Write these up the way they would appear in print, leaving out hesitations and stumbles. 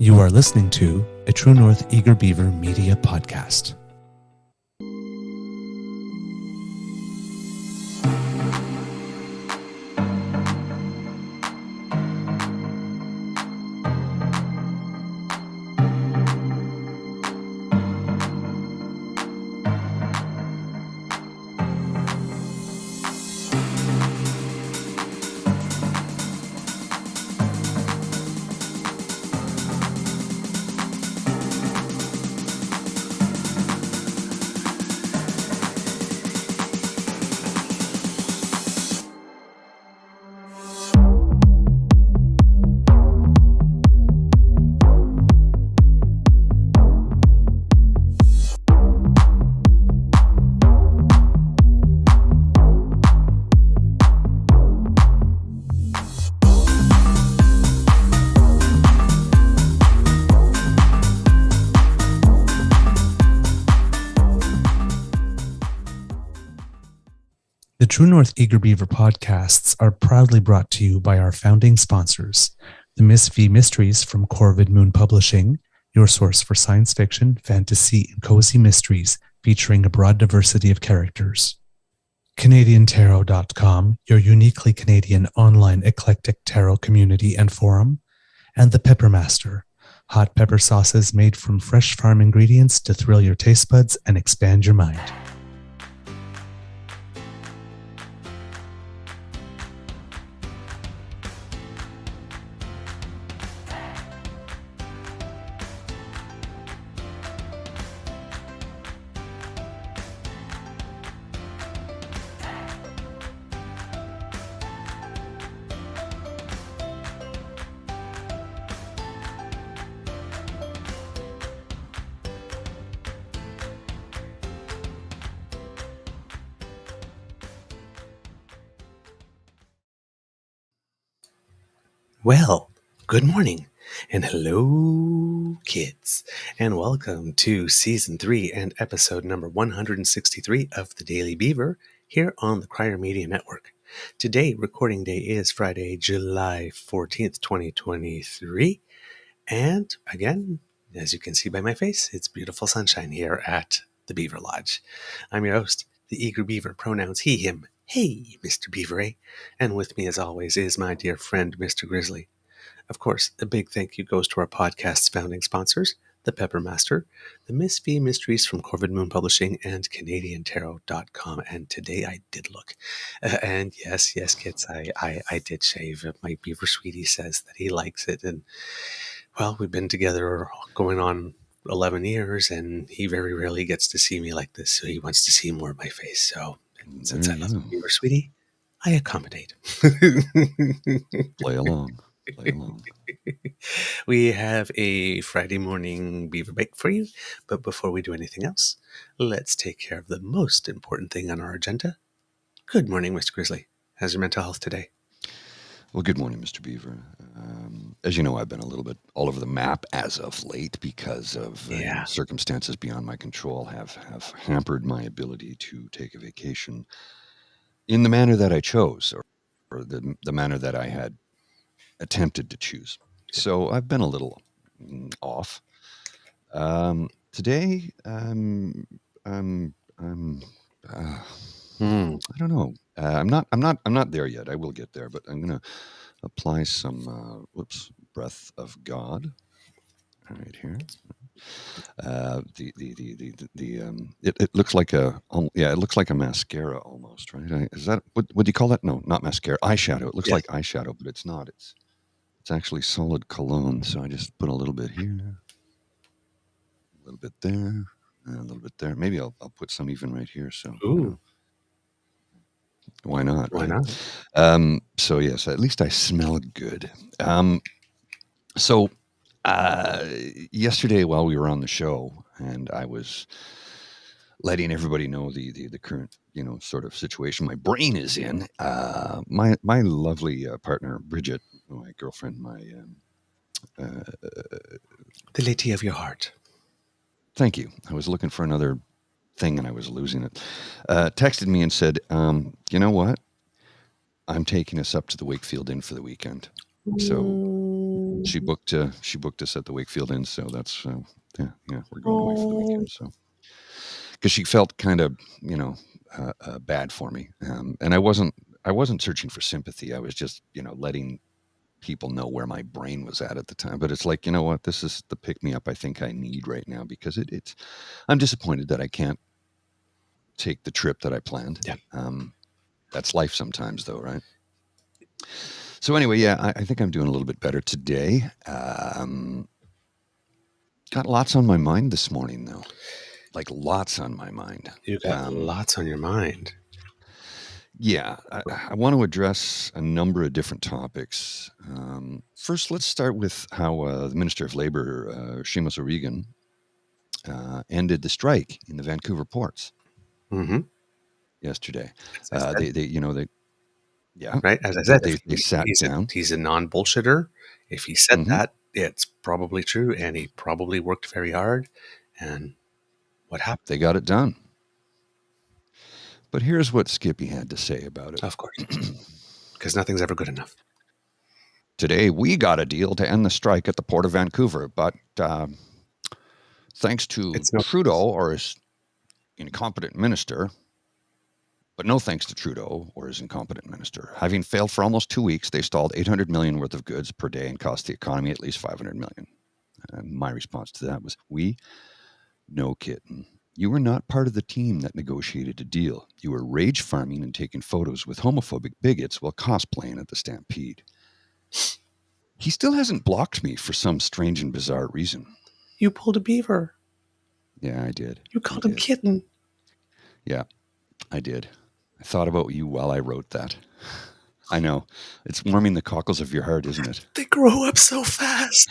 You are listening to a True North Eager Beaver media podcast. The True North Eager Beaver podcasts are proudly brought to you by our founding sponsors, the Miss V Mysteries from Corvid Moon Publishing, your source for science fiction, fantasy, and cozy mysteries featuring a broad diversity of characters. CanadianTarot.com, your uniquely Canadian online eclectic tarot community and forum, and the Peppermaster, hot pepper sauces made from fresh farm ingredients to thrill your taste buds and expand your mind. Well, good morning, and hello, kids, and welcome to Season 3 and Episode number 163 of The Daily Beaver here on the Crier Media Network. Today, recording day is Friday, July 14th, 2023, and again, as you can see by my face, it's beautiful sunshine here at the Beaver Lodge. I'm your host, the Eager Beaver, pronouns he, him. Hey, Mr. Beaver, eh? And with me, as always, is my dear friend, Mr. Grizzly. Of course, a big thank you goes to our podcast's founding sponsors, the Peppermaster, the Miss V Mysteries from Corvid Moon Publishing, and CanadianTarot.com. And today I did look. And yes, kids, I did shave. My Beaver sweetie says that he likes it. And, well, we've been together going on 11 years, and he very rarely gets to see me like this, so he wants to see more of my face. So, since I love you, Beaver sweetie, I accommodate. Play along. We have a Friday morning Beaver Bake for you, but before we do anything else, let's take care of the most important thing on our agenda. Good morning, Mr. Grizzly. How's your mental health today? Well, good morning, Mr. Beaver. As you know, I've been a little bit all over the map as of late because of circumstances beyond my control have hampered my ability to take a vacation in the manner that I chose, or the manner that I had attempted to choose. So I've been a little off. Today, I don't know. I'm not there yet. I will get there, but I'm going to apply some breath of God right here. It looks like it looks like a mascara almost, right? Is that what do you call that? No, not mascara. Eyeshadow. It looks like eyeshadow, but it's not. It's actually solid cologne. So I just put a little bit here, a little bit there, and a little bit there. Maybe I'll put some even right here. So why not? Why right? not? So yes, at least I smell good. Yesterday while we were on the show, and I was letting everybody know the current sort of situation my brain is in. My lovely partner Bridget, my girlfriend, The lady of your heart. Thank you. I was looking for another thing and I was losing it. Texted me and said, you know what? I'm taking us up to the Wakefield Inn for the weekend. So she booked us at the Wakefield Inn, so that's we're going away for the weekend. So because she felt kind of bad for me, and I wasn't searching for sympathy. I was just letting people know where my brain was at the time. But it's like, you know what, this is the pick me up I think I need right now, because it's I'm disappointed that I can't take the trip that I planned. Yeah. That's life sometimes, though, right? So anyway, I think I'm doing a little bit better today. Got lots on my mind this morning, though. Like lots on my mind. You got lots on your mind. Yeah, I want to address a number of different topics. First, let's start with how the Minister of Labour, Seamus O'Regan, ended the strike in the Vancouver ports yesterday. Right, as I said, they sat down. He's a non-bullshitter. If he said that, it's probably true, and he probably worked very hard. And what happened? They got it done. But here's what Skippy had to say about it. Of course, because nothing's ever good enough. Today, we got a deal to end the strike at the Port of Vancouver, but thanks to Trudeau or his incompetent minister, but no thanks to Trudeau or his incompetent minister. Having failed for almost 2 weeks, they stalled $800 million worth of goods per day and cost the economy at least $500 million. And my response to that was, no kitten. You were not part of the team that negotiated a deal. You were rage farming and taking photos with homophobic bigots while cosplaying at the Stampede. He still hasn't blocked me for some strange and bizarre reason. You pulled a beaver. Yeah, I did. You called him kitten. Yeah, I did. I thought about you while I wrote that. I know. It's warming the cockles of your heart, isn't it? They grow up so fast.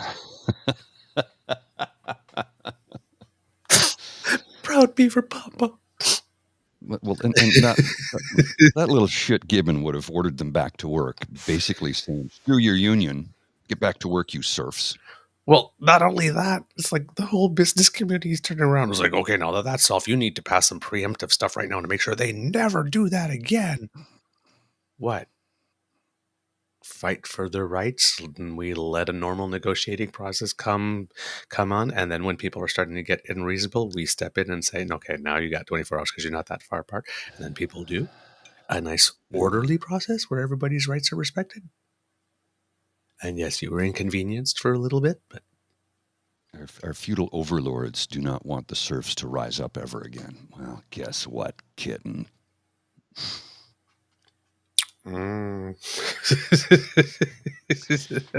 Proud beaver papa. Well, and that little shit Gibbon would have ordered them back to work, basically saying, screw your union, get back to work, you serfs. Well, not only that, it's like the whole business community is turning around. It was like, okay, now that that's off, you need to pass some preemptive stuff right now to make sure they never do that again. What? Fight for their rights, and we let a normal negotiating process come on, and then when people are starting to get unreasonable, we step in and say, okay, now you got 24 hours because you're not that far apart, and then people do a nice orderly process where everybody's rights are respected. And yes, you were inconvenienced for a little bit, but our feudal overlords do not want the serfs to rise up ever again. Well, guess what, kitten?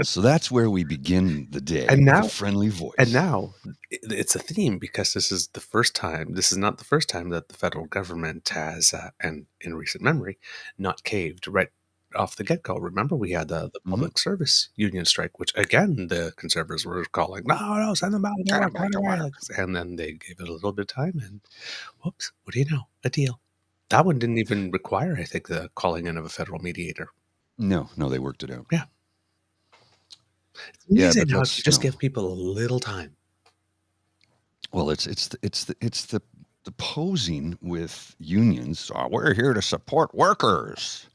So that's where we begin the day. And now, with a friendly voice. And now it's a theme, because this is not the first time that the federal government has, and in recent memory, not caved right off the get-go. Remember, we had the public service union strike, which again the Conservatives were calling, no, send them back to work. And then they gave it a little bit of time, and whoops, what do you know? A deal. That one didn't even require, I think, the calling in of a federal mediator. No, they worked it out. Yeah. It's amazing how you just give people a little time. Well, it's the posing with unions. Oh, we're here to support workers.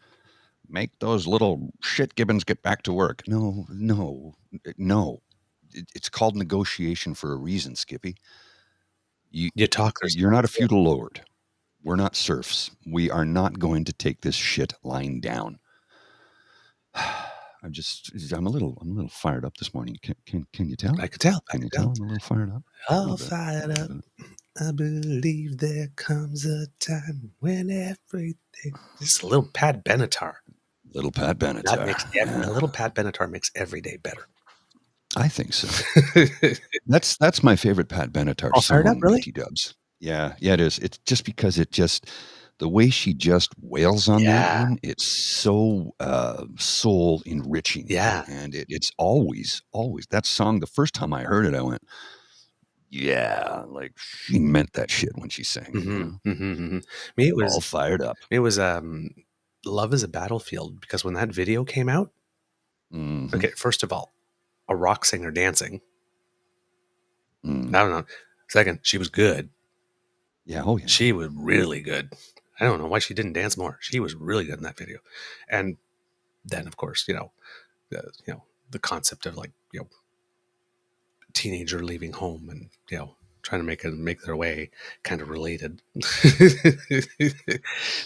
Make those little shit gibbons get back to work. No. It's called negotiation for a reason, Skippy. You're not a feudal lord. We're not serfs. We are not going to take this shit lying down. I'm a little fired up this morning. Can you tell? I could tell. Can you tell? I'm a little fired up. All fired up. I believe there comes a time when everything. Just a little Pat Benatar. Little Pat Benatar. A little Pat Benatar makes every day better. I think so. That's my favorite Pat Benatar song. Fired up, really? Dubs. Yeah, it is. It's just because the way she just wails on that one, it's so soul enriching. Yeah. And it's always that song. The first time I heard it, I went, yeah, like she meant that shit when she sang. Me, it was all fired up. It was Love is a Battlefield, because when that video came out, okay, first of all, a rock singer dancing. I don't know. Second, she was good. Yeah, she was really good. I don't know why she didn't dance more. She was really good in that video. And then, of course, the concept of teenager leaving home and, trying to make their way, kind of related.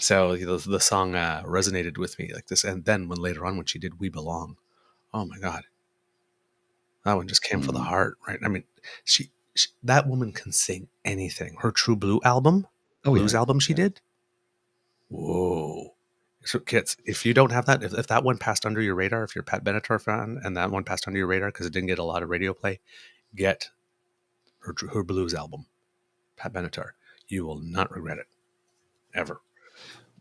So the song resonated with me like this. And then later on when she did We Belong, oh my God, that one just came for the heart, right? I mean, she that woman can sing anything. Her True Blue album, album she did. Whoa. So kids, if you don't have that, if that one passed under your radar, if you're a Pat Benatar fan and that one passed under your radar because it didn't get a lot of radio play, get her blues album, Pat Benatar. You will not regret it, ever.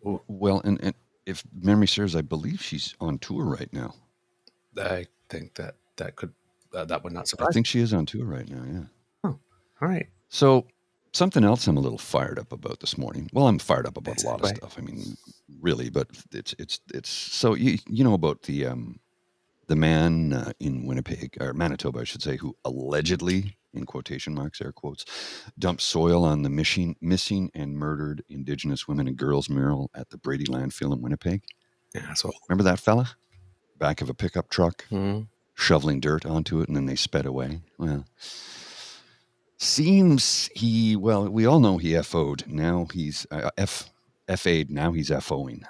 Ooh. Well, and if memory serves, I believe she's on tour right now. I think that could that would not surprise. I think she is on tour right now. Yeah. Oh, all right. So something else I'm a little fired up about this morning. Well, I'm fired up about a lot of stuff. I mean, really, but it's so you know about the man in Winnipeg or Manitoba, I should say, who allegedly, in quotation marks, air quotes, dumped soil on the missing and murdered Indigenous women and girls mural at the Brady landfill in Winnipeg. Yeah, so remember that fella? Back of a pickup truck, shoveling dirt onto it, and then they sped away. Well, seems we all know he FO'd. Now he's FA'd. Now he's FOing.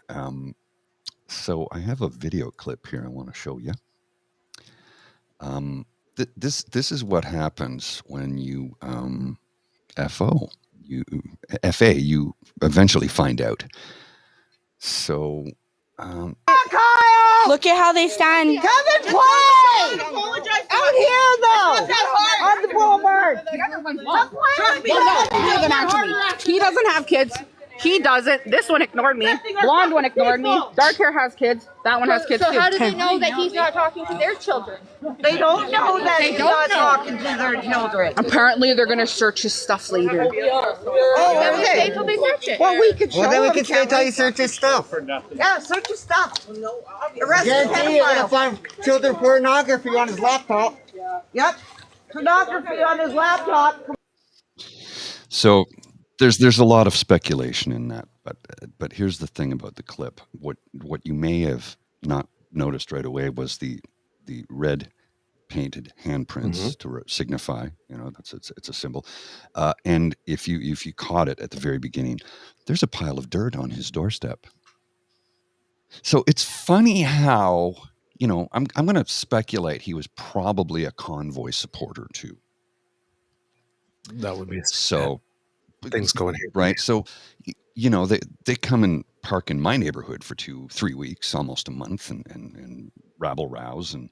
So I have a video clip here I want to show you. This is what happens when you FO. FA, you eventually find out. So look at how they stand. Come and play! Out here, though! On the boulevard! Trust me, he doesn't actually. He doesn't have kids. He doesn't. This one ignored me. Blonde one ignored me. Dark hair has kids. That one has kids too. So how do they know that he's not talking to their children? They don't know that he's not talking to their children. Apparently, they're going to search his stuff later. Oh, okay. Stay till they search it. Well, we could show then we them, can stay till you search his stuff. Yeah, search his stuff. Arrest Guarantee you're gonna find children pornography on his laptop. Yep. Pornography on his laptop. So there's a lot of speculation in that, but here's the thing about the clip. What you may have not noticed right away was the red painted handprints to signify, it's a symbol. And if you caught it at the very beginning, there's a pile of dirt on his doorstep. So it's funny how, I'm going to speculate he was probably a convoy supporter too. That would be so. Things going here, right? So, they come and park in my neighborhood for 2-3 weeks, almost a month, and rabble rouse. And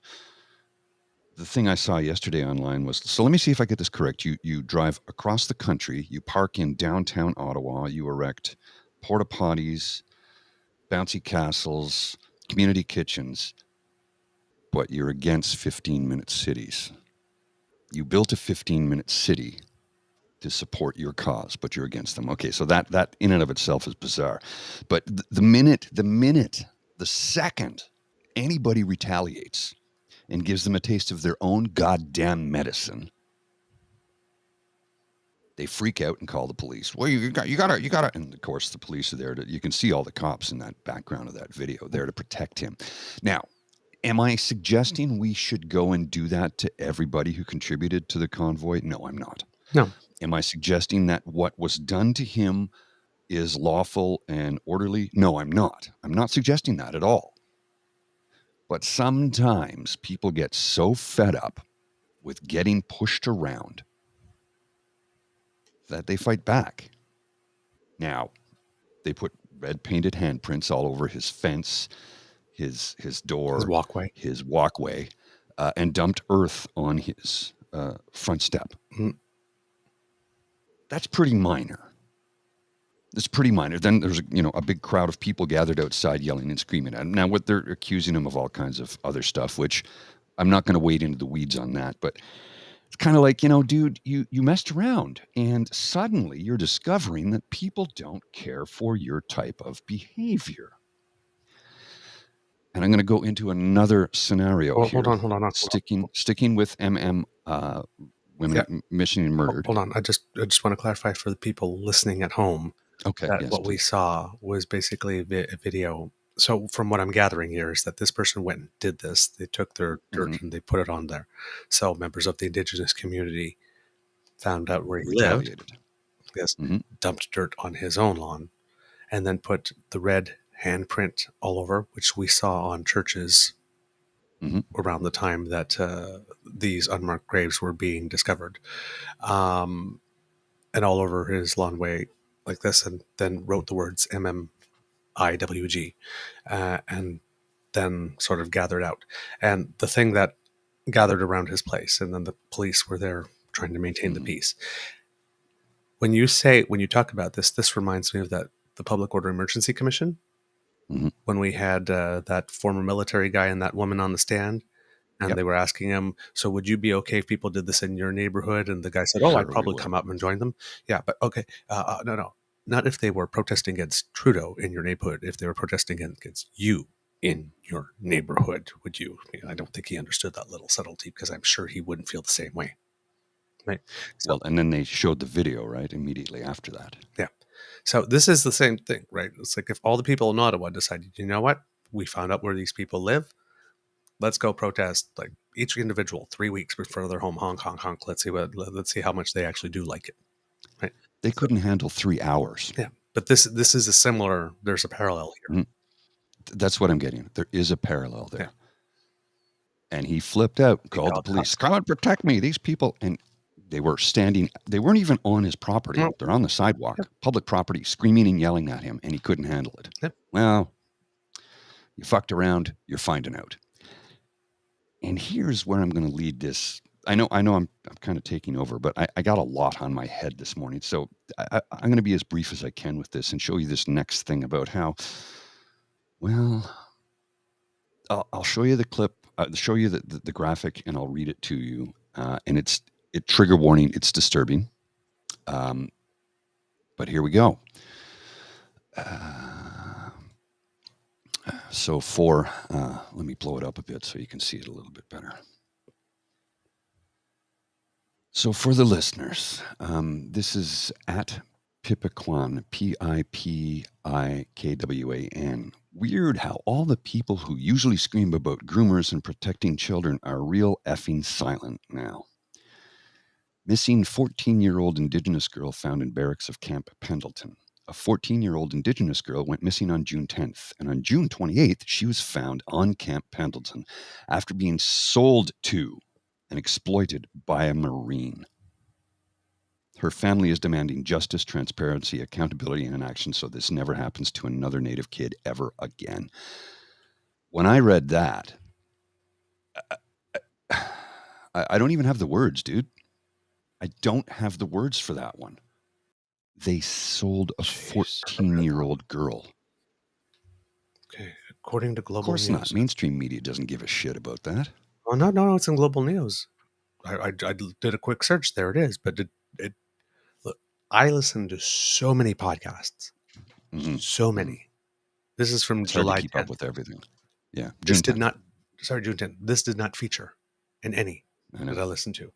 the thing I saw yesterday online was, so let me see if I get this correct. You drive across the country, you park in downtown Ottawa, you erect porta potties, bouncy castles, community kitchens, but you're against 15-minute cities. You built a 15-minute city to support your cause, but you're against them. Okay, so that in and of itself is bizarre. But the second anybody retaliates and gives them a taste of their own goddamn medicine, they freak out and call the police. Well, you gotta, and of course the police are there you can see all the cops in that background of that video there to protect him. Now, am I suggesting we should go and do that to everybody who contributed to the convoy? No, I'm not. No. Am I suggesting that what was done to him is lawful and orderly? No, I'm not. I'm not suggesting that at all. But sometimes people get so fed up with getting pushed around that they fight back. Now, they put red painted handprints all over his fence, his door, his walkway, and dumped earth on his front step. That's pretty minor. It's pretty minor. Then there's a big crowd of people gathered outside yelling and screaming at him. Now, what they're accusing him of all kinds of other stuff, which I'm not going to wade into the weeds on that, but it's kind of like, dude, you messed around and suddenly you're discovering that people don't care for your type of behavior. And I'm going to go into another scenario here. Hold on. Sticking with women missing and murdered. Hold on. I just want to clarify for the people listening at home. Okay. That what we saw was basically a video So from what I'm gathering here is that this person went and did this. They took their dirt and they put it on there. So members of the Indigenous community found out where he lived. Retaliated. Yes, dumped dirt on his own lawn, and then put the red handprint all over, which we saw on churches around the time that these unmarked graves were being discovered, and all over his lawnway like this, and then wrote the words MMIWG, and then sort of gathered out. And the thing that gathered around his place, and then the police were there trying to maintain the peace. When you talk about this reminds me of the Public Order Emergency Commission, when we had that former military guy and that woman on the stand, and they were asking him, so would you be okay if people did this in your neighborhood? And the guy said, I'd probably come up and join them. Yeah, but okay, no, not if they were protesting against Trudeau in your neighborhood. If they were protesting against you in your neighborhood, would you? I don't think he understood that little subtlety, because I'm sure he wouldn't feel the same way. Right. So, well, and then they showed the video, right, immediately after that. Yeah. So this is the same thing, right? It's like if all the people in Ottawa decided, you know what, we found out where these people live, let's go protest, like each individual 3 weeks before their home, honk, honk, honk. Let's see how much they actually do like it. Right? They couldn't handle 3 hours. Yeah, but this is there's a parallel here. That's what I'm getting. There is a parallel there. Yeah. And he flipped out, called the police, come and protect me, these people. And they were standing, they weren't even on his property. Nope. They're on the sidewalk, public property, screaming and yelling at him, and he couldn't handle it. Yep. Well, you fucked around, you're finding out. And here's where I'm going to lead this. I know I'm kind of taking over, but I got a lot on my head this morning. So I'm going to be as brief as I can with this and show you this next thing about how, well, I'll show you the clip, show you the graphic, and I'll read it to you. And it trigger warning, it's disturbing. But here we go. So let me blow it up a bit so you can see it a little bit better. So for the listeners, this is at Pipikwan, Pipikwan. Weird how all the people who usually scream about groomers and protecting children are real effing silent now. Missing 14-year-old Indigenous girl found in barracks of Camp Pendleton. A 14-year-old Indigenous girl went missing on June 10th, and on June 28th, she was found on Camp Pendleton after being sold to and exploited by a Marine. Her family is demanding justice, transparency, accountability, and inaction so this never happens to another Native kid ever again. When I read that, I don't even have the words, dude. I don't have the words for that one. They sold a 14-year-old girl. Okay, according to Global News. Of course News. not. Mainstream media doesn't give a shit about that. Oh, no, it's in Global News. I did a quick search. There it is. But look, I listen to so many podcasts. So many. This is from July 10th. Keep up with everything. Yeah. June 10th. This did not feature in any that I listened to.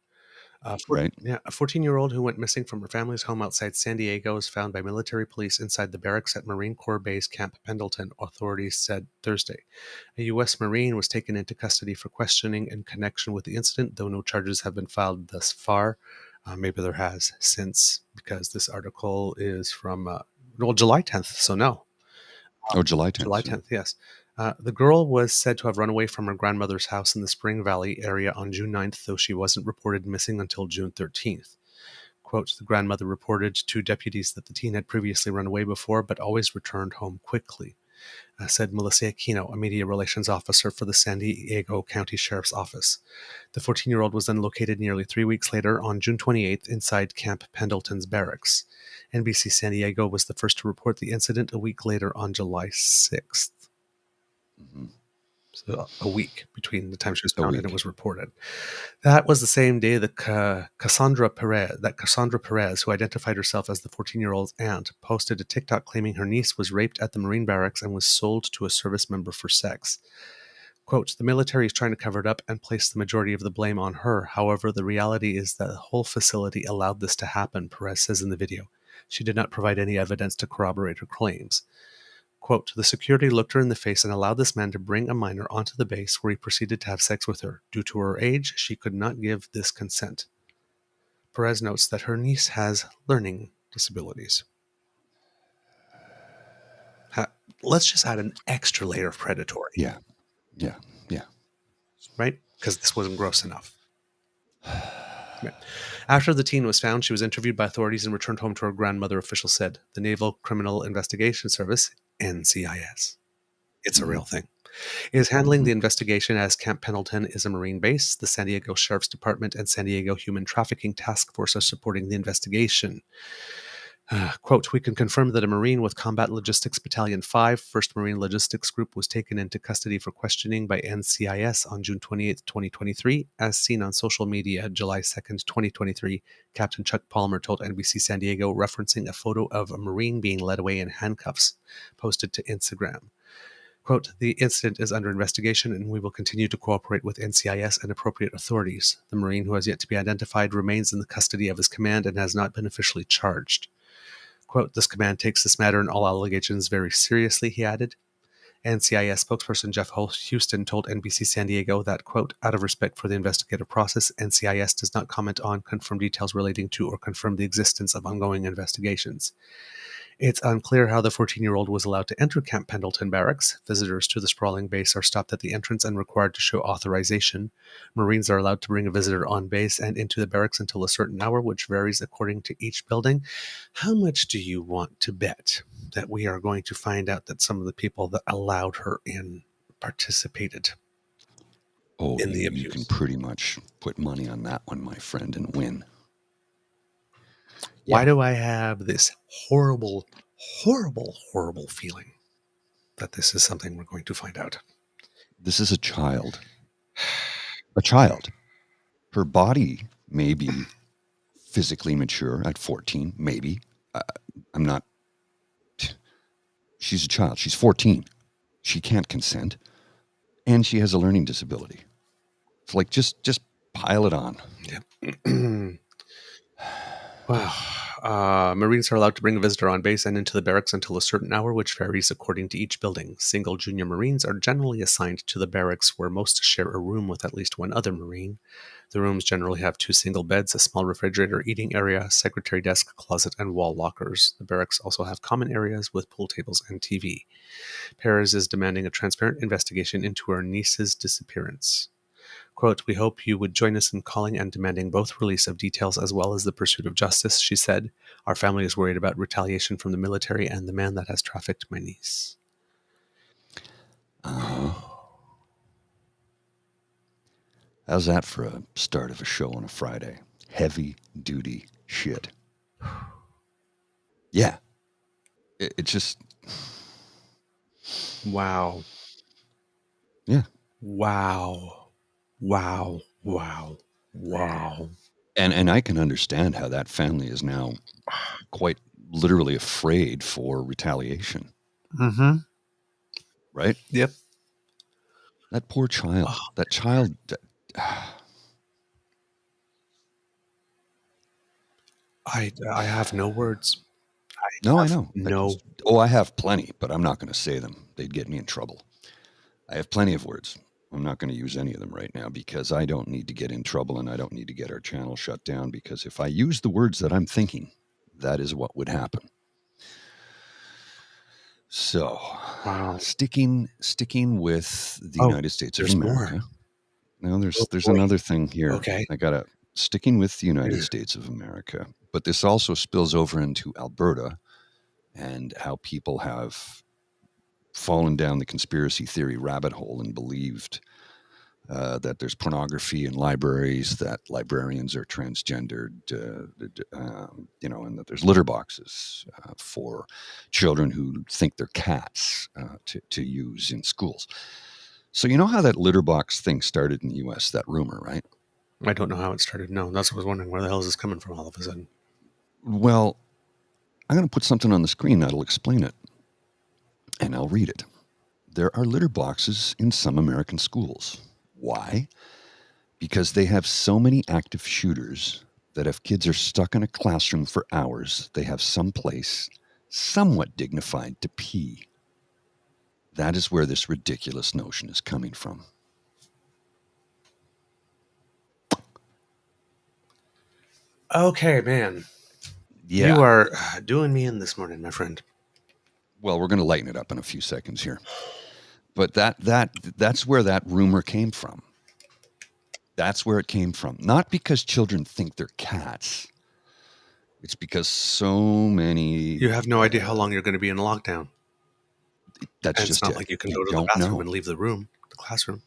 Right. Yeah, a 14-year-old who went missing from her family's home outside San Diego was found by military police inside the barracks at Marine Corps Base Camp Pendleton, authorities said Thursday. A U.S. Marine was taken into custody for questioning in connection with the incident, though no charges have been filed thus far. Maybe there has since, because this article is from July 10th, so no. July 10th. July 10th, yes. The girl was said to have run away from her grandmother's house in the Spring Valley area on June 9th, though she wasn't reported missing until June 13th. Quote, the grandmother reported to deputies that the teen had previously run away before, but always returned home quickly, said Melissa Aquino, a media relations officer for the San Diego County Sheriff's Office. The 14-year-old was then located nearly 3 weeks later on June 28th inside Camp Pendleton's barracks. NBC San Diego was the first to report the incident a week later on July 6th. So a week between the time she was found and it was reported. That was the same day that Cassandra Perez, who identified herself as the 14-year-old's aunt, posted a TikTok claiming her niece was raped at the Marine barracks and was sold to a service member for sex. Quote, the military is trying to cover it up and place the majority of the blame on her. However, the reality is that the whole facility allowed this to happen, Perez says in the video. She did not provide any evidence to corroborate her claims. Quote, the security looked her in the face and allowed this man to bring a minor onto the base where he proceeded to have sex with her. Due to her age, she could not give this consent. Perez notes that her niece has learning disabilities. Let's just add an extra layer of predatory. Yeah. Right? Because this wasn't gross enough. Right. After the teen was found, she was interviewed by authorities and returned home to her grandmother, officials said. The Naval Criminal Investigation Service, NCIS, it's a real thing, is handling the investigation as Camp Pendleton is a Marine base. The San Diego Sheriff's Department and San Diego Human Trafficking Task Force are supporting the investigation. Quote, we can confirm that a Marine with Combat Logistics Battalion 5, 1st Marine Logistics Group, was taken into custody for questioning by NCIS on June 28, 2023. As seen on social media, July 2nd, 2023, Captain Chuck Palmer told NBC San Diego, referencing a photo of a Marine being led away in handcuffs, posted to Instagram. Quote, the incident is under investigation and we will continue to cooperate with NCIS and appropriate authorities. The Marine, who has yet to be identified, remains in the custody of his command and has not been officially charged. Quote, this command takes this matter and all allegations very seriously, he added. NCIS spokesperson Jeff Houston told NBC San Diego that, quote, out of respect for the investigative process, NCIS does not comment on, confirm details relating to, or confirm the existence of ongoing investigations. It's unclear how the 14-year-old was allowed to enter Camp Pendleton Barracks. Visitors to the sprawling base are stopped at the entrance and required to show authorization. Marines are allowed to bring a visitor on base and into the barracks until a certain hour, which varies according to each building. How much do you want to bet that we are going to find out that some of the people that allowed her in participated in the abuse? You can pretty much put money on that one, my friend, and win. Why do I have this horrible, horrible, horrible feeling that this is something we're going to find out? This is a child. A child. Her body may be physically mature at 14, maybe. I'm not. She's a child. She's 14. She can't consent. And she has a learning disability. It's like, just pile it on. Yep. Wow. Marines are allowed to bring a visitor on base and into the barracks until a certain hour, which varies according to each building. Single junior Marines are generally assigned to the barracks, where most share a room with at least one other Marine. The rooms generally have 2 single beds, a small refrigerator, eating area, secretary desk, closet, and wall lockers. The barracks also have common areas with pool tables and TV. Perez is demanding a transparent investigation into her niece's disappearance. Quote, we hope you would join us in calling and demanding both release of details as well as the pursuit of justice, she said. Our family is worried about retaliation from the military and the man that has trafficked my niece. How's that for a start of a show on a Friday? Heavy duty shit. Yeah. It just... Wow. Yeah. Wow. Wow. And I can understand how that family is now quite literally afraid for retaliation. Mm-hmm. Right? Yep. That poor child. That child... I have no words. I know. No. I have plenty, but I'm not going to say them. They'd get me in trouble. I have plenty of words. I'm not going to use any of them right now because I don't need to get in trouble and I don't need to get our channel shut down, because if I use the words that I'm thinking, that is what would happen. So, Wow. sticking with the United States of America. Now, there's another thing here. Okay. Sticking with the United States of America, but this also spills over into Alberta and how people have fallen down the conspiracy theory rabbit hole and believed that there's pornography in libraries, that librarians are transgendered, and that there's litter boxes for children who think they're cats to use in schools. So you know how that litter box thing started in the U.S., that rumor, right? I don't know how it started. No, that's what I was wondering. Where the hell is this coming from all of a sudden? Well, I'm going to put something on the screen that'll explain it, and I'll read it. There are litter boxes in some American schools. Why? Because they have so many active shooters that if kids are stuck in a classroom for hours, they have some place somewhat dignified to pee. That is where this ridiculous notion is coming from. Okay, man. Yeah. You are doing me in this morning, my friend. Well, we're going to lighten it up in a few seconds here. But that's where that rumor came from. That's where it came from. Not because children think they're cats. It's because so many... You have no idea how long you're going to be in lockdown. That's and just it's not it. like you can You go to the don't bathroom know. and leave the room, the classroom.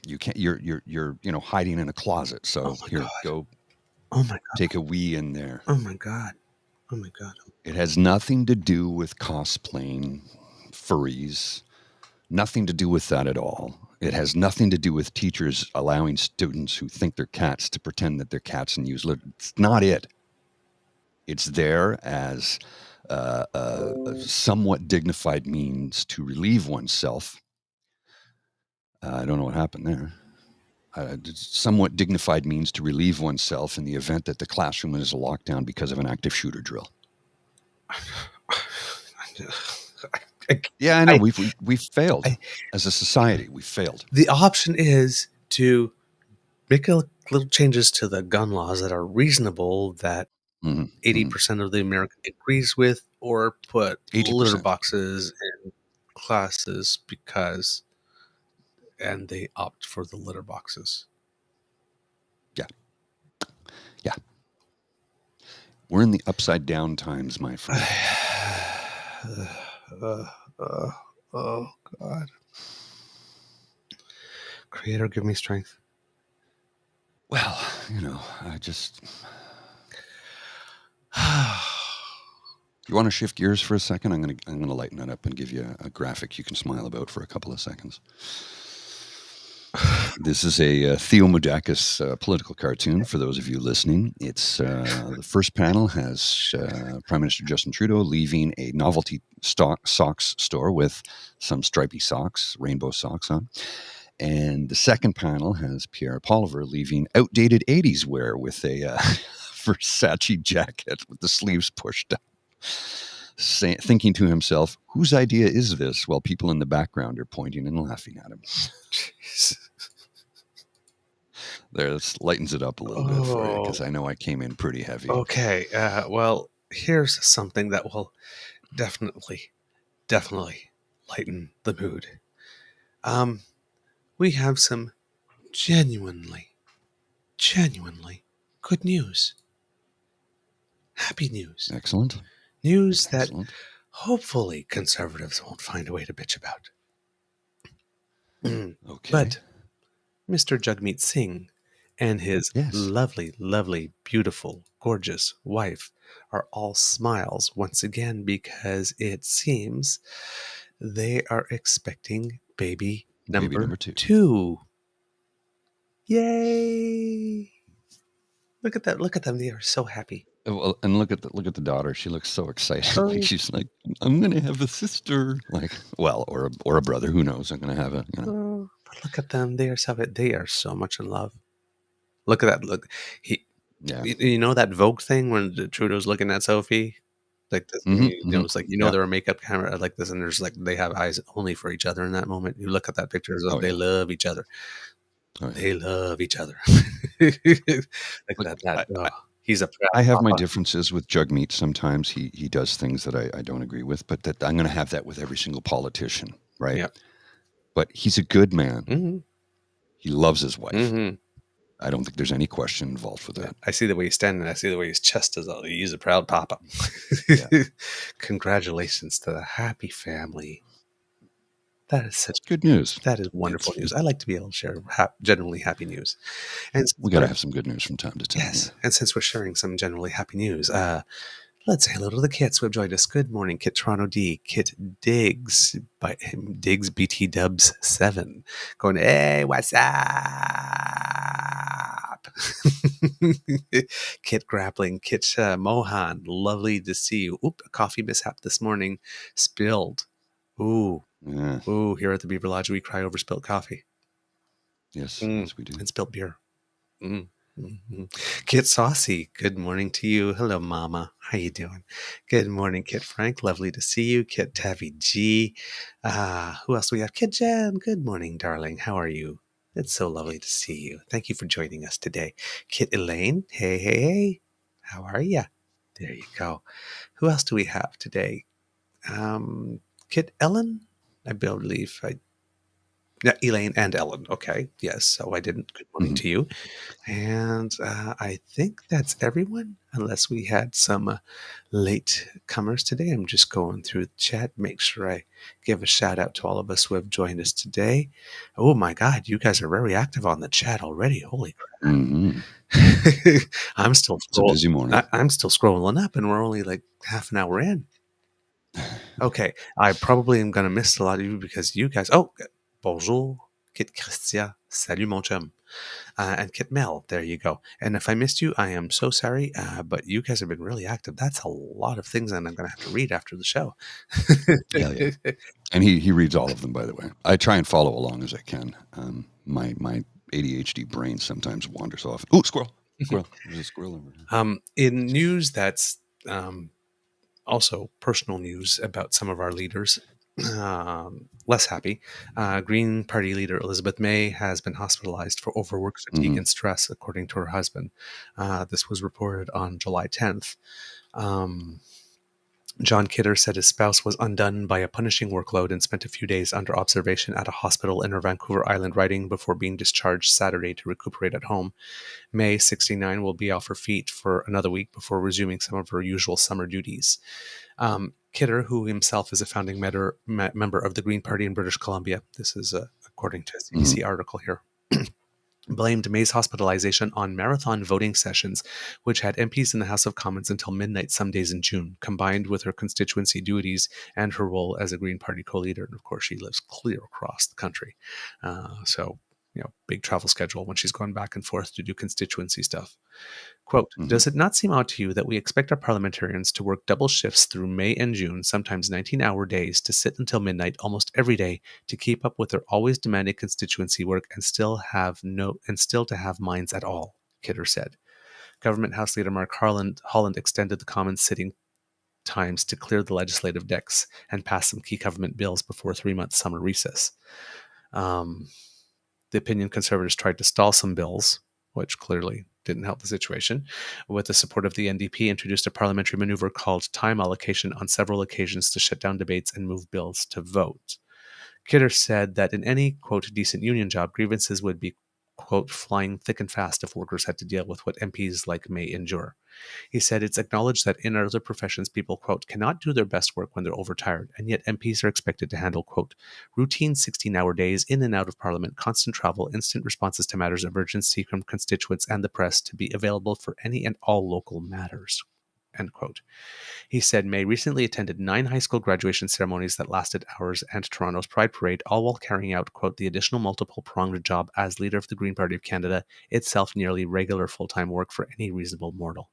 You can't. You're hiding in a closet. So here, God. go. Oh my God. Take a wee in there. Oh my God. Oh my God. It has nothing to do with cosplaying furries. Nothing to do with that at all. It has nothing to do with teachers allowing students who think they're cats to pretend that they're cats and use litter. It's not it. It's there as a somewhat dignified means to relieve oneself. I don't know what happened there. Somewhat dignified means to relieve oneself in the event that the classroom is locked down because of an active shooter drill. Yeah, I know. We've failed as a society. We've failed. The option is to make a little changes to the gun laws that are reasonable, that 80% of the American agrees with, or put 80%. litter boxes in classes and they opt for the litter boxes. Yeah. We're in the upside down times, my friend. Oh, God. Creator, give me strength. Well, I just... You want to shift gears for a second? I'm gonna lighten it up and give you a graphic you can smile about for a couple of seconds. This is a Theo Moudakis political cartoon for those of you listening. It's the first panel has Prime Minister Justin Trudeau leaving a novelty socks store with some stripy socks, rainbow socks on. And the second panel has Peeair leaving outdated 80s wear with a Versace jacket with the sleeves pushed up. Thinking to himself, whose idea is this? While people in the background are pointing and laughing at him. There, this lightens it up a little bit for you, because I know I came in pretty heavy. Okay, well, here's something that will definitely lighten the mood. We have some genuinely good news. Happy news. Excellent. News that hopefully conservatives won't find a way to bitch about. Okay. But Mr. Jagmeet Singh and his lovely, beautiful, gorgeous wife are all smiles once again, because it seems they are expecting baby number two. Yay! Look at that! Look at them! They are so happy. Well, and look at the daughter. She looks so excited. Like she's like, I'm gonna have a sister. Like, well, or a brother. Who knows? I'm gonna have a. Oh, but look at them. They are so much in love. Look at that. Look, you know that Vogue thing when Trudeau's looking at Sophie, like this. It's like they're a makeup camera like this, and there's like they have eyes only for each other in that moment. You look at that picture, they love each other. They love each other. Look at that. He's a proud I have my papa. differences with Jagmeet. Sometimes he does things that I don't agree with, but that I'm going to have that with every single politician, right? Yeah. But he's a good man. Mm-hmm. He loves his wife. Mm-hmm. I don't think there's any question involved with that. I see the way he's standing. I see the way his chest is. He's a proud papa. Congratulations to the happy family. That is such good news. That is wonderful news. I like to be able to share generally happy news. And we got to have some good news from time to time. Yes. Yeah. And since we're sharing some generally happy news, let's say hello to the Kits who have joined us. Good morning, Kit Toronto D, Kit Diggs, by Diggs BT Dubs 7, going, hey, what's up? Kit Grappling, Kit Mohan, lovely to see you. Oop, a coffee mishap this morning, spilled. Ooh. Yeah. Ooh, here at the Beaver Lodge, we cry over spilt coffee. Yes, yes, we do. And spilt beer. Kit Saucy, good morning to you. Hello, Mama. How you doing? Good morning, Kit Frank. Lovely to see you. Kit Tavi G. Who else do we have? Kit Jen. Good morning, darling. How are you? It's so lovely to see you. Thank you for joining us today. Kit Elaine. Hey, hey, hey. How are ya? There you go. Who else do we have today? Kit Ellen. I believe yeah, Elaine and Ellen. Okay. Yes. So I didn't. Good morning to you. And I think that's everyone, unless we had some late comers today. I'm just going through the chat, make sure I give a shout out to all of us who have joined us today. Oh my God, you guys are very active on the chat already. Holy crap. I'm still It's a busy morning. I'm still scrolling up, and we're only like half an hour in. Okay, I probably am going to miss a lot of you because you guys. Oh, bonjour, Kit Christia. Salut, mon chum. And Kit Mel, there you go. And if I missed you, I am so sorry, but you guys have been really active. That's a lot of things that I'm going to have to read after the show. Yeah. And he reads all of them, by the way. I try and follow along as I can. My ADHD brain sometimes wanders off. Ooh, squirrel. Squirrel. There's a squirrel over here. In news that's also personal news about some of our leaders, less happy. Green Party leader Elizabeth May has been hospitalized for overwork, fatigue, and stress, according to her husband. This was reported on July 10th. John Kidder said his spouse was undone by a punishing workload and spent a few days under observation at a hospital in her Vancouver Island riding before being discharged Saturday to recuperate at home. May, 69, will be off her feet for another week before resuming some of her usual summer duties. Kidder, who himself is a founding member of the Green Party in British Columbia, this is according to a CBC article here, blamed May's hospitalization on marathon voting sessions, which had MPs in the House of Commons until midnight some days in June, combined with her constituency duties and her role as a Green Party co-leader. And of course, she lives clear across the country. So, big travel schedule when she's going back and forth to do constituency stuff. Quote, does it not seem odd to you that we expect our parliamentarians to work double shifts through May and June, sometimes 19-hour days, to sit until midnight almost every day to keep up with their always demanding constituency work and still to have minds at all? Kidder said. Government House Leader Mark Holland extended the Commons sitting times to clear the legislative decks and pass some key government bills before 3-month summer recess. The opinion Conservatives tried to stall some bills, which clearly didn't help the situation. With the support of the NDP, introduced a parliamentary maneuver called time allocation on several occasions to shut down debates and move bills to vote. Kidder said that in any, quote, decent union job, grievances would be, quote, flying thick and fast if workers had to deal with what MPs like May endure. He said it's acknowledged that in other professions, people, quote, cannot do their best work when they're overtired, and yet MPs are expected to handle, quote, routine 16-hour days in and out of Parliament, constant travel, instant responses to matters of urgency from constituents and the press to be available for any and all local matters, end quote. He said May recently attended 9 high school graduation ceremonies that lasted hours and Toronto's Pride Parade, all while carrying out, quote, the additional multiple-pronged job as leader of the Green Party of Canada, itself nearly regular full-time work for any reasonable mortal.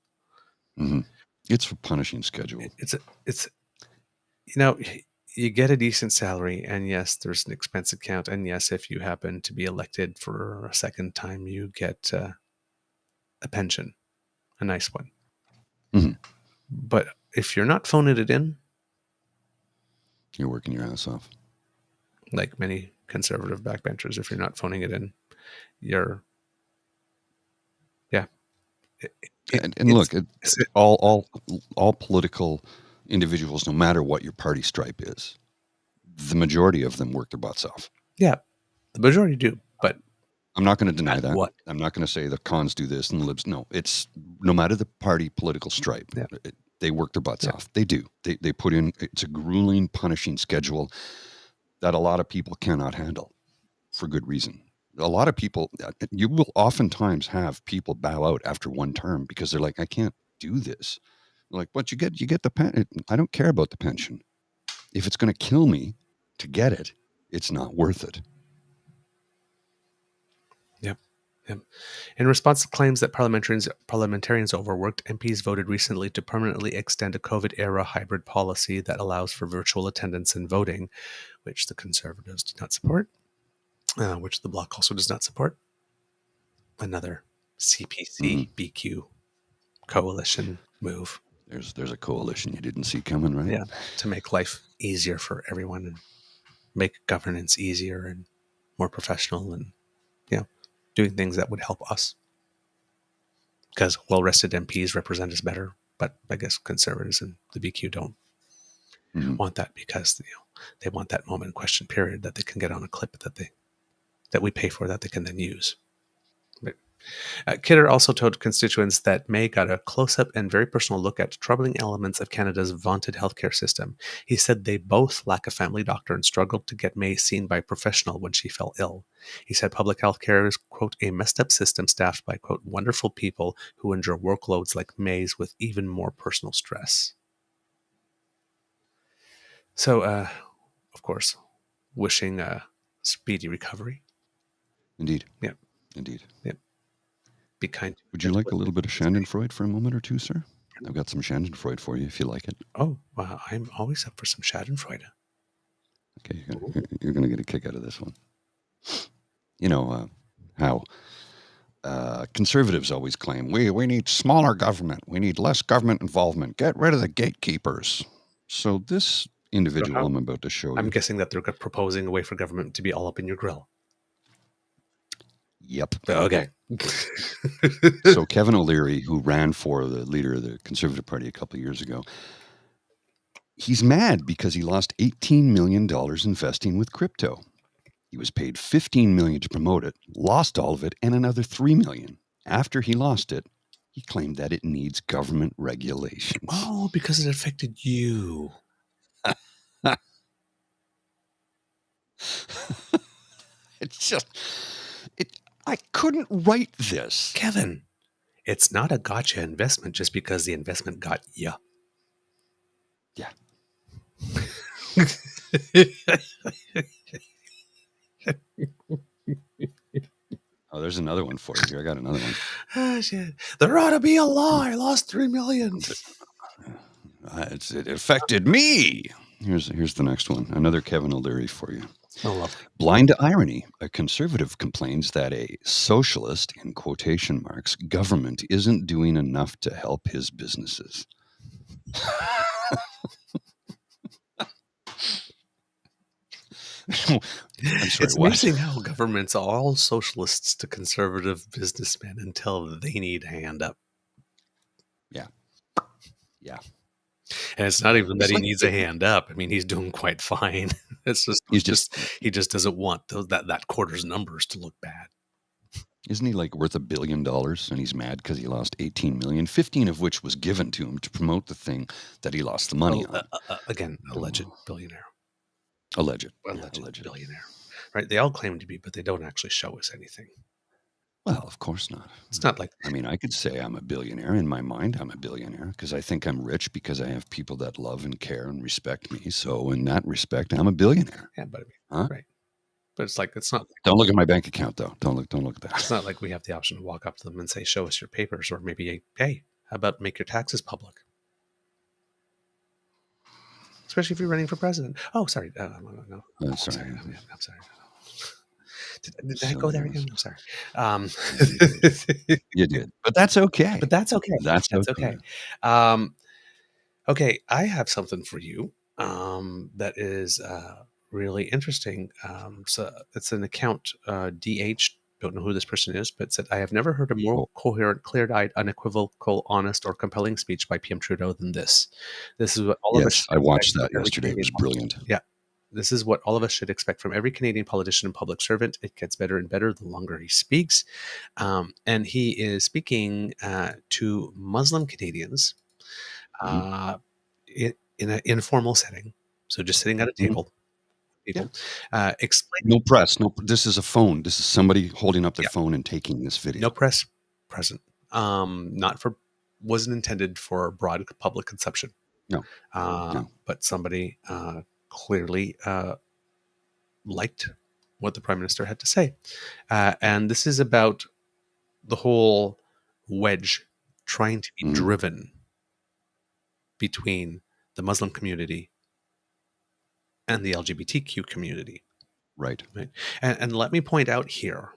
It's a punishing schedule. It's you get a decent salary, and yes, there's an expense account, and yes, if you happen to be elected for a second time, you get a pension, a nice one. But if you're not phoning it in, you're working your ass off. Like many conservative backbenchers, if you're not phoning it in, you're And look, all political individuals, no matter what your party stripe is, the majority of them work their butts off. Yeah, the majority do, but I'm not going to deny that. What? I'm not going to say the cons do this and the libs. No, it's no matter the party political stripe, they work their butts off. They do. They put in. It's a grueling, punishing schedule that a lot of people cannot handle for good reason. A lot of people, you will oftentimes have people bow out after one term because they're like, I can't do this. Like, but you get the pension. I don't care about the pension. If it's going to kill me to get it, it's not worth it. Yep. In response to claims that parliamentarians overworked, MPs voted recently to permanently extend a COVID-era hybrid policy that allows for virtual attendance and voting, which the Conservatives do not support, which the Bloc also does not support. Another CPC BQ coalition move. There's a coalition you didn't see coming, right? Yeah, to make life easier for everyone and make governance easier and more professional, and doing things that would help us. Because well-rested MPs represent us better, but I guess conservatives and the BQ don't want that, because they want that moment in question period that they can get on a clip that we pay for, that they can then use. Kidder also told constituents that May got a close-up and very personal look at troubling elements of Canada's vaunted healthcare system. He said they both lack a family doctor and struggled to get May seen by a professional when she fell ill. He said public healthcare is, quote, a messed-up system staffed by, quote, wonderful people who endure workloads like May's with even more personal stress. So, of course, wishing a speedy recovery. Indeed. Yeah. Indeed. Yeah. Be kind. Would you like a little bit of Schadenfreude for a moment or two, sir? I've got some Schadenfreude for you if you like it. Oh, I'm always up for some Schadenfreude. Okay, you're gonna get a kick out of this one. You know how conservatives always claim we need smaller government, we need less government involvement, get rid of the gatekeepers. So this individual I'm about to show you. I'm guessing that they're proposing a way for government to be all up in your grill. Yep. Okay. So Kevin O'Leary, who ran for the leader of the Conservative Party a couple of years ago, he's mad because he lost $18 million investing with crypto. He was paid $15 million to promote it, lost all of it, and another $3 million. After he lost it, he claimed that it needs government regulations. Oh, because it affected you. It's just, I couldn't write this. Kevin, it's not a gotcha investment just because the investment got ya. Yeah. Oh, there's another one for you here. I got another one. Oh, shit. There ought to be a law. I lost $3 million. It affected me. Here's the next one. Another Kevin O'Leary for you. Oh, lovely. Blind to irony, a conservative complains that a socialist, in quotation marks, government isn't doing enough to help his businesses. It's amazing how government's all socialists to conservative businessmen until they need a hand up. Yeah. Yeah. And it's not even that he needs a hand up. I mean, he's doing quite fine. It's just he just doesn't want that quarter's numbers to look bad. Isn't he like worth $1 billion and he's mad because he lost 18 million, 15 of which was given to him to promote the thing that he lost the money on. Again, alleged billionaire. Alleged billionaire. Right? They all claim to be, but they don't actually show us anything. Well, of course not. It's not like... I mean, I could say I'm a billionaire. In my mind, I'm a billionaire because I think I'm rich because I have people that love and care and respect me. So in that respect, I'm a billionaire. Yeah, but I mean, right. But it's like, it's not... Don't look at my bank account, though. Don't look at that. It's not like we have the option to walk up to them and say, show us your papers, or maybe, hey, how about make your taxes public? Especially if you're running for president. Oh, sorry. No. I'm sorry. I'm sorry. Did I go there again? I'm sorry. You did. But that's okay. That's okay. That's okay. Okay, I have something for you that is really interesting. So it's an account, DH, don't know who this person is, but said, I have never heard a more coherent, clear-eyed, unequivocal, honest, or compelling speech by PM Trudeau than this. This is what all of us... I watched that yesterday. It was brilliant. Yeah. This is what all of us should expect from every Canadian politician and public servant. It gets better and better the longer he speaks. And he is speaking to Muslim Canadians in an informal setting. So just sitting at a table. People. Explain. No press. This is a phone. This is somebody holding up their phone and taking this video. No press present. Wasn't intended for broad public consumption. No. But somebody clearly liked what the Prime Minister had to say. And this is about the whole wedge trying to be driven between the Muslim community and the LGBTQ community. Right. And let me point out here,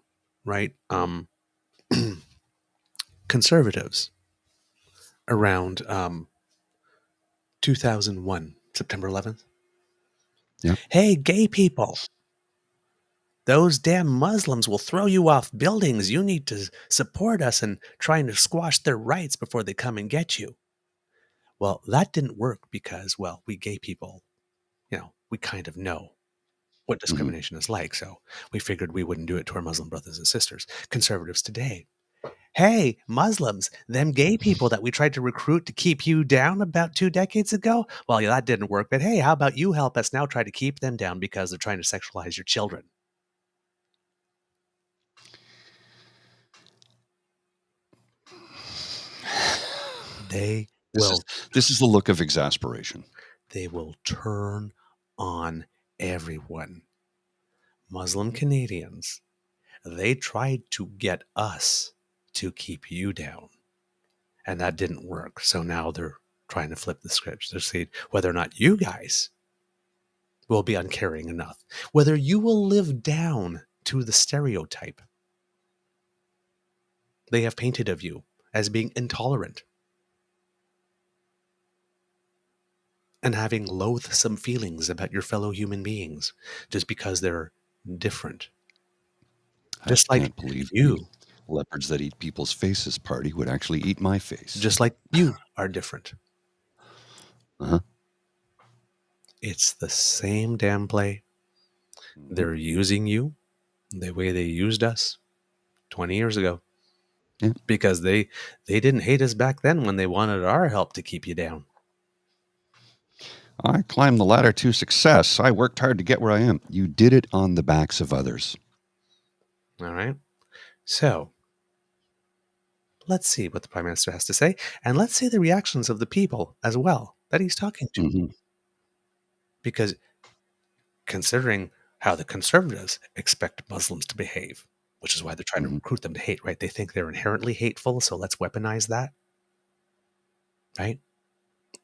right? conservatives around 2001, September 11th. Yeah. Hey, gay people. Those damn Muslims will throw you off buildings. You need to support us in trying to squash their rights before they come and get you. Well, that didn't work because, well, we gay people, we kind of know what discrimination is like. So we figured we wouldn't do it to our Muslim brothers and sisters. Conservatives today. Hey, Muslims, them gay people that we tried to recruit to keep you down about 2 decades ago? Well, yeah, that didn't work. But hey, how about you help us now try to keep them down because they're trying to sexualize your children? They will. This is the look of exasperation. They will turn on everyone. Muslim Canadians, they tried to get us to keep you down. And that didn't work. So now they're trying to flip the script. They're saying whether or not you guys will be uncaring enough, whether you will live down to the stereotype they have painted of you as being intolerant and having loathsome feelings about your fellow human beings just because they're different. Just like can't believe you. Leopards that eat people's faces party would actually eat my face. Just like you are different. Uh-huh. It's the same damn play. They're using you the way they used us 20 years ago. Yeah. Because they didn't hate us back then when they wanted our help to keep you down. I climbed the ladder to success. I worked hard to get where I am. You did it on the backs of others. All right. So let's see what the Prime Minister has to say. And let's see the reactions of the people as well that he's talking to. Mm-hmm. Because considering how the Conservatives expect Muslims to behave, which is why they're trying to recruit them to hate, right? They think they're inherently hateful, so let's weaponize that, right?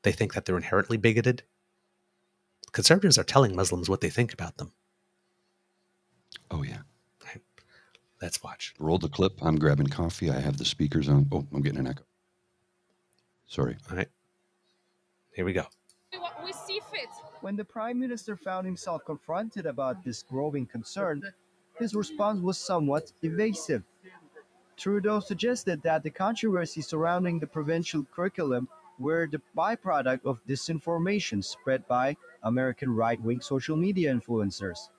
They think that they're inherently bigoted. Conservatives are telling Muslims what they think about them. Oh, yeah. Right? Let's watch. Roll the clip. I'm grabbing coffee. I have the speakers on. Oh, I'm getting an echo. Sorry. All right. Here we go. We see fit. When the Prime Minister found himself confronted about this growing concern, his response was somewhat evasive. Trudeau suggested that the controversy surrounding the provincial curriculum were the byproduct of disinformation spread by American right-wing social media influencers.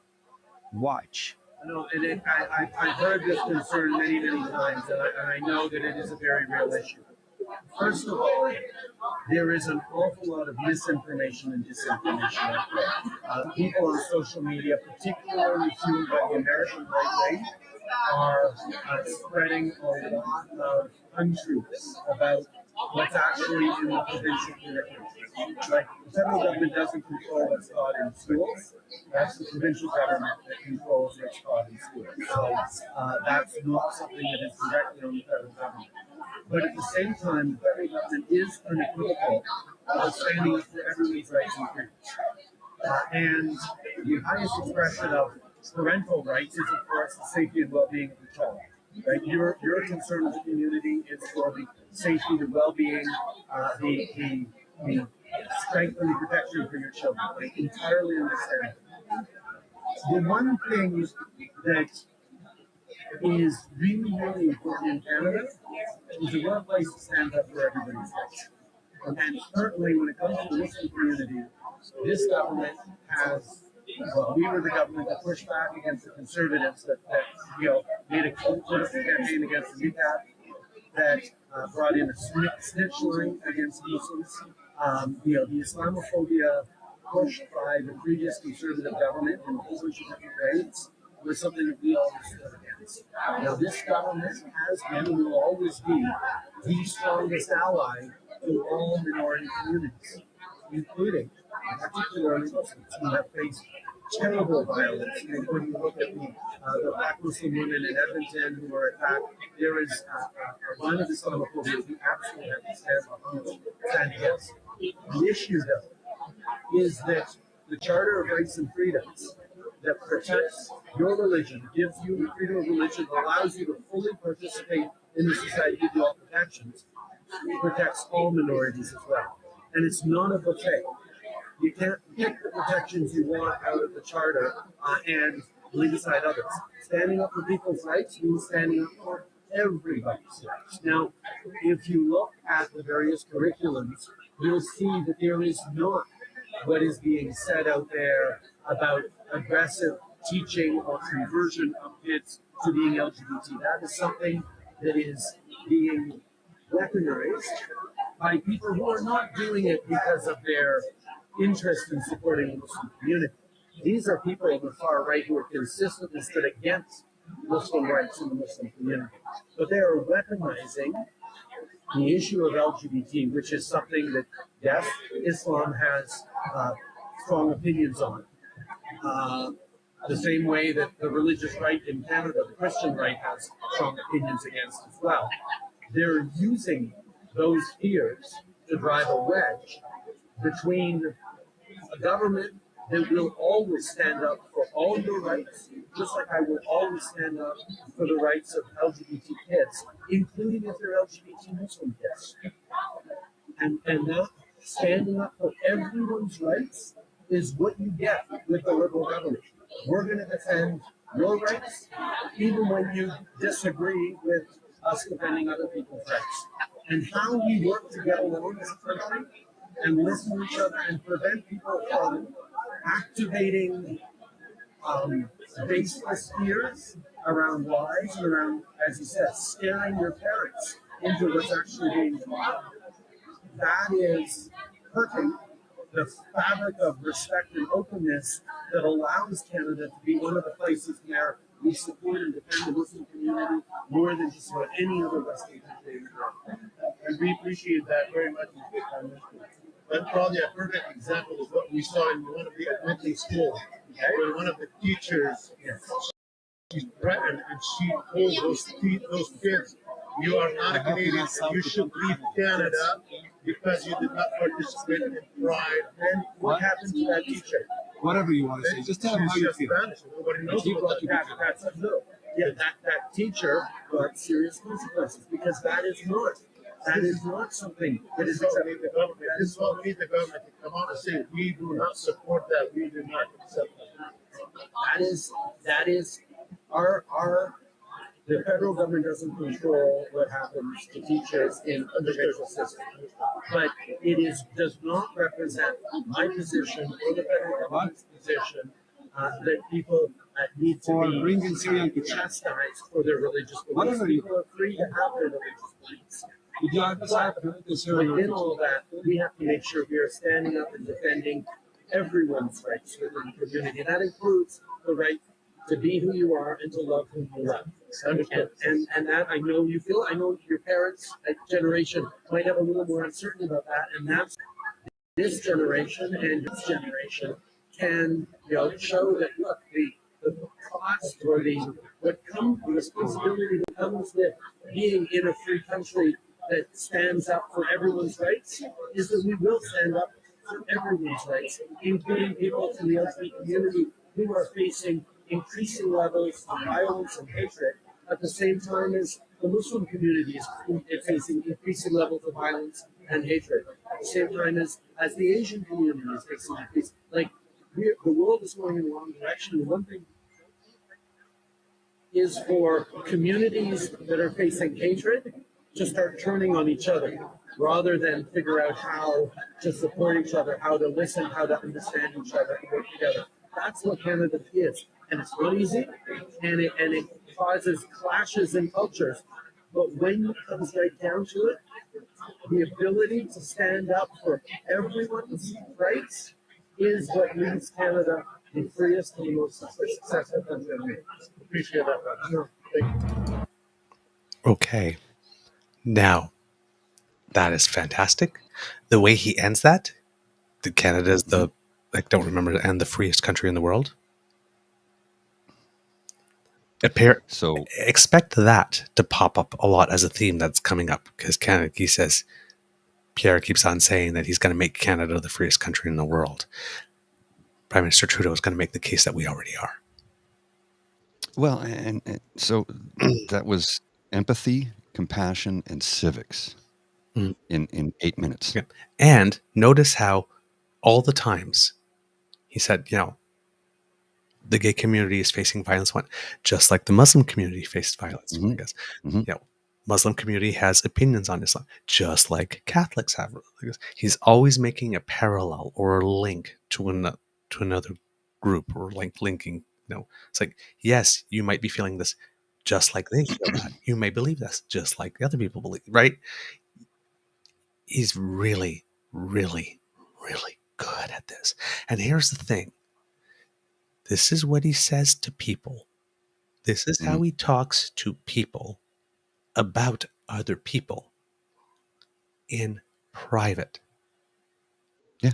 Watch. No, and I've heard this concern many, many times, and I know that it is a very real issue. First of all, there is an awful lot of misinformation and disinformation out there. People on social media, particularly fueled by the American right wing, are spreading a lot of untruths about what's actually in the provincial curriculum. Like, the federal government doesn't control what's taught in schools. That's the provincial government that controls what's taught in schools. So that's not something that is directly on the federal government. But at the same time, the federal government is unequivocal about standing up for everyone's rights and freedoms. And the highest expression of parental rights is, of course, the safety and well-being of the child. Right? Your concern as a community is for the safety, the well-being, the strength and the protection for your children. I entirely understand. The one thing that is really, really important in Canada is a workplace that stands up for everybody's rights. And certainly when it comes to the Muslim community, this government has, well, we were the government that pushed back against the Conservatives that made a political campaign against the UCAP, that brought in a snitch line against Muslims. The Islamophobia pushed by the previous Conservative government in a whole bunch of different ways was something that we always stood against. Now, this government has been and will always be the strongest ally to all minority communities, including particularly Muslims who have faced terrible violence. When you look at the black Muslim women in Edmonton who were attacked, there is a run of Islamophobia we absolutely have to stand against. The issue, though, is that the Charter of Rights and Freedoms that protects your religion, gives you the freedom of religion, allows you to fully participate in the Society of Equal Protections protects all minorities as well. And it's not a buffet. You can't pick the protections you want out of the Charter and leave aside others. Standing up for people's rights means standing up for everybody's rights. Now, if you look at the various curriculums, you'll see that there is not what is being said out there about aggressive teaching or conversion of kids to being LGBT. That is something that is being weaponized by people who are not doing it because of their interest in supporting the Muslim community. These are people on the far right who are consistently stood against Muslim rights in the Muslim community. But they are weaponizing the issue of LGBT, which is something that, yes, Islam has strong opinions on. The same way that the religious right in Canada, the Christian right, has strong opinions against as well. They're using those fears to drive a wedge between a government that will always stand up for all your rights, just like I will always stand up for the rights of LGBT kids, including if they're LGBT Muslim kids. And that standing up for everyone's rights is what you get with the Liberal government. We're going to defend your rights, even when you disagree with us defending other people's rights. And how we work to get along as a country and listen to each other and prevent people from activating baseless fears around lies and around, as you said, scaring your parents into what's actually being taught. That is hurting the fabric of respect and openness that allows Canada to be one of the places where we support and defend the Muslim community more than just about any other Western country in Europe. And we appreciate that very much. That's probably a perfect example of what we saw in one of the elementary schools, where one of the teachers, she threatened and she told those kids, "You are not a Canadian, you should leave Canada because you did not participate in Pride." And what happened to that teacher? Whatever you want to say, just tell them how you feel. Nobody knows about that. That teacher got serious consequences because that is not something that is acceptable. The government. This is what we need the government to come out and say, we do not support that, we do not accept that. That is the federal government doesn't control what happens to teachers in individual systems. But it does not represent my position or the federal government's position that people need to be chastised for their religious beliefs. People are free to have their religious beliefs. Within all that, we have to make sure we are standing up and defending everyone's rights within the community. That includes the right to be who you are and to love who you love. And that I know you feel. I know your parents' generation might have a little more uncertainty about that, and that's this generation and this generation can show that look, the cost or the responsibility that comes with being in a free country that stands up for everyone's rights is that we will stand up for everyone's rights, including people in the LGBT community who are facing increasing levels of violence and hatred at the same time as the Muslim community is facing increasing levels of violence and hatred. At the same time as the Asian community is facing increase. The world is going in the wrong direction. And one thing is for communities that are facing hatred to start turning on each other rather than figure out how to support each other, how to listen, how to understand each other and work together. That's what Canada is. And it's not easy, and it causes clashes in cultures. But when it comes right down to it, the ability to stand up for everyone's rights is what leaves Canada the freest and the most successful country in the world. Appreciate that. Thank you. Okay. Now, that is fantastic. The way he ends that Canada is don't remember to end the freest country in the world. So expect that to pop up a lot as a theme that's coming up because Canada, he says, Peeair keeps on saying that he's going to make Canada the freest country in the world. Prime Minister Trudeau is going to make the case that we already are. Well, and so that was empathy compassion, and civics Mm. in 8 minutes. Yeah. And notice how all the times he said, the gay community is facing violence, just like the Muslim community faced violence, I guess. Muslim community has opinions on Islam, just like Catholics have. He's always making a parallel or a link to another group, or linking. It's like, yes, you might be feeling this just like they feel that. You may believe this just like the other people believe, right? He's really, really, really good at this. And here's the thing. This is what he says to people. This is how he talks to people about other people in private. Yeah,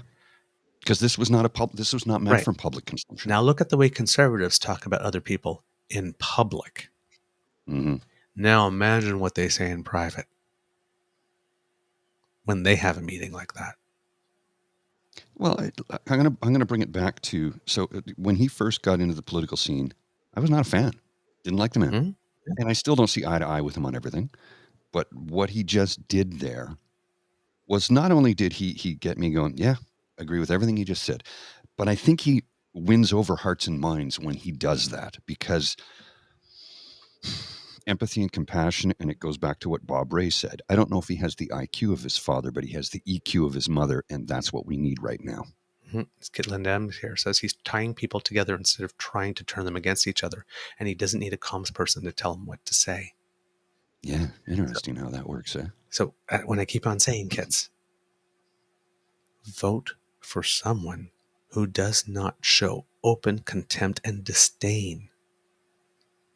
because this was not meant for public consumption. Now look at the way conservatives talk about other people in public. Now imagine what they say in private when they have a meeting like that. Well, I'm gonna bring it back to, so when he first got into the political scene, I was not a fan. Didn't like the man, and I still don't see eye to eye with him on everything. But what he just did there was, not only did he get me going, yeah, agree with everything he just said, but I think he wins over hearts and minds when he does that, because empathy and compassion, and it goes back to what Bob Ray said. I don't know if he has the IQ of his father, but he has the EQ of his mother, and that's what we need right now. Kitlin Adams here says he's tying people together instead of trying to turn them against each other, and he doesn't need a comms person to tell him what to say. Yeah, interesting how that works, eh? So when I keep on saying, kids, vote for someone who does not show open contempt and disdain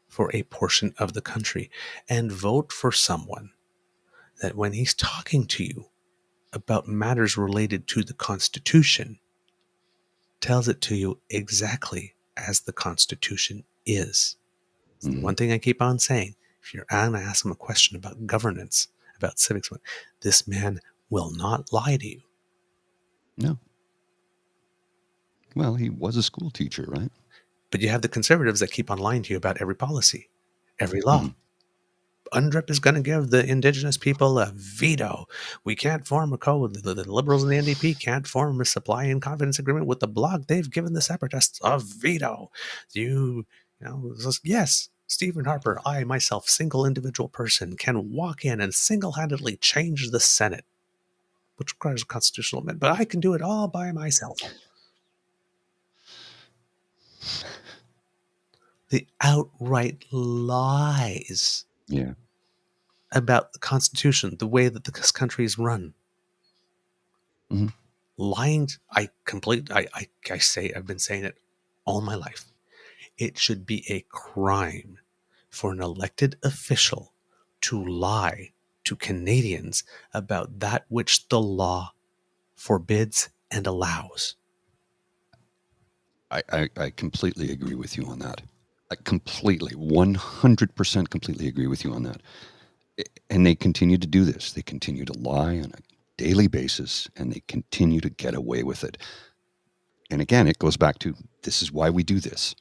for a portion of the country, and vote for someone that when he's talking to you about matters related to the Constitution, tells it to you exactly as the Constitution is. It's the one thing I keep on saying. If you're going to ask him a question about governance, about civics, this man will not lie to you. No. Well, he was a school teacher, right? But you have the conservatives that keep on lying to you about every policy, every law. UNDRIP is going to give the Indigenous people a veto. We can't form a code. The Liberals and the NDP can't form a supply and confidence agreement with the Bloc. They've given the separatists a veto. Yes, Stephen Harper, I myself, single individual person, can walk in and single-handedly change the Senate, which requires a constitutional amendment, but I can do it all by myself. The outright lies about the Constitution, the way that this country is run. Lying, I've been saying it all my life. It should be a crime for an elected official to lie to Canadians about that which the law forbids and allows. I completely agree with you on that. I completely, 100% completely agree with you on that. And they continue to do this. They continue to lie on a daily basis, and they continue to get away with it. And again, it goes back to, this is why we do this.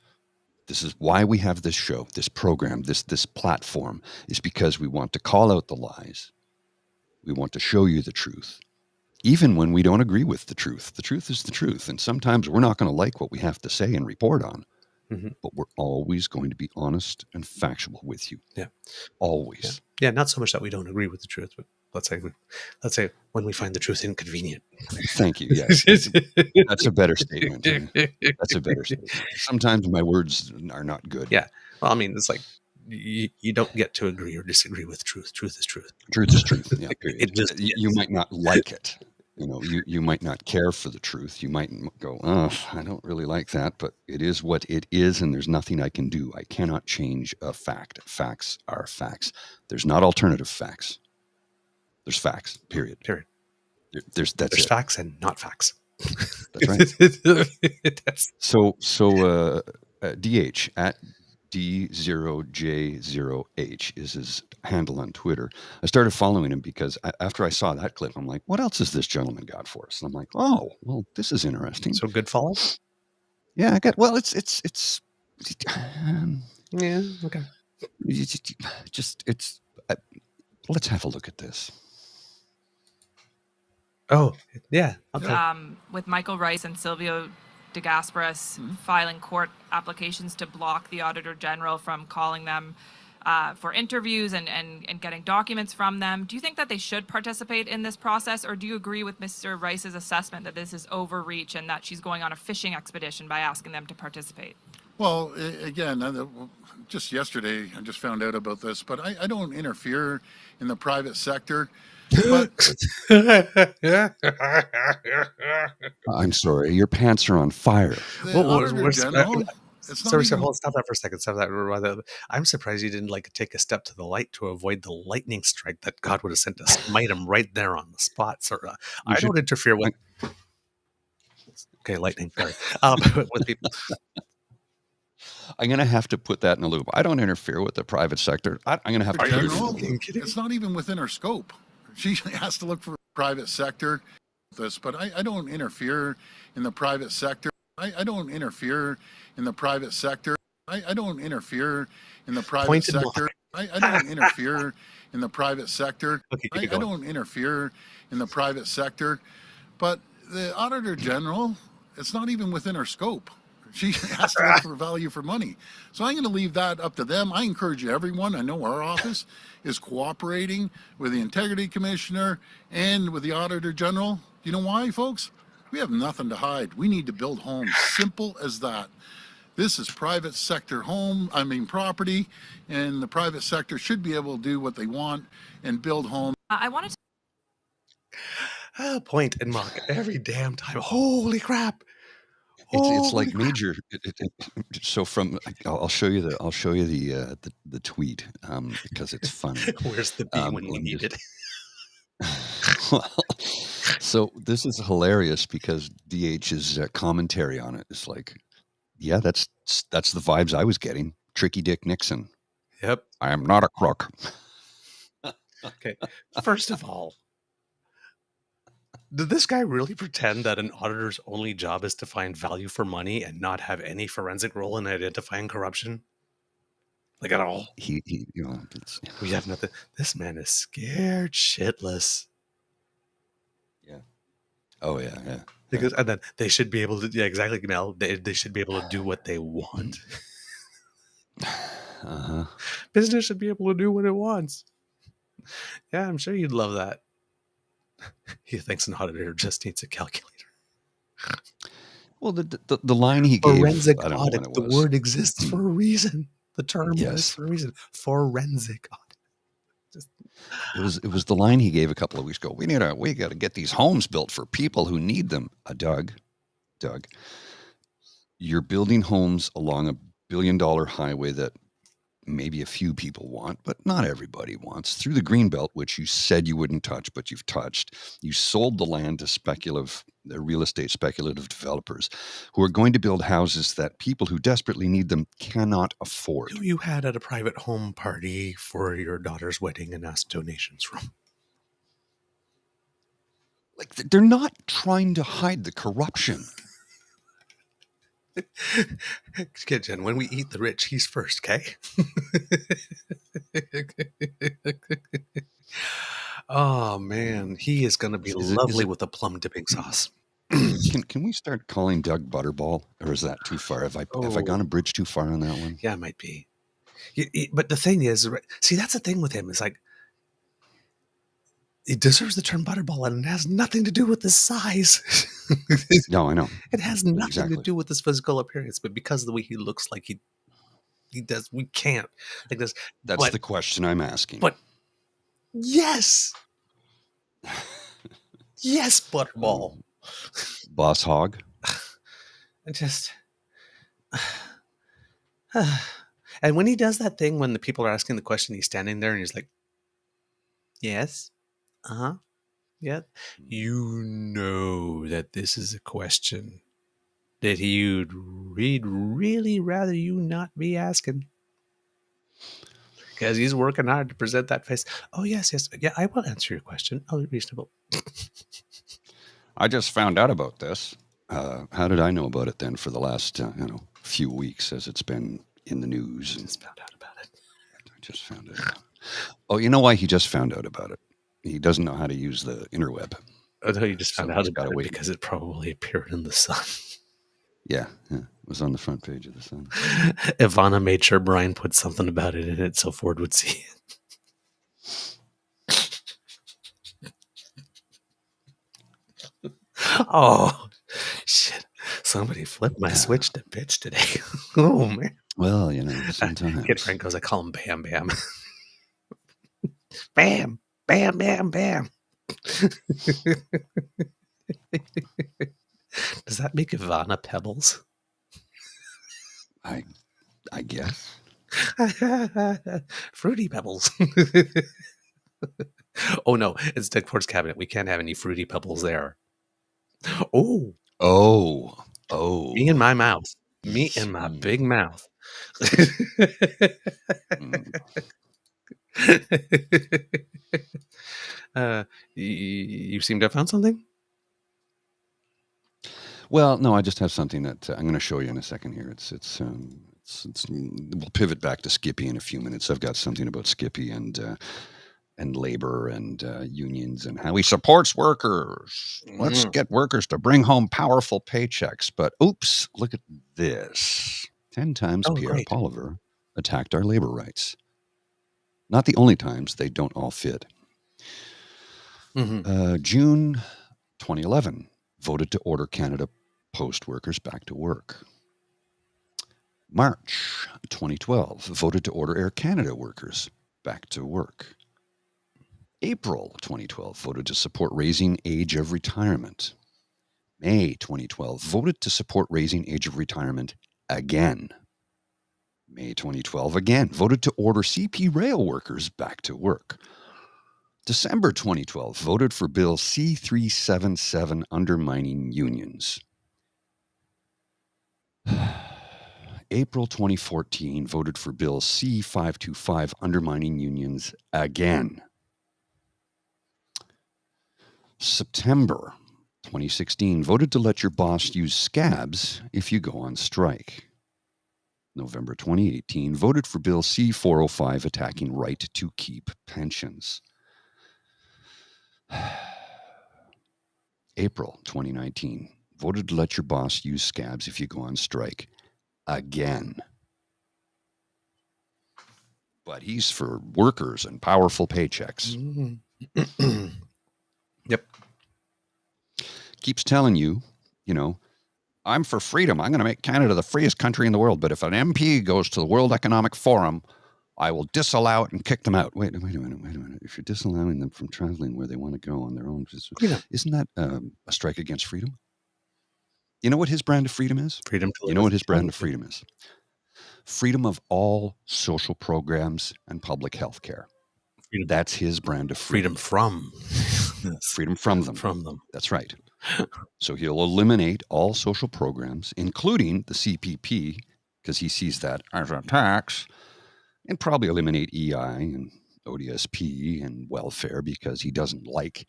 This is why we have this show, this program, this platform, is because we want to call out the lies. We want to show you the truth. Even when we don't agree with the truth is the truth. And sometimes we're not going to like what we have to say and report on. But we're always going to be honest and factual with you. Yeah. Always. Yeah, not so much that we don't agree with the truth, but let's say when we find the truth inconvenient. Thank you. Yes. That's a better statement. That's a better statement. Sometimes my words are not good. Yeah. Well, I mean, it's like you don't get to agree or disagree with truth. Truth is truth. Truth is truth. Yeah. It just you might not like it. You might not care for the truth. You might go, I don't really like that, but it is what it is, and there's nothing I can do. I cannot change a fact. Facts are facts. There's not alternative facts. There's facts, period. There's facts and not facts. That's right. So DH at D0J0H is his handle on Twitter. I started following him because after I saw that clip, I'm like, what else has this gentleman got for us? And I'm like, oh, well, this is interesting. So good follow? Yeah, I got, well, it's yeah, okay. Let's have a look at this. Oh, yeah. Okay. With Michael Rice and Silvio de Gasperis filing court applications to block the Auditor General from calling them for interviews and getting documents from them. Do you think that they should participate in this process, or do you agree with Mr. Rice's assessment that this is overreach and that she's going on a fishing expedition by asking them to participate? Well, again, just yesterday I just found out about this, but I don't interfere in the private sector. But I'm sorry, your pants are on fire. Sorry, hold, stop that for a second. Stop that. I'm surprised you didn't take a step to the light to avoid the lightning strike that God would have sent to smite him right there on the spot. So I don't interfere with. Okay, lightning. Sorry, with people. I'm going to have to put that in a loop. I don't interfere with the private sector. I'm going to have to. General, it's not even within her scope. She has to look for private sector. But I don't interfere in the private sector. I don't interfere in the private sector. I don't interfere in the private sector. I don't interfere in the private sector. I don't interfere in the private sector. But the Auditor General, it's not even within her scope. She has to look for value for money. So I'm going to leave that up to them. I encourage everyone. I know our office is cooperating with the Integrity Commissioner and with the Auditor General. You know why, folks? We have nothing to hide. We need to build homes. Simple as that. This is private sector property, and the private sector should be able to do what they want and build homes. I wanted to point and mock every damn time. Holy crap! It's like major. So I'll show you the tweet because it's funny. Where's the B when we need it? Well, so this is hilarious because DH's commentary on it is like, yeah, that's the vibes I was getting. Tricky Dick Nixon. Yep. I am not a crook. Okay. First of all, did this guy really pretend that an auditor's only job is to find value for money and not have any forensic role in identifying corruption? At all? We have nothing. This man is scared shitless. Yeah. Oh yeah, yeah. Because and then they should be able to. Yeah, exactly, Mel. They should be able to do what they want. Business should be able to do what it wants. Yeah, I'm sure you'd love that. He thinks an auditor just needs a calculator. Well, the line he gave. Forensic audit. The word exists for a reason. The term is for a reason. Forensic audit. It was the line he gave a couple of weeks ago. We got to get these homes built for people who need them. Doug, you're building homes along a $1 billion highway that maybe a few people want, but not everybody wants. Through the Greenbelt, which you said you wouldn't touch, but you've touched. You sold the land to real estate speculative developers who are going to build houses that people who desperately need them cannot afford. Who you had at a private home party for your daughter's wedding and asked donations from. They're not trying to hide the corruption. Kid Jen, when we eat the rich, he's first, okay? Oh man, he is going to be lovely with a plum dipping sauce. Can we start calling Doug Butterball, or is that too far? Have I gone a bridge too far on that one? Yeah, it might be. But the thing is, see, that's the thing with him. It's like he deserves the term Butterball, and it has nothing to do with his size. No, I know. It has nothing to do with his physical appearance, but because of the way he looks like he does, we can't like this. That's the question I'm asking. But yes, yes, Butterball, Boss Hog. And when he does that thing, when the people are asking the question, he's standing there and he's like, "Yes, yeah." You know that this is a question that he'd really rather you not be asking. Because he's working hard to present that face. Oh, yes. Yeah, I will answer your question. Oh, reasonable. I just found out about this. How did I know about it then for the last few weeks as it's been in the news? I just found out about it. I just found it out. Oh, you know why he just found out about it? He doesn't know how to use the interweb. Oh, no, you just found out he's about gotta it wait. because it probably appeared in the Sun. Yeah, it was on the front page of the Sun. Ivana made sure Brian put something about it in it so Ford would see it. Oh, shit. Somebody flipped my switch to bitch today. Oh, man. Well, sometimes. Kid Frank goes, I call him Bam Bam. Bam, bam, bam, bam. Does that make Ivana Pebbles? I guess. Fruity Pebbles. Oh, no, it's Dick Ford's cabinet. We can't have any Fruity Pebbles there. Oh. Me and my mouth. Me and my big mouth. You seem to have found something? Well, no, I just have something that I'm going to show you in a second here. We'll pivot back to Skippy in a few minutes. I've got something about Skippy and labor and unions and how he supports workers. Let's get workers to bring home powerful paychecks. But oops, look at this. 10 times Peeair Polliver attacked our labor rights. Not the only times, they don't all fit. June 2011, voted to order Canada Post workers back to work. March 2012, voted to order Air Canada workers back to work. April 2012, voted to support raising age of retirement. May 2012, voted to support raising age of retirement again. May 2012, again, voted to order CP rail workers back to work. December 2012, voted for Bill C-377 undermining unions. April 2014, voted for Bill C-525 undermining unions again. September 2016, voted to let your boss use scabs if you go on strike. November 2018, voted for Bill C-405 attacking right to keep pensions. April 2019, voted to let your boss use scabs if you go on strike again. But he's for workers and powerful paychecks. Yep. Keeps telling you, I'm for freedom. I'm going to make Canada the freest country in the world. But if an MP goes to the World Economic Forum, I will disallow it and kick them out. Wait a minute. If you're disallowing them from traveling where they want to go on their own, isn't that a strike against freedom? You know what his brand of freedom is? Freedom. You know what his brand of freedom is? Freedom of all social programs and public health care. That's his brand of freedom. Freedom from them. From them. That's right. So he'll eliminate all social programs, including the CPP, because he sees that as a tax, and probably eliminate EI and ODSP and welfare because he doesn't like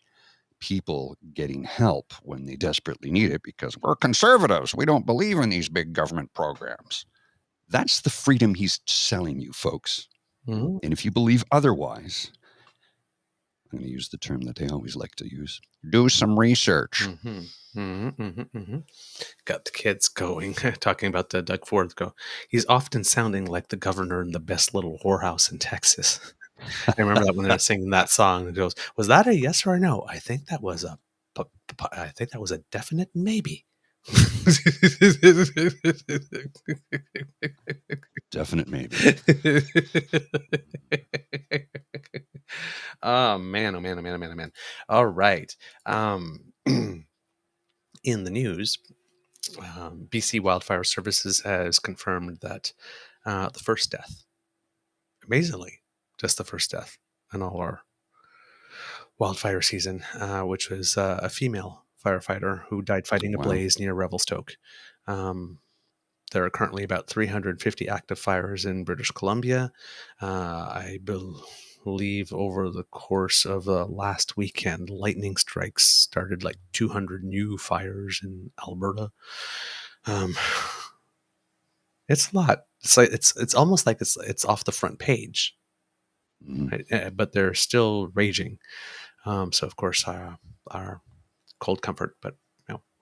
people getting help when they desperately need it because we're conservatives. We don't believe in these big government programs. That's the freedom he's selling you, folks. Mm-hmm. And if you believe otherwise, I'm going to use the term that they always like to use. Do some research. Got the kids going, talking about the Doug Ford. He's often sounding like the governor in the best little whorehouse in Texas. I remember that when they were singing that song. It goes, was that a yes or a no? I think that was a definite maybe. Definite maybe. Oh man. All right. In the news, BC Wildfire Services has confirmed that the first death, amazingly, just the first death in all our wildfire season, which was a female firefighter who died fighting a blaze near Revelstoke. There are currently about 350 active fires in British Columbia. I believe over the course of last weekend, lightning strikes started like 200 new fires in Alberta. It's a lot. It's almost like it's off the front page. right? But they're still raging. So of course, our cold comfort, but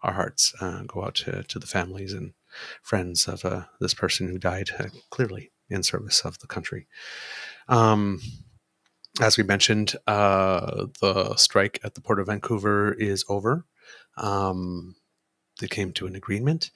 our hearts go out to the families and friends of this person who died clearly in service of the country. As we mentioned, the strike at the Port of Vancouver is over. They came to an agreement.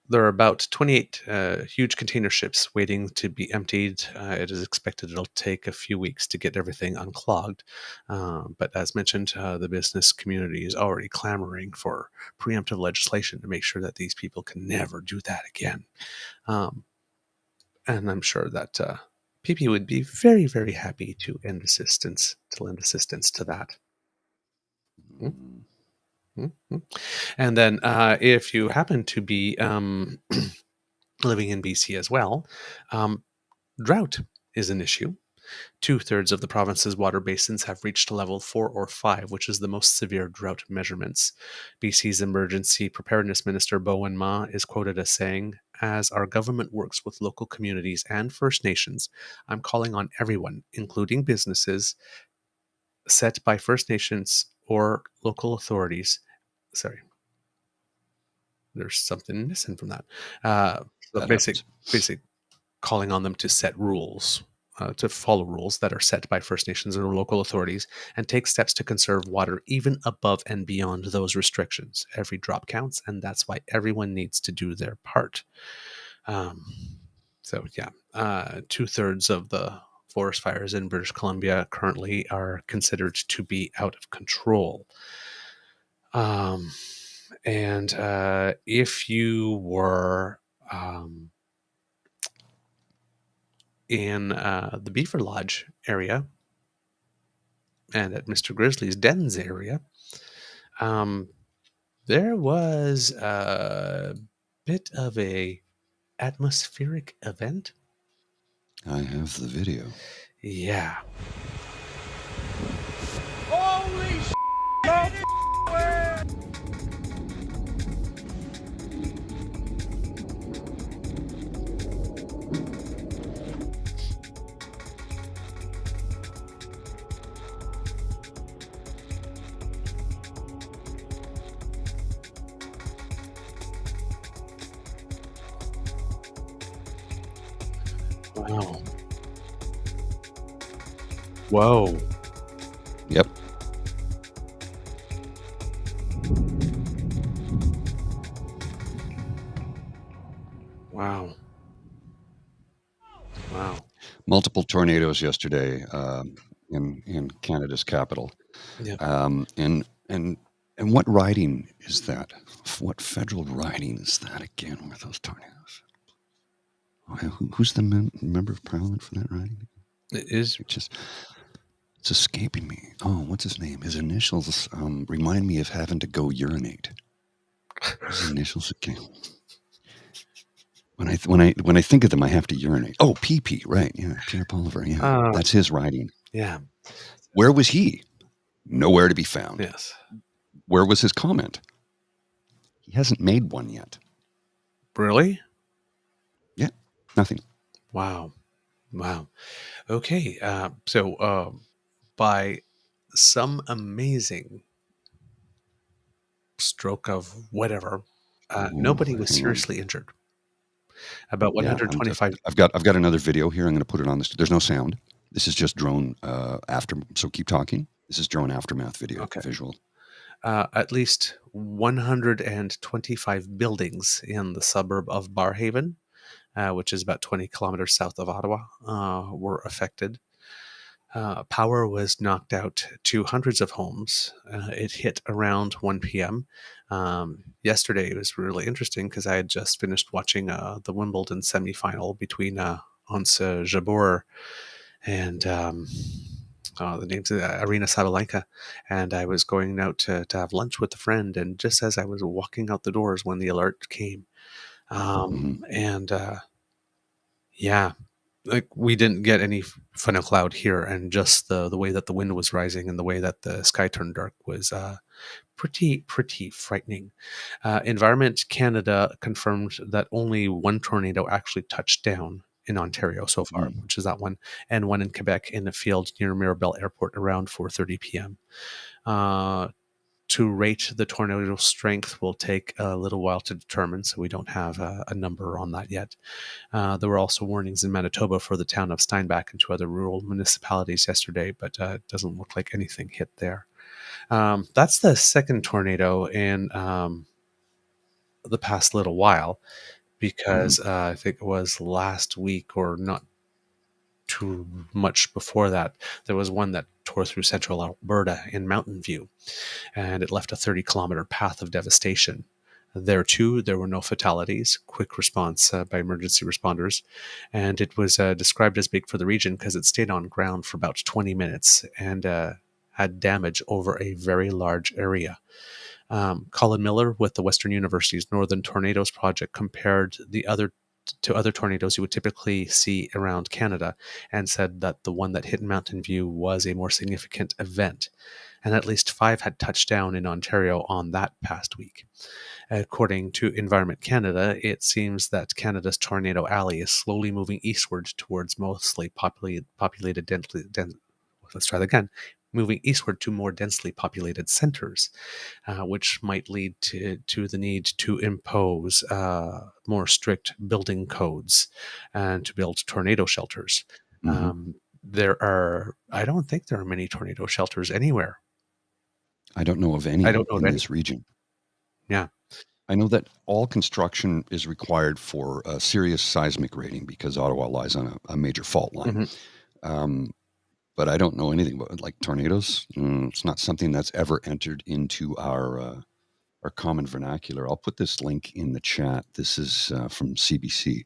There are about 28 huge container ships waiting to be emptied. It is expected it'll take a few weeks to get everything unclogged. But as mentioned, the business community is already clamoring for preemptive legislation to make sure that these people can never do that again. And I'm sure that PP would be very, very happy to lend assistance to that. Mm-hmm. And then if you happen to be living in BC as well, drought is an issue. 2/3 of the province's water basins have reached level 4 or 5, which is the most severe drought measurements. BC's Emergency Preparedness Minister Bowen Ma is quoted as saying, "As our government works with local communities and First Nations, I'm calling on everyone, including businesses set by First Nations or local authorities." Sorry. There's something missing from that. Basic calling on them to set rules, to follow rules that are set by First Nations or local authorities, and take steps to conserve water even above and beyond those restrictions. Every drop counts, and that's why everyone needs to do their part. 2/3 of the forest fires in British Columbia currently are considered to be out of control. And if you were in the Beaver Lodge area and at Mr. Grizzly's dens area, there was a bit of a atmospheric event. I have the video. Yeah. Holy shit! Wow. Whoa. Yep. Wow. Wow. Multiple tornadoes yesterday in Canada's capital. Yeah. And what riding is that? What federal riding is that again with those tornadoes? Who's the member of parliament for that riding? It's escaping me. Oh, what's his name? His initials remind me of having to go urinate. His initials again. When I think of them, I have to urinate. Oh, PP, right? Yeah, Pierre Pulliver. Yeah, that's his riding. Yeah. Where was he? Nowhere to be found. Yes. Where was his comment? He hasn't made one yet. Really? Yeah, nothing. Wow. Okay. So by some amazing stroke of whatever, nobody was seriously injured. About 125. I've got another video here. I'm going to put it on this. There's no sound. This is just drone after. So keep talking. This is drone aftermath video. Visual. At least 125 buildings in the suburb of Barhaven, which is about 20 kilometers south of Ottawa, were affected. Power was knocked out to hundreds of homes. It hit around 1 p.m. Yesterday, it was really interesting because I had just finished watching the Wimbledon semifinal between Ons Jabeur and the name's Arena Sabalenka. And I was going out to have lunch with a friend. And just as I was walking out the doors when the alert came, like we didn't get any funnel cloud here, and just the way that the wind was rising and the way that the sky turned dark was pretty frightening. Environment Canada confirmed that only one tornado actually touched down in Ontario so far, which is that one, and one in Quebec in a field near Mirabel Airport around 4:30 p.m. To rate the tornado strength will take a little while to determine, so we don't have a number on that yet. There were also warnings in Manitoba for the town of Steinbach and 2 other rural municipalities yesterday, but it doesn't look like anything hit there. That's the second tornado in the past little while, because I think it was last week or not too much before that, there was one that tore through central Alberta in Mountain View, and it left a 30-kilometer path of devastation. There too, there were no fatalities, quick response by emergency responders, and it was described as big for the region because it stayed on ground for about 20 minutes and had damage over a very large area. Colin Miller with the Western University's Northern Tornadoes Project compared to other tornadoes you would typically see around Canada, and said that the one that hit Mountain View was a more significant event, and at least 5 had touched down in Ontario on that past week. According to Environment Canada, it seems that Canada's Tornado Alley is slowly moving eastward towards mostly populated moving eastward to more densely populated centers, which might lead to the need to impose more strict building codes and to build tornado shelters. I don't think there are many tornado shelters anywhere. I don't know of any in this region. Yeah. I know that all construction is required for a serious seismic rating because Ottawa lies on a major fault line. But I don't know anything about like tornadoes. It's not something that's ever entered into our common vernacular. I'll put this link in the chat. This is from CBC.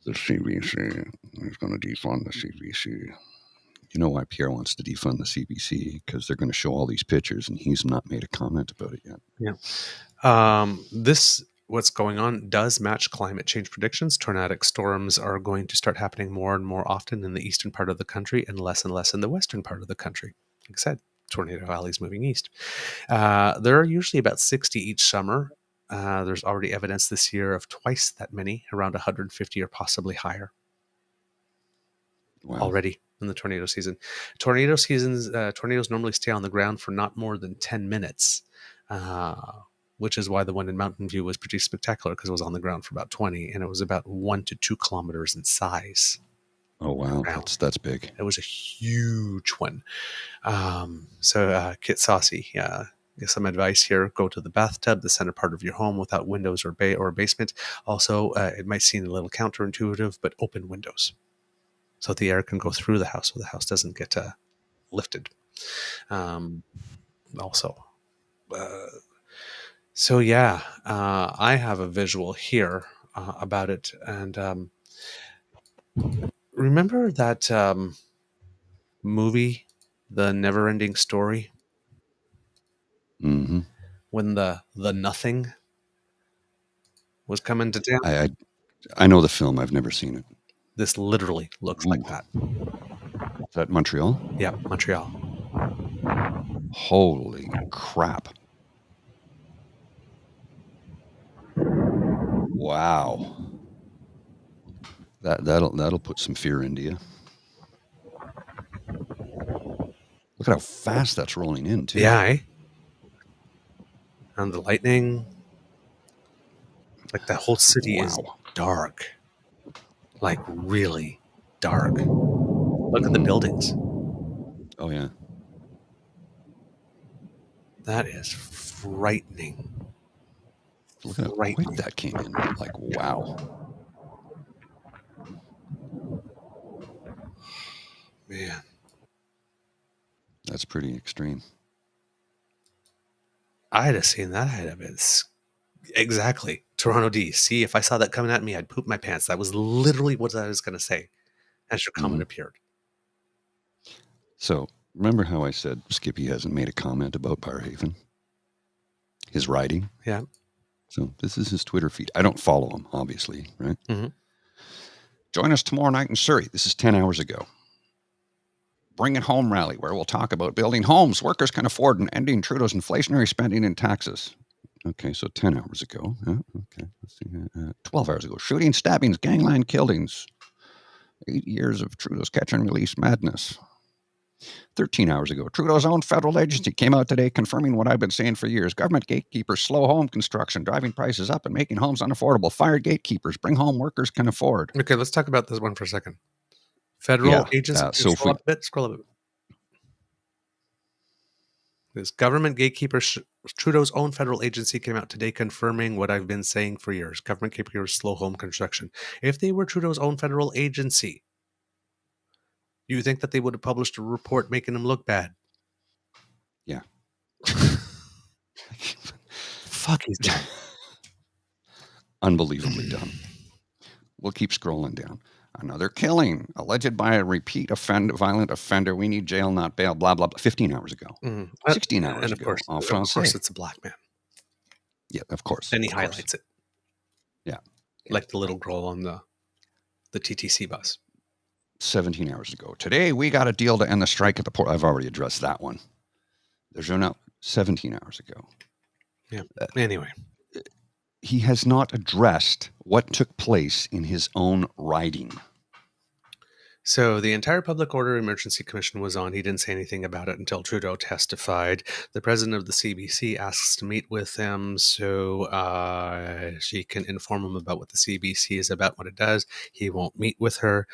The CBC is going to defund the CBC. You know why Peeair wants to defund the CBC? Because they're going to show all these pictures, and he's not made a comment about it yet. Yeah. What's going on does match climate change predictions. Tornadic storms are going to start happening more and more often in the eastern part of the country and less in the western part of the country. Like I said, Tornado Alley's moving east. There are usually about 60 each summer. There's already evidence this year of twice that many, around 150 or possibly higher. Wow. Already in the tornado season. Tornadoes normally stay on the ground for not more than 10 minutes. Which is why the one in Mountain View was pretty spectacular, because it was on the ground for about 20, and it was about 1 to 2 kilometers in size. Oh, wow. That's big. It was a huge one. Kit Saucy, get some advice here. Go to the bathtub, the center part of your home, without windows or basement. Also, it might seem a little counterintuitive, but open windows so the air can go through the house so the house doesn't get lifted. I have a visual here about it. And remember that movie, The Never-Ending Story? Mm-hmm. When the Nothing was coming to town? I know the film. I've never seen it. This literally looks like that. Is that Montreal? Yeah, Montreal. Holy crap. Wow. That'll put some fear into you. Look at how fast that's rolling in, too. Yeah, eh? And the lightning. Like, the whole city is dark. Like, really dark. Look at the buildings. Oh, yeah. That is frightening. Look at how quick that came in. Like, wow. Man. That's pretty extreme. I'd have seen that. I'd have been... Exactly. Toronto D. See, if I saw that coming at me, I'd poop my pants. That was literally what I was going to say as your comment appeared. So, remember how I said Skippy hasn't made a comment about Barrhaven? His writing? Yeah. So this is his Twitter feed. I don't follow him, obviously, right? Mm-hmm. Join us tomorrow night in Surrey. This is 10 hours ago. Bring It Home rally, where we'll talk about building homes workers can afford and ending Trudeau's inflationary spending and taxes. Okay, so 10 hours ago. Yeah, okay, let's see. 12 hours ago. Shooting, stabbings, gangland killings. 8 years of Trudeau's catch and release madness. 13 hours ago, Trudeau's own federal agency came out today confirming what I've been saying for years. Government gatekeepers slow home construction, driving prices up and making homes unaffordable. Fire gatekeepers, bring home workers can afford. Okay, let's talk about this one for a second. Federal agency, scroll up a bit, scroll up a bit. This government gatekeepers, Trudeau's own federal agency came out today confirming what I've been saying for years. Government gatekeepers slow home construction. If they were Trudeau's own federal agency, you think that they would have published a report making them look bad? Yeah. Fuck, he's dumb. Unbelievably dumb. We'll keep scrolling down. Another killing, alleged by a repeat violent offender. We need jail, not bail, blah, blah, blah. 15 hours ago. 16 hours and ago. Of course, it's a black man. Yeah, of course. And he highlights it. Yeah. Like the little girl on the TTC bus. 17 hours ago. Today, we got a deal to end the strike at the port. I've already addressed that one. There's no 17 hours ago. Yeah. Anyway. He has not addressed what took place in his own riding. So the entire Public Order Emergency Commission was on. He didn't say anything about it until Trudeau testified. The president of the CBC asks to meet with him so she can inform him about what the CBC is about, what it does. He won't meet with her.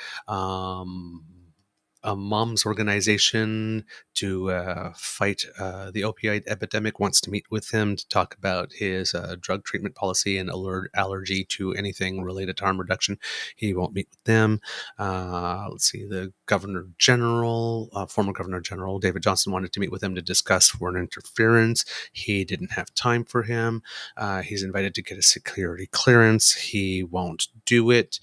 A mom's organization to fight the opioid epidemic wants to meet with him to talk about his drug treatment policy and allergy to anything related to harm reduction. He won't meet with them. Let's see, the Governor General, former Governor General David Johnston wanted to meet with him to discuss foreign interference. He didn't have time for him. He's invited to get a security clearance. He won't do it.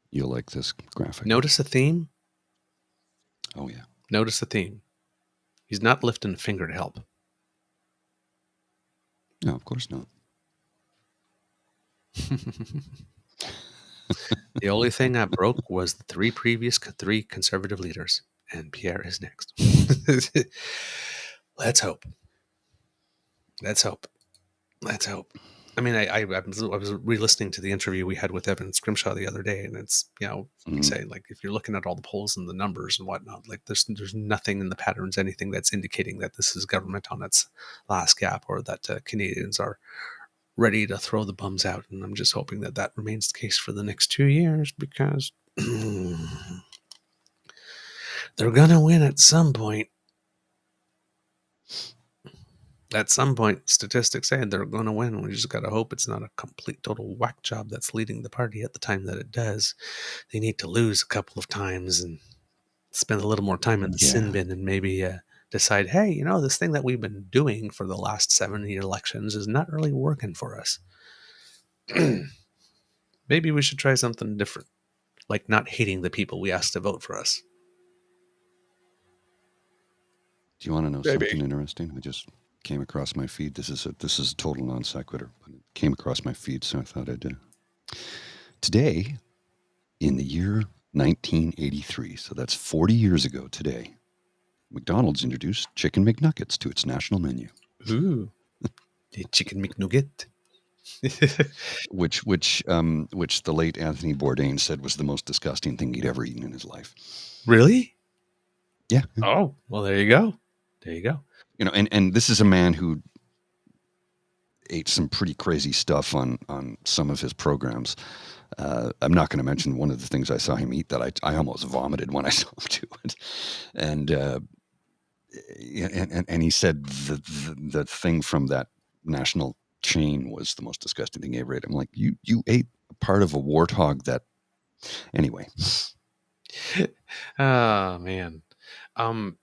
You'll like this graphic. Notice a theme? Oh, yeah. Notice a theme. He's not lifting a finger to help. No, of course not. The only thing I broke was the three conservative leaders, and Peeair is next. Let's hope. Let's hope. Let's hope. I mean, I was re-listening to the interview we had with Evan Scrimshaw the other day, and it's, saying, like, if you're looking at all the polls and the numbers and whatnot, like there's nothing in the patterns, anything that's indicating that this is government on its last gap or that Canadians are ready to throw the bums out. And I'm just hoping that that remains the case for the next 2 years, because they're going to win at some point. At some point, statistics say they're going to win. We just got to hope it's not a complete, total whack job that's leading the party at the time that it does. They need to lose a couple of times and spend a little more time in the sin bin and maybe decide, hey, this thing that we've been doing for the last 70 elections is not really working for us. Maybe we should try something different, like not hating the people we asked to vote for us. Do you want to know something interesting? I just came across my feed. This is a total non sequitur, but it came across my feed, so I thought I'd do it. Today, in the year 1983, so that's 40 years ago today, McDonald's introduced Chicken McNuggets to its national menu. Ooh, the Chicken McNugget. which the late Anthony Bourdain said was the most disgusting thing he'd ever eaten in his life. Really? Yeah. Oh, well, there you go. There you go. And this is a man who ate some pretty crazy stuff on some of his programs. I'm not going to mention one of the things I saw him eat that I almost vomited when I saw him do it. And he said the thing from that national chain was the most disgusting thing he ever ate. I'm like, you ate a part of a warthog that... Anyway. Oh, man. A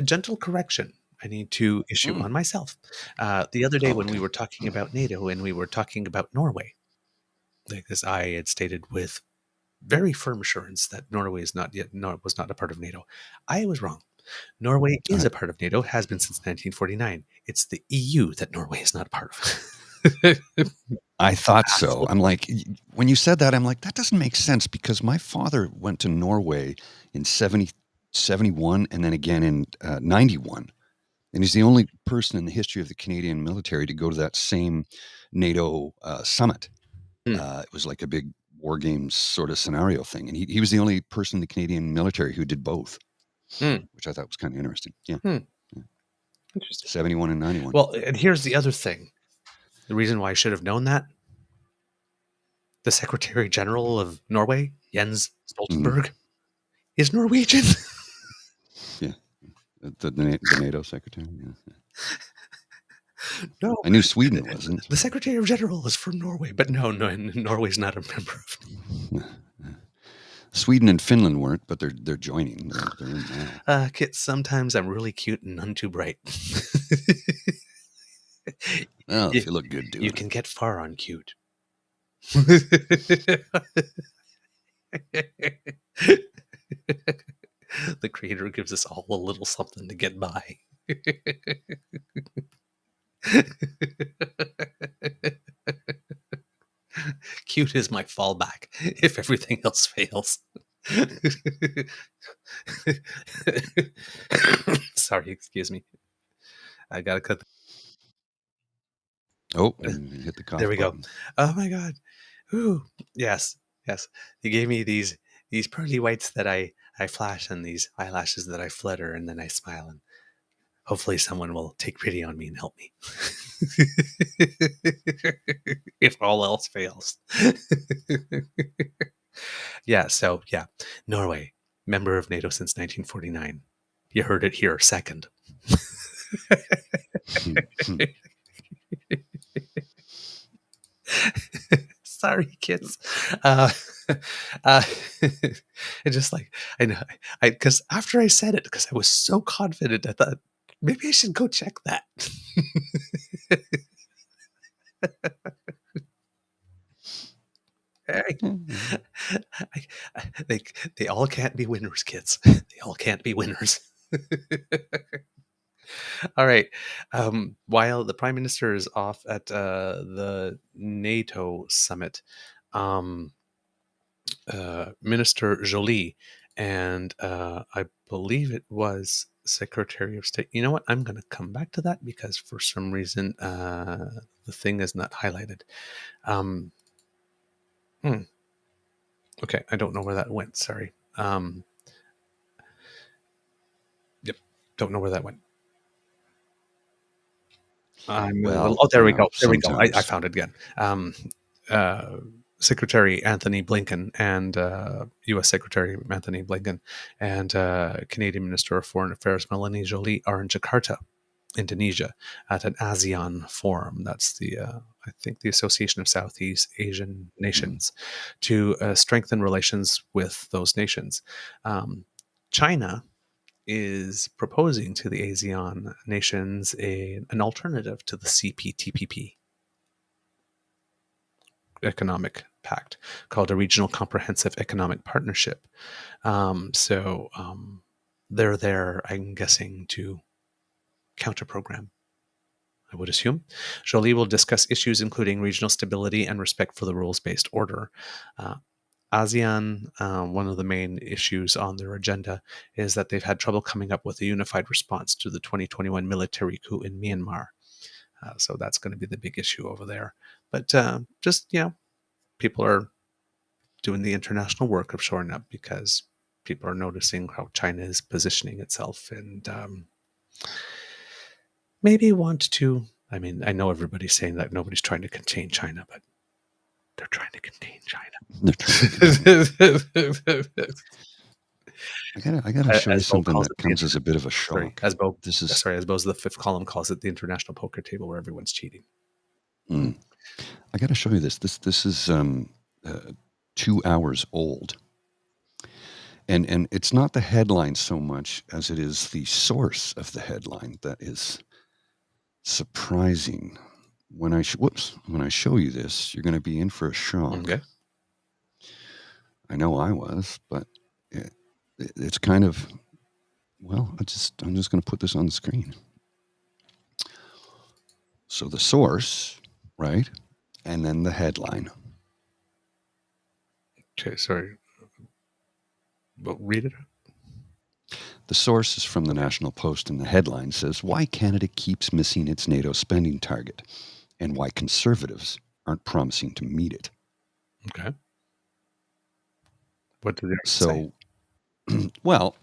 gentle correction I need to issue on myself. The other day when we were talking about NATO and we were talking about Norway, because I had stated with very firm assurance that Norway was not a part of NATO. I was wrong. Norway is a part of NATO, has been since 1949. It's the EU that Norway is not a part of. I thought so. I'm like, when you said that, I'm like, that doesn't make sense, because my father went to Norway in 71 and then again in 91. And he's the only person in the history of the Canadian military to go to that same NATO summit. It was like a big war games sort of scenario thing. And he was the only person in the Canadian military who did both, which I thought was kind of interesting. Yeah. Interesting. 71 and 91. Well, and here's the other thing. The reason why I should have known that, the Secretary General of Norway, Jens Stoltenberg, is Norwegian. Yeah. The NATO secretary. Yeah. No. I knew Sweden wasn't. The Secretary General is from Norway, but no, Norway's not a member of. Sweden and Finland weren't, but they're joining. They're in now. Kit, sometimes I'm really cute and none too bright. Well, if you look good, do you it. can get far on cute. The Creator gives us all a little something to get by. Cute is my fallback if everything else fails. Sorry, excuse me. I gotta cut. Hit the cough There we button. go. Oh my God. Ooh. Yes. You gave me these pearly whites that I flash and these eyelashes that I flutter, and then I smile, and hopefully someone will take pity on me and help me. If all else fails. Norway, member of NATO since 1949. You heard it here second. Sorry, kids. It's just like, I know, because after I said it, because I was so confident, I thought maybe I should go check that. They all can't be winners, kids. They all can't be winners. All right. While the Prime Minister is off at the NATO summit, Minister Joly and I believe it was Secretary of State. You know what? I'm going to come back to that because for some reason the thing is not highlighted. Okay, I don't know where that went. Sorry. Yep, don't know where that went. There we go. There we go. I found it again. Secretary Anthony Blinken and U.S. Secretary Anthony Blinken and Canadian Minister of Foreign Affairs Melanie Joly are in Jakarta, Indonesia, at an ASEAN forum. That's the I think the Association of Southeast Asian Nations, to strengthen relations with those nations. China is proposing to the ASEAN nations an alternative to the CPTPP economic pact called a Regional Comprehensive Economic Partnership. They're there, I'm guessing, to counter-program, I would assume. Joly will discuss issues including regional stability and respect for the rules-based order. ASEAN, one of the main issues on their agenda is that they've had trouble coming up with a unified response to the 2021 military coup in Myanmar. So that's going to be the big issue over there. But people are doing the international work of shoring up because people are noticing how China is positioning itself and maybe want to. I mean, I know everybody's saying that nobody's trying to contain China, but they're trying to contain China. I gotta show you something that comes as a bit of a shock. As Bo's the fifth column calls it, the international poker table where everyone's cheating. I got to show you this. This is 2 hours old, and it's not the headline so much as it is the source of the headline that is surprising. When I show you this, you're going to be in for a shock. Okay. I know I was, but it's kind of, I'm just going to put this on the screen. So the source, right? And then the headline. Okay, sorry. But read it. The source is from the National Post, and the headline says, "Why Canada Keeps Missing Its NATO Spending Target, and Why Conservatives Aren't Promising to Meet It." Okay. What did they say? Well,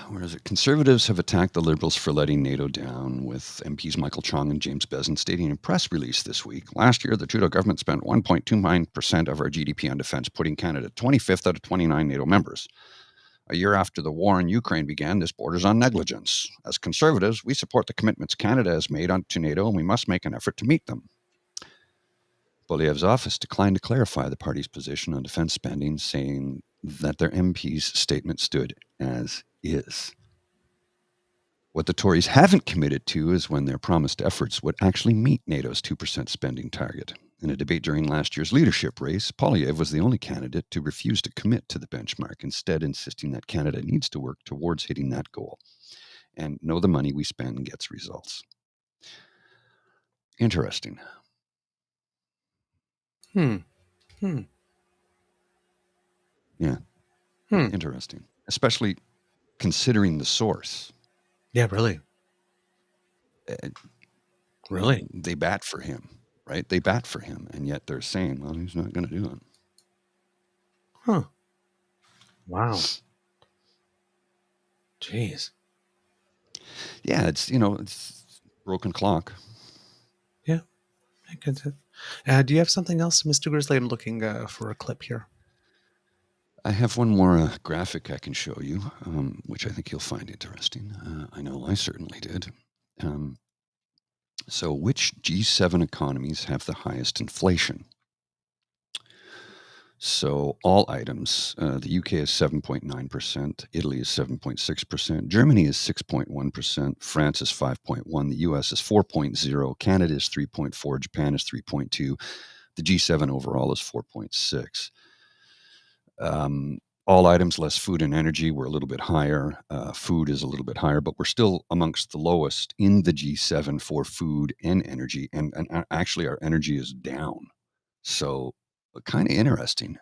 where is it? Conservatives have attacked the Liberals for letting NATO down, with MPs Michael Chong and James Bezin stating in a press release this week, last year, the Trudeau government spent 1.29% of our GDP on defense, putting Canada 25th out of 29 NATO members. A year after the war in Ukraine began, this borders on negligence. As Conservatives, we support the commitments Canada has made to NATO, and we must make an effort to meet them. Poilievre's office declined to clarify the party's position on defense spending, saying that their MP's statement stood as is. What the Tories haven't committed to is when their promised efforts would actually meet NATO's 2% spending target. In a debate during last year's leadership race, Poilievre was the only candidate to refuse to commit to the benchmark, instead insisting that Canada needs to work towards hitting that goal and know the money we spend gets results. Interesting. Yeah. Interesting. Especially considering the source. Yeah, really. Really? They bat for him, right? They bat for him, and yet they're saying, well, he's not going to do it. Huh. Wow. Jeez. Yeah, it's broken clock. Yeah. I get it. Do you have something else, Mr. Grizzly? I'm looking for a clip here. I have one more graphic I can show you, which I think you'll find interesting. I know I certainly did. So which G7 economies have the highest inflation? So all items, the UK is 7.9%, Italy is 7.6%, Germany is 6.1%, France is 5.1%, the US is 4.0%, Canada is 3.4%, Japan is 3.2%, the G7 overall is 4.6%. All items less food and energy were a little bit higher. Food is a little bit higher, but we're still amongst the lowest in the G7 for food and energy. And actually, our energy is down. So kind of interesting.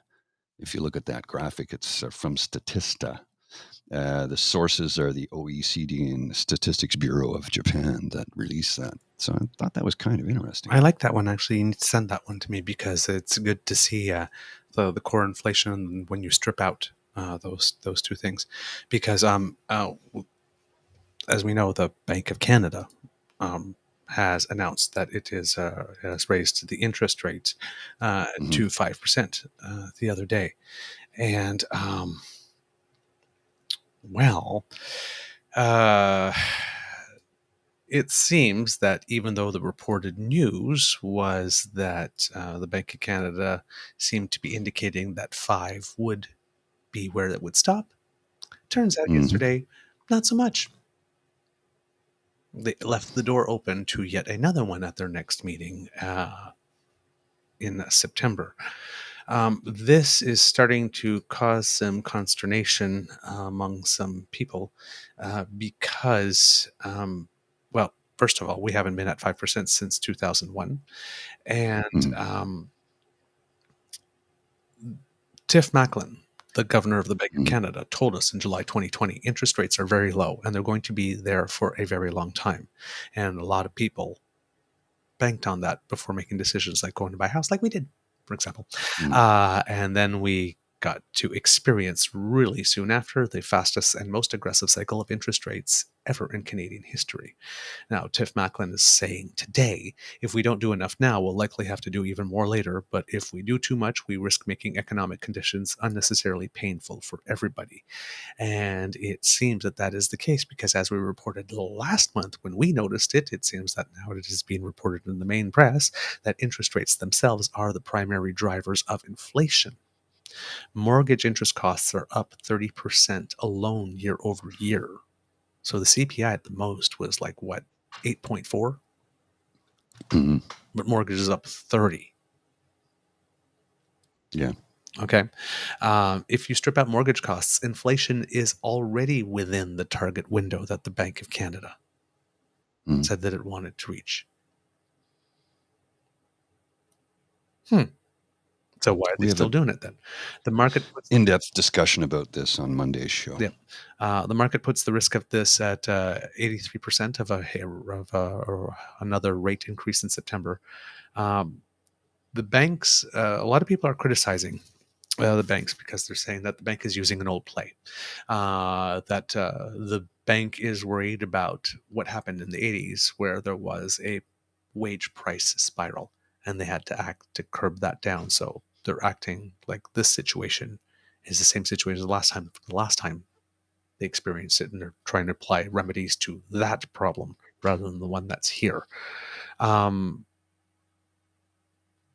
If you look at that graphic, it's from Statista. The sources are the OECD and the Statistics Bureau of Japan that released that. So I thought that was kind of interesting. I like that one, actually. You need to send that one to me because it's good to see the core inflation when you strip out those two things. Because as we know, the Bank of Canada has announced that it has raised the interest rate to 5% the other day. And, it seems that even though the reported news was that the Bank of Canada seemed to be indicating that 5 would be where it would stop, turns out yesterday, not so much. They left the door open to yet another one at their next meeting in September. This is starting to cause some consternation among some people because, well, first of all, we haven't been at 5% since 2001. And Tiff Macklin, the governor of the Bank of Canada, told us in July 2020, interest rates are very low and they're going to be there for a very long time. And a lot of people banked on that before making decisions like going to buy a house, like we did, for example. And then we got to experience really soon after the fastest and most aggressive cycle of interest rates ever in Canadian history. Now, Tiff Macklin is saying today, if we don't do enough now, we'll likely have to do even more later. But if we do too much, we risk making economic conditions unnecessarily painful for everybody. And it seems that that is the case because as we reported last month when we noticed it, it seems that now it is being reported in the main press that interest rates themselves are the primary drivers of inflation. Mortgage interest costs are up 30% alone year over year. So the CPI at the most was like, what, 8.4? But mortgage is up 30. Yeah. Okay. If you strip out mortgage costs, inflation is already within the target window that the Bank of Canada said that it wanted to reach. So why are they still doing it then? The market puts in-depth discussion about this on Monday's show. Yeah, the market puts the risk of this at 83% of another rate increase in September. the banks, a lot of people are criticizing the banks because they're saying that the bank is using an old play, that the bank is worried about what happened in the 80s where there was a wage price spiral and they had to act to curb that down. So they're acting like this situation is the same situation as the last time they experienced it, and they're trying to apply remedies to that problem rather than the one that's here.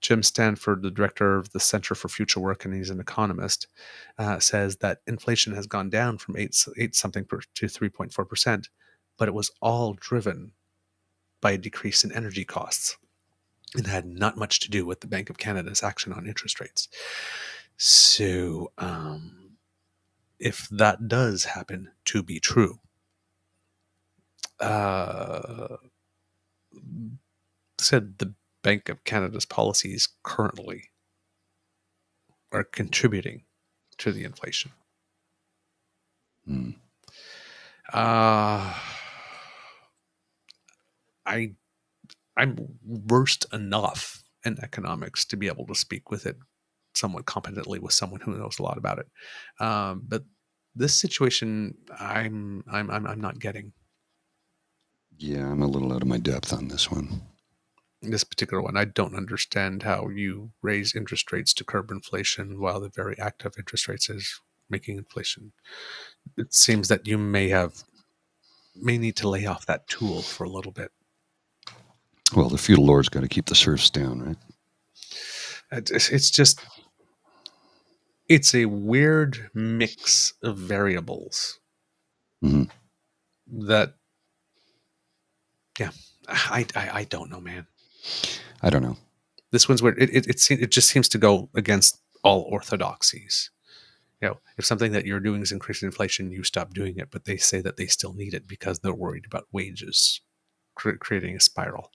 Jim Stanford, the director of the Center for Future Work, and he's an economist, says that inflation has gone down from 8 something to 3.4%, but it was all driven by a decrease in energy costs. It had not much to do with the Bank of Canada's action on interest rates. So, if that does happen to be true, said the Bank of Canada's policies currently are contributing to the inflation. I'm versed enough in economics to be able to speak with it somewhat competently with someone who knows a lot about it. But this situation, I'm not getting. Yeah, I'm a little out of my depth on this one. This particular one, I don't understand how you raise interest rates to curb inflation while the very act of interest rates is making inflation. It seems that you may need to lay off that tool for a little bit. Well, the feudal lord's got to keep the serfs down, right? It's a weird mix of variables that, yeah, I don't know, man. I don't know. This one's weird. It just seems to go against all orthodoxies. You know, if something that you're doing is increasing inflation, you stop doing it, but they say that they still need it because they're worried about wages creating a spiral.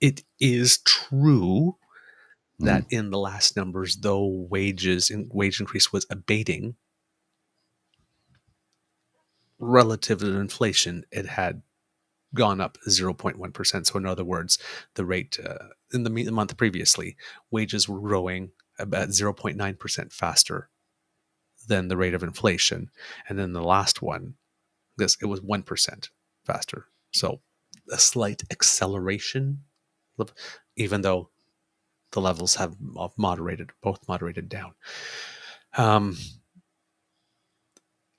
It is true that in the last numbers, though wage increase was abating relative to inflation, it had gone up 0.1%. So in other words, the rate in the month previously, wages were growing about 0.9% faster than the rate of inflation. And then the last one, it was 1% faster. So a slight acceleration, even though the levels have both moderated down.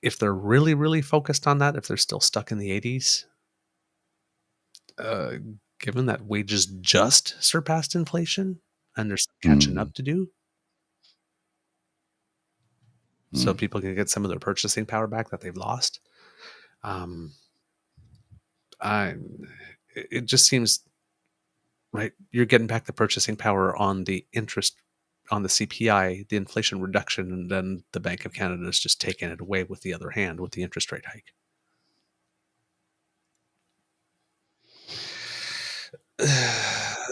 If they're really, really focused on that, if they're still stuck in the 80s, given that wages just surpassed inflation and there's some catching up to do, so people can get some of their purchasing power back that they've lost, it just seems right. You're getting back the purchasing power on the interest, on the CPI, the inflation reduction, and then the Bank of Canada is just taking it away with the other hand with the interest rate hike.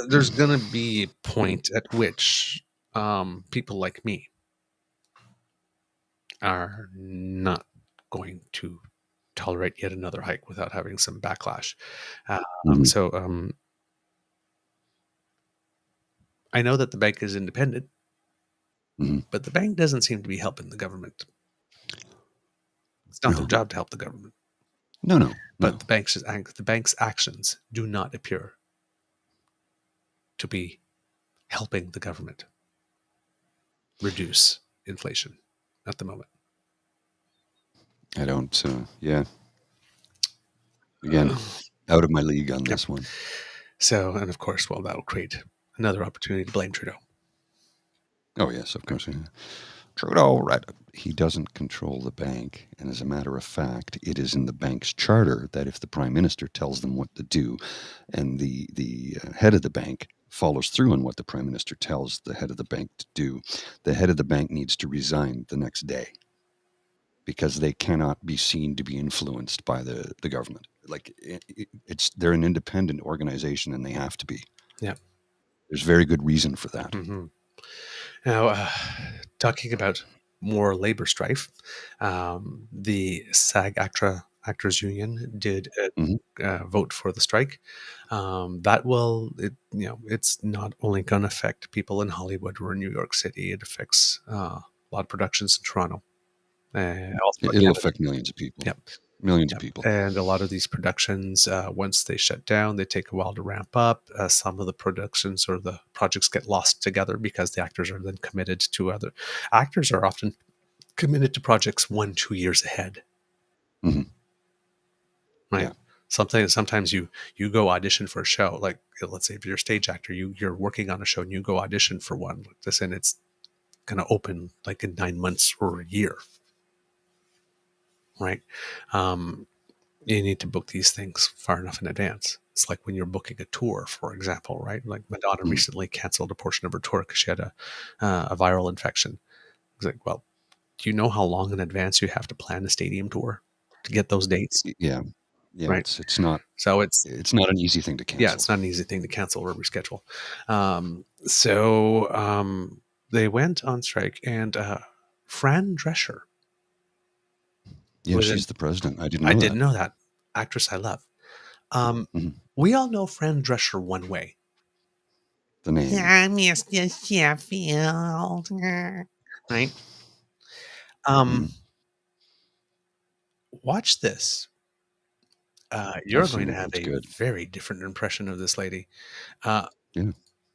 There's going to be a point at which people like me are not going to tolerate yet another hike without having some backlash. So I know that the bank is independent, but the bank doesn't seem to be helping the government. It's not their job to help the government. No. But the bank's actions do not appear to be helping the government reduce inflation at the moment. I don't. Yeah. Again, out of my league on this one. So, and of course, well, that'll create another opportunity to blame Trudeau. Oh, yes, of course. Yeah. Trudeau, right? He doesn't control the bank. And as a matter of fact, it is in the bank's charter that if the prime minister tells them what to do and the head of the bank follows through on what the prime minister tells the head of the bank to do, the head of the bank needs to resign the next day because they cannot be seen to be influenced by the government. Like they're an independent organization and they have to be. Yeah. There's very good reason for that. Now, talking about more labor strife, the SAG-AFTRA Actors Union did Mhm. vote for the strike. It's not only going to affect people in Hollywood or in New York City. It affects a lot of productions in Toronto. Also in It'll Canada. affect millions of people. Yep. Millions of Yep. people. And a lot of these productions, once they shut down, they take a while to ramp up. Some of the productions or the projects get lost together because the actors are then committed to other. Actors are often committed to projects 1-2 years ahead. Mhm. Right. Yeah. Sometimes you go audition for a show. Like, let's say if you're a stage actor, you're working on a show and you go audition for one like this, and it's going to open like in 9 months or a year. Right. You need to book these things far enough in advance. It's like when you're booking a tour, for example, right? Like Madonna recently canceled a portion of her tour because she had a viral infection. It's like, well, do you know how long in advance you have to plan a stadium tour to get those dates? Yeah. Yeah. Right. It's not. So it's not an easy thing to cancel. Yeah, it's not an easy thing to cancel or reschedule. They went on strike, and Fran Drescher. Yeah, she's the president. I didn't know that. Actress I love. We all know Fran Drescher one way. The name. Yeah, Mr. Sheffield. Right? Watch this. You're going to have a very different impression of this lady. Yeah.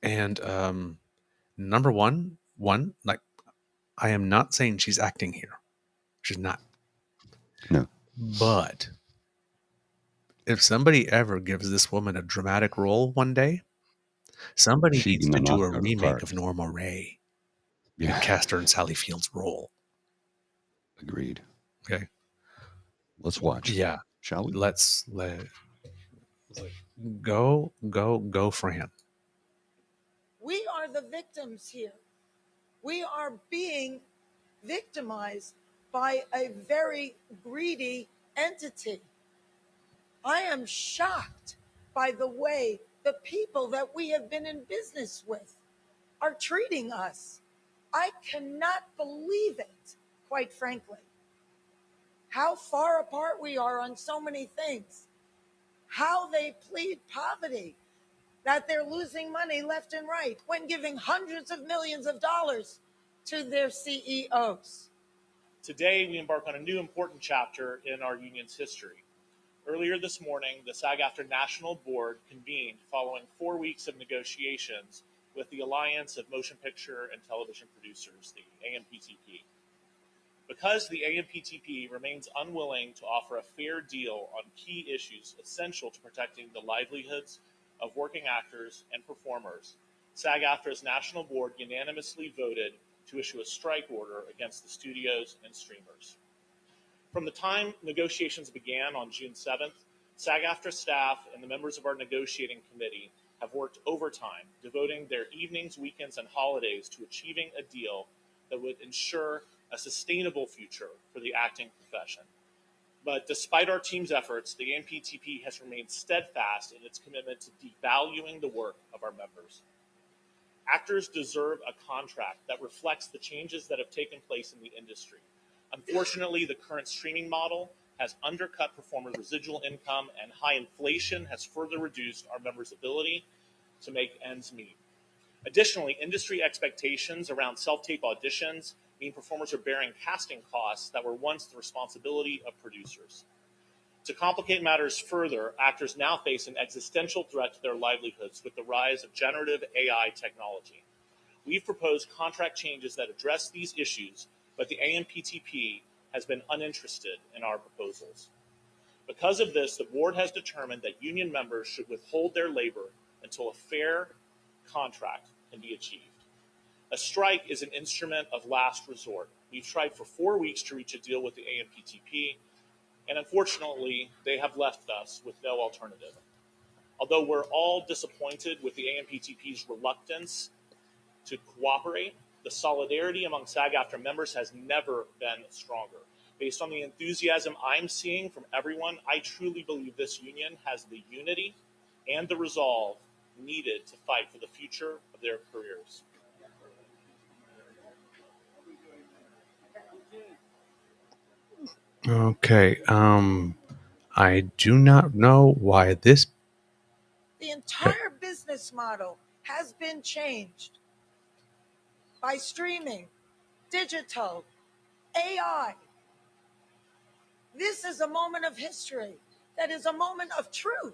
And number one, like, I am not saying she's acting here. She's not. No. But if somebody ever gives this woman a dramatic role one day, somebody needs to do a remake of Norma Ray. Yeah. And cast her in Sally Field's role. Agreed. Okay. Let's watch. Yeah. Shall we? Let's go, Fran. We are the victims here. We are being victimized by a very greedy entity. I am shocked by the way the people that we have been in business with are treating us. I cannot believe it, quite frankly. How far apart we are on so many things. How they plead poverty, that they're losing money left and right when giving hundreds of millions of dollars to their CEOs. Today, we embark on a new important chapter in our union's history. Earlier this morning, the SAG-AFTRA National Board convened following 4 weeks of negotiations with the Alliance of Motion Picture and Television Producers, the AMPTP. Because the AMPTP remains unwilling to offer a fair deal on key issues essential to protecting the livelihoods of working actors and performers, SAG-AFTRA's National Board unanimously voted to issue a strike order against the studios and streamers. From the time negotiations began on June 7th, SAG-AFTRA staff and the members of our negotiating committee have worked overtime, devoting their evenings, weekends, and holidays to achieving a deal that would ensure a sustainable future for the acting profession. But despite our team's efforts, the AMPTP has remained steadfast in its commitment to devaluing the work of our members. Actors deserve a contract that reflects the changes that have taken place in the industry. Unfortunately, the current streaming model has undercut performers' residual income, and high inflation has further reduced our members' ability to make ends meet. Additionally, industry expectations around self-tape auditions mean performers are bearing casting costs that were once the responsibility of producers. To complicate matters further, actors now face an existential threat to their livelihoods with the rise of generative AI technology. We've proposed contract changes that address these issues, but the AMPTP has been uninterested in our proposals. Because of this, the board has determined that union members should withhold their labor until a fair contract can be achieved. A strike is an instrument of last resort. We've tried for 4 weeks to reach a deal with the AMPTP, and unfortunately, they have left us with no alternative. Although we're all disappointed with the AMPTP's reluctance to cooperate, the solidarity among SAG-AFTRA members has never been stronger. Based on the enthusiasm I'm seeing from everyone, I truly believe this union has the unity and the resolve needed to fight for the future of their careers. Okay. I do not know why this. The entire business model has been changed by streaming, digital, AI. This is a moment of history that is a moment of truth.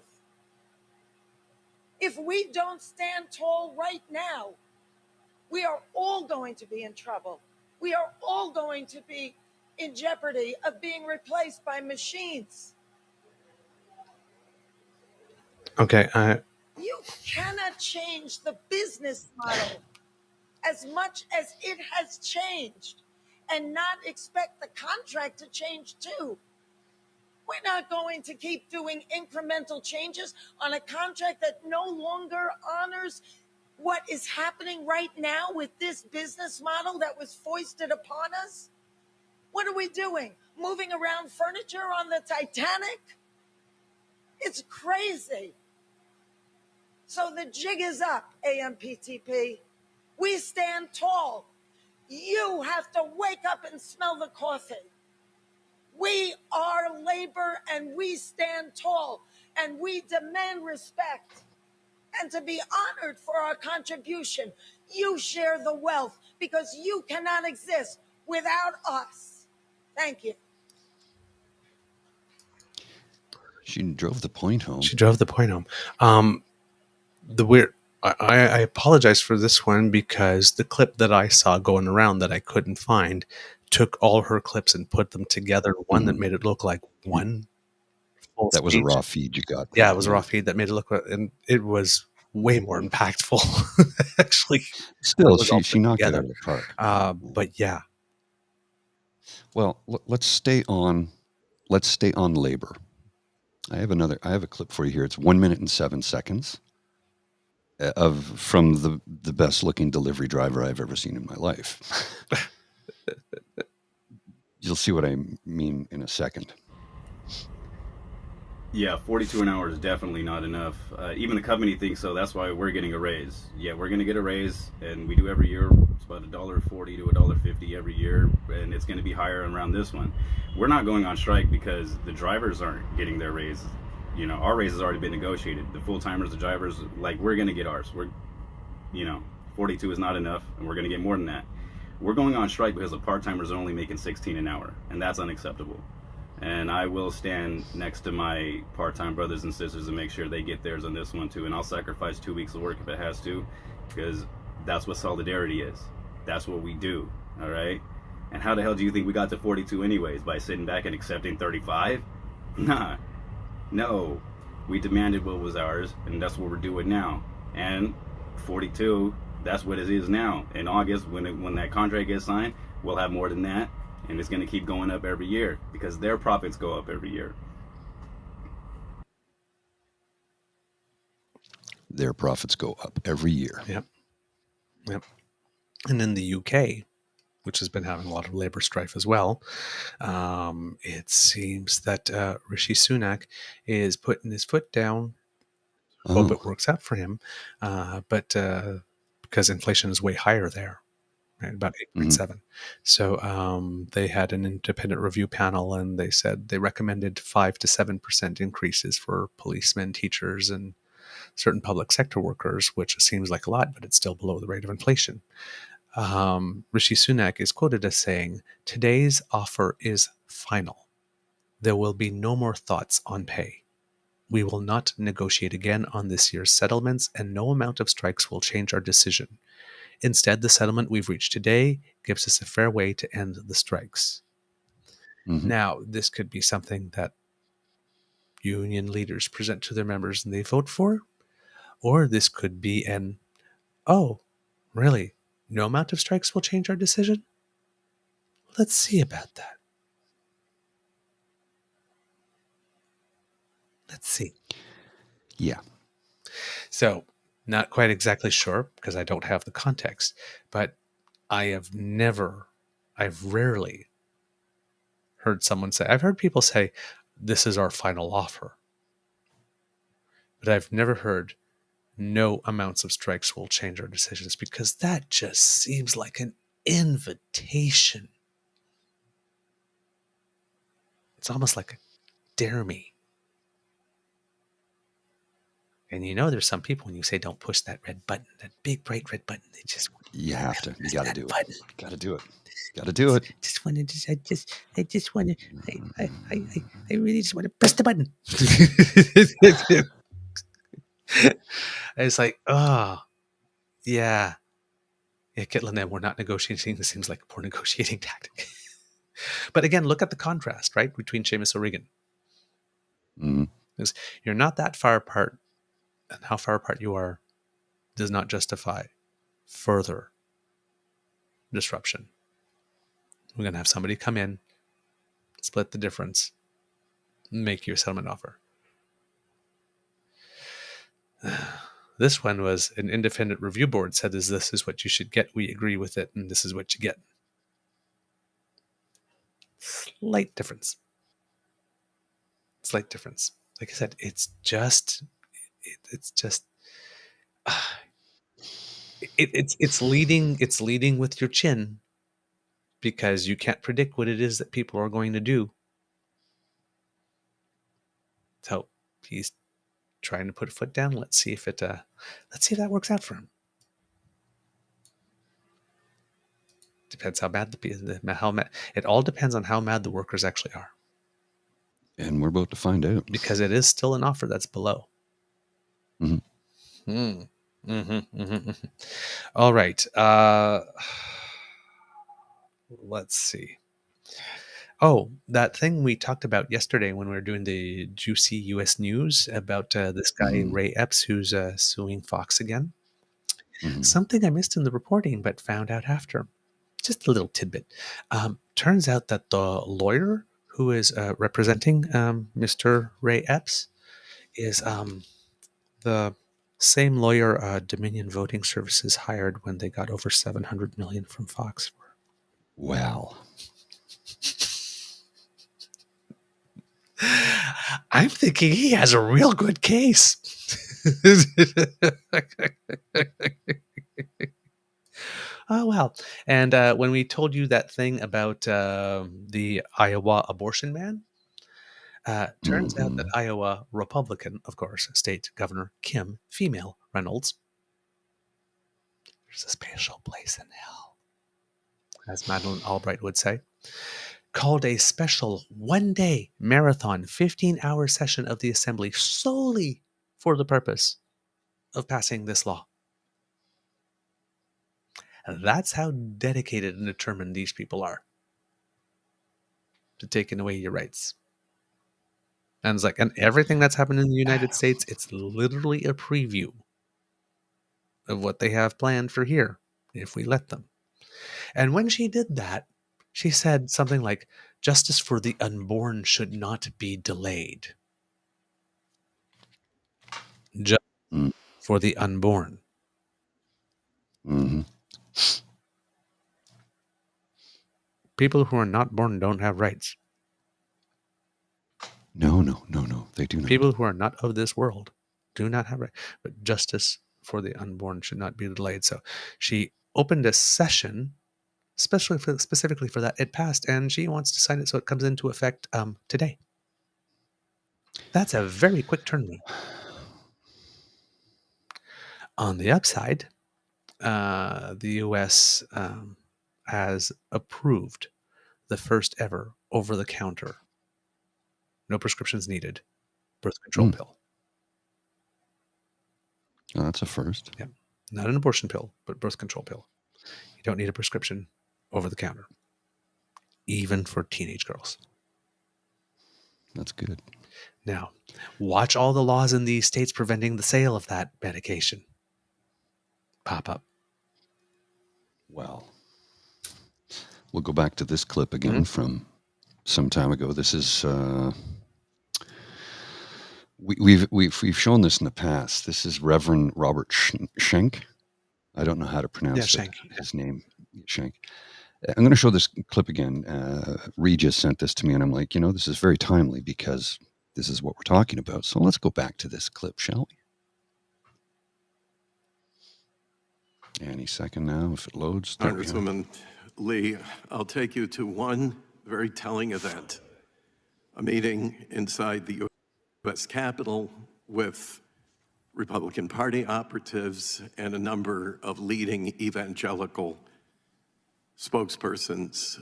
If we don't stand tall right now, we are all going to be in trouble. We are all going to be in jeopardy of being replaced by machines. Okay. You cannot change the business model as much as it has changed and not expect the contract to change too. We're not going to keep doing incremental changes on a contract that no longer honors what is happening right now with this business model that was foisted upon us. What are we doing? Moving around furniture on the Titanic? It's crazy. So the jig is up, AMPTP. We stand tall. You have to wake up and smell the coffee. We are labor and we stand tall and we demand respect and to be honored for our contribution. You share the wealth because you cannot exist without us. Thank you. She drove the point home. She drove the point home. The weird. I apologize for this one because the clip that I saw going around that I couldn't find took all her clips and put them together. One that made it look like one full That was speech. a raw feed you got. Yeah, it was a raw feed that made it look, and it was way more impactful. Actually, still, she knocked it out of the park. But yeah. Well, let's stay on labor. I have a clip for you here. It's 1 minute and 7 seconds from the best looking delivery driver I've ever seen in my life. You'll see what I mean in a second. Yeah, 42 an hour is definitely not enough. Even the company thinks so. That's why we're getting a raise. Yeah, we're going to get a raise, and we do every year. It's about $1.40 to $1.50 every year, and it's going to be higher around this one. We're not going on strike because the drivers aren't getting their raise. You know, our raise has already been negotiated. The full-timers, the drivers, like, we're going to get ours. 42 is not enough, and we're going to get more than that. We're going on strike because the part-timers are only making 16 an hour, and that's unacceptable. And I will stand next to my part-time brothers and sisters and make sure they get theirs on this one too. And I'll sacrifice 2 weeks of work if it has to, because that's what solidarity is. That's what we do, all right? And how the hell do you think we got to 42 anyways? By sitting back and accepting 35? Nah, no. We demanded what was ours, and that's what we're doing now. And 42, that's what it is now. In August, when that contract gets signed, we'll have more than that. And it's going to keep going up every year because their profits go up every year. Their profits go up every year. Yep. And in the UK, which has been having a lot of labor strife as well, it seems that Rishi Sunak is putting his foot down. Hope it works out for him. But because inflation is way higher there. Right, about 8.7. So they had an independent review panel, and they said they recommended 5 to 7% increases for policemen, teachers, and certain public sector workers, which seems like a lot, but it's still below the rate of inflation. Rishi Sunak is quoted as saying, "Today's offer is final. There will be no more thoughts on pay. We will not negotiate again on this year's settlements, and no amount of strikes will change our decision. Instead, the settlement we've reached today gives us a fair way to end the strikes." Now, this could be something that union leaders present to their members and they vote for, or this could be oh, really? No amount of strikes will change our decision? Let's see about that. Let's see. Yeah. So, not quite exactly sure because I don't have the context, but I've rarely heard someone say, I've heard people say, this is our final offer. But I've never heard no amounts of strikes will change our decisions, because that just seems like an invitation. It's almost like a dare me And you know there's some people when you say don't push that red button, that big bright red button, they just You have to. You got to do it. button. Got to do it. Got to do it. I really just want to press the button. It's like, oh, yeah. Yeah, Kitlan, we're not negotiating. This seems like a poor negotiating tactic. But again, look at the contrast, right, between Seamus O'Regan. Because you're not that far apart, and how far apart you are does not justify further disruption. We're going to have somebody come in, split the difference, make you a settlement offer. This one was an independent review board said, this is what you should get. We agree with it, and this is what you get. Slight difference. Like I said, it's leading with your chin, because you can't predict what it is that people are going to do. So he's trying to put a foot down. Let's see if that works out for him. Depends how bad it all depends on how mad the workers actually are. And we're about to find out, because it is still an offer that's below. All right. Let's see. Oh, that thing we talked about yesterday when we were doing the juicy U.S. news about this guy, Ray Epps, who's suing Fox again. Something I missed in the reporting, but found out after. Just a little tidbit. Turns out that the lawyer who is representing Mr. Ray Epps is the same lawyer Dominion Voting Services hired when they got over $700 million from Fox. Wow. I'm thinking he has a real good case. Oh, well. And when we told you that thing about the Iowa abortion ban, turns out that Iowa Republican, of course, State Governor Kim, female, Reynolds, there's a special place in hell, as Madeleine Albright would say, called a special one-day marathon 15-hour session of the Assembly solely for the purpose of passing this law. That's how dedicated and determined these people are to taking away your rights. And it's like, and everything that's happened in the United States, it's literally a preview of what they have planned for here, if we let them. And when she did that, she said something like, justice for the unborn should not be delayed. Just for the unborn. People who are not born don't have rights. No, they do not. People who are not of this world do not have rights. But justice for the unborn should not be delayed. So she opened a session specifically for that. It passed, and she wants to sign it so it comes into effect today. That's a very quick turnaround. On the upside, the U.S. Has approved the first ever over-the-counter, no prescriptions needed, birth control pill. Oh, that's a first. Yeah, not an abortion pill, but birth control pill. You don't need a prescription over the counter, even for teenage girls. That's good. Now, watch all the laws in these states preventing the sale of that medication pop up. Well, we'll go back to this clip again from some time ago. This is we've shown this in the past. This is Reverend Robert Schenck. I don't know how to pronounce his name. Schenck. I'm going to show this clip again. Regis sent this to me, and I'm like, this is very timely because this is what we're talking about. So let's go back to this clip, shall we? Any second now, if it loads. Congresswoman Lee, I'll take you to one very telling event. A meeting inside the U.S. Capitol with Republican Party operatives, and a number of leading evangelical spokespersons,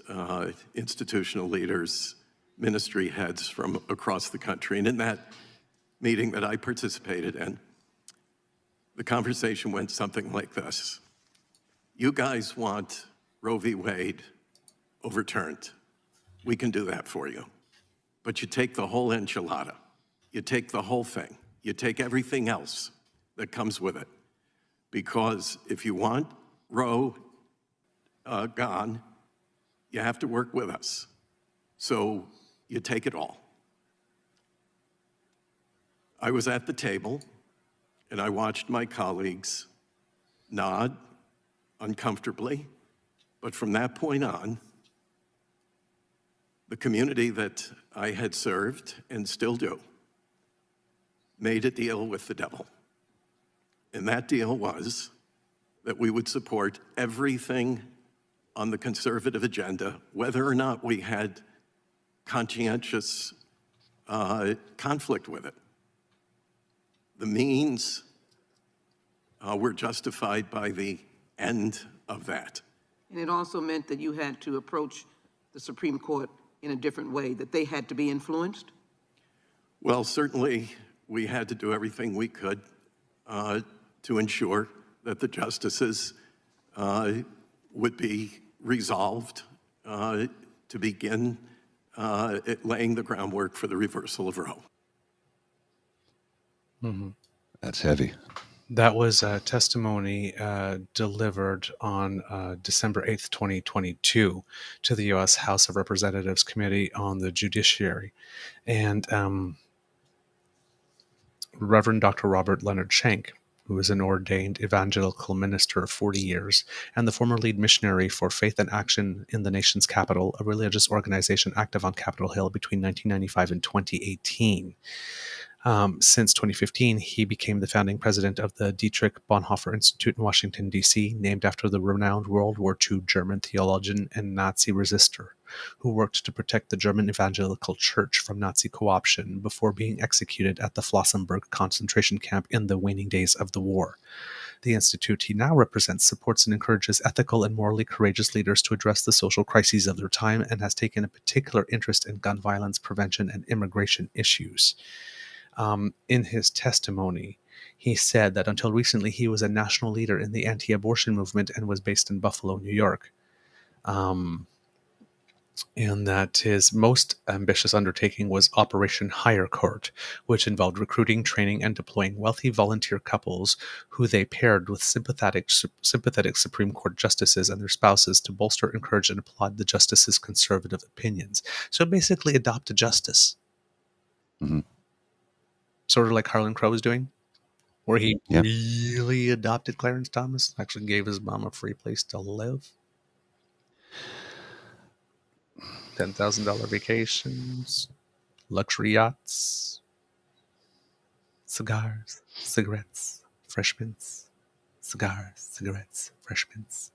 institutional leaders, ministry heads from across the country. And in that meeting that I participated in, the conversation went something like this. You guys want Roe v. Wade overturned. We can do that for you. But you take the whole enchilada. You take the whole thing. You take everything else that comes with it. Because if you want Roe gone, you have to work with us. So you take it all. I was at the table, and I watched my colleagues nod uncomfortably, but from that point on, the community that I had served and still do made a deal with the devil. And that deal was that we would support everything on the conservative agenda, whether or not we had conscientious conflict with it. The means were justified by the end of that. And it also meant that you had to approach the Supreme Court in a different way, that they had to be influenced? Well, certainly we had to do everything we could to ensure that the justices would be resolved to begin laying the groundwork for the reversal of Roe. Mm-hmm. That's heavy. That was a testimony delivered on December 8th, 2022 to the U.S. House of Representatives Committee on the Judiciary. And Reverend Dr. Robert Leonard Schenck, who is an ordained evangelical minister of 40 years and the former lead missionary for Faith and Action in the Nation's Capital, a religious organization active on Capitol Hill between 1995 and 2018. Since 2015, he became the founding president of the Dietrich Bonhoeffer Institute in Washington, D.C., named after the renowned World War II German theologian and Nazi resistor, who worked to protect the German evangelical church from Nazi co-option before being executed at the Flossenburg concentration camp in the waning days of the war. The institute he now represents supports and encourages ethical and morally courageous leaders to address the social crises of their time and has taken a particular interest in gun violence prevention and immigration issues. In his testimony, he said that until recently he was a national leader in the anti-abortion movement and was based in Buffalo, New York. And that his most ambitious undertaking was Operation Higher Court, which involved recruiting, training, and deploying wealthy volunteer couples who they paired with sympathetic Supreme Court justices and their spouses to bolster, encourage, and applaud the justices' conservative opinions. So basically adopt a justice. Mm-hmm. Sort of like Harlan Crow was doing, where he really adopted Clarence Thomas, actually gave his mom a free place to live. $10,000 vacations, luxury yachts, cigars, cigarettes, fresh mints, cigars, cigarettes, fresh mints.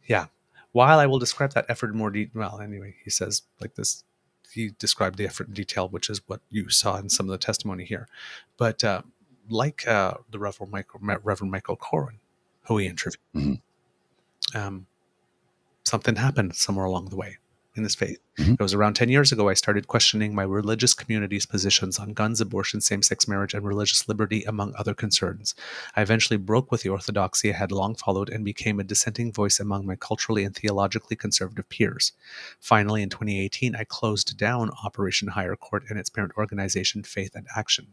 Yeah. While I will describe that effort in more detail, well, anyway, he says like this. He described the effort in detail, which is what you saw in some of the testimony here. But like the Reverend Michael Corwin, who he interviewed, something happened somewhere along the way in his faith. It was around 10 years ago I started questioning my religious community's positions on guns, abortion, same-sex marriage, and religious liberty, among other concerns. I eventually broke with the orthodoxy I had long followed and became a dissenting voice among my culturally and theologically conservative peers. Finally, in 2018, I closed down Operation Higher Court and its parent organization, Faith and Action.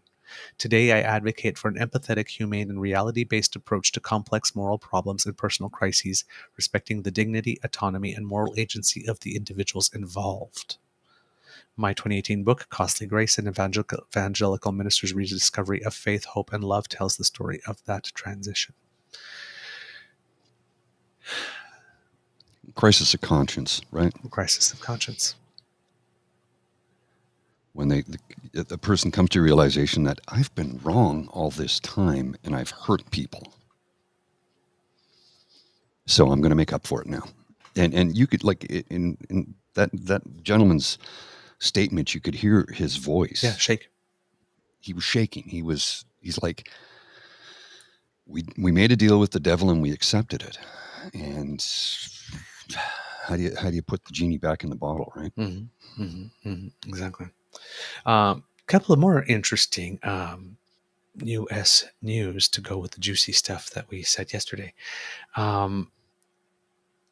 Today, I advocate for an empathetic, humane, and reality-based approach to complex moral problems and personal crises, respecting the dignity, autonomy, and moral agency of the individuals involved. My 2018 book, Costly Grace, an Evangelical Minister's Rediscovery of Faith, Hope, and Love, tells the story of that transition. Crisis of conscience, right? Crisis of conscience. When the person comes to realization that I've been wrong all this time and I've hurt people, so I'm going to make up for it now. And you could, like, in that gentleman's statement, you could hear his voice. Yeah, shake. he was shaking. He's like, we made a deal with the devil and we accepted it. And how do you put the genie back in the bottle, right? Exactly. Couple of more interesting U.S. news to go with the juicy stuff that we said yesterday.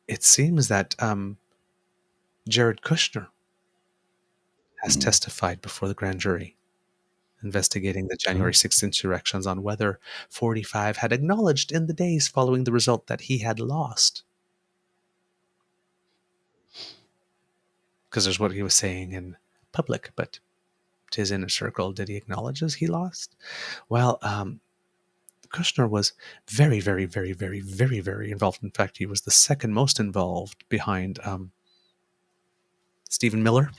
It seems that Jared Kushner has testified before the grand jury investigating the January 6th insurrections on whether 45 had acknowledged in the days following the result that he had lost. Because there's what he was saying in public, but to his inner circle, did he acknowledge as he lost? Well, Kushner was very, very, very, very, very, very involved. In fact, he was the second most involved behind Stephen Miller,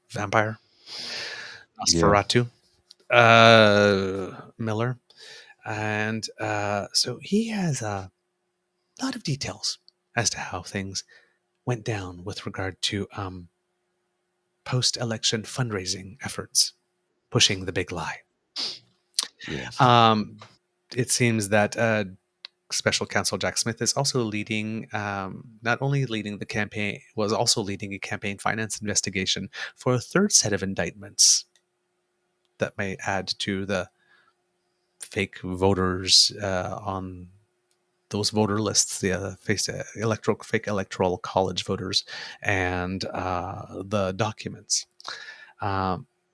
vampire, Nosferatu, Miller. And so he has a lot of details as to how things went down with regard to post-election fundraising efforts, pushing the big lie. Yes. It seems that Special Counsel Jack Smith is also leading, not only leading the campaign, was also leading a campaign finance investigation for a third set of indictments that may add to the fake voters on those voter lists, the fake electoral college voters, and the documents.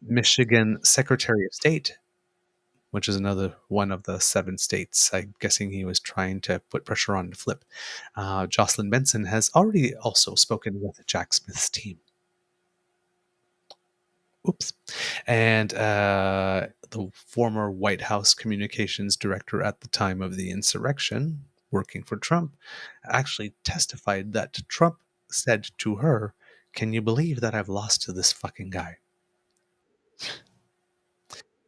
Michigan Secretary of State, which is another one of the 7 states, I'm guessing he was trying to put pressure on to flip. Jocelyn Benson has already also spoken with Jack Smith's team. Oops. And the former White House communications director at the time of the insurrection, working for Trump, actually testified that Trump said to her, "Can you believe that I've lost to this fucking guy?"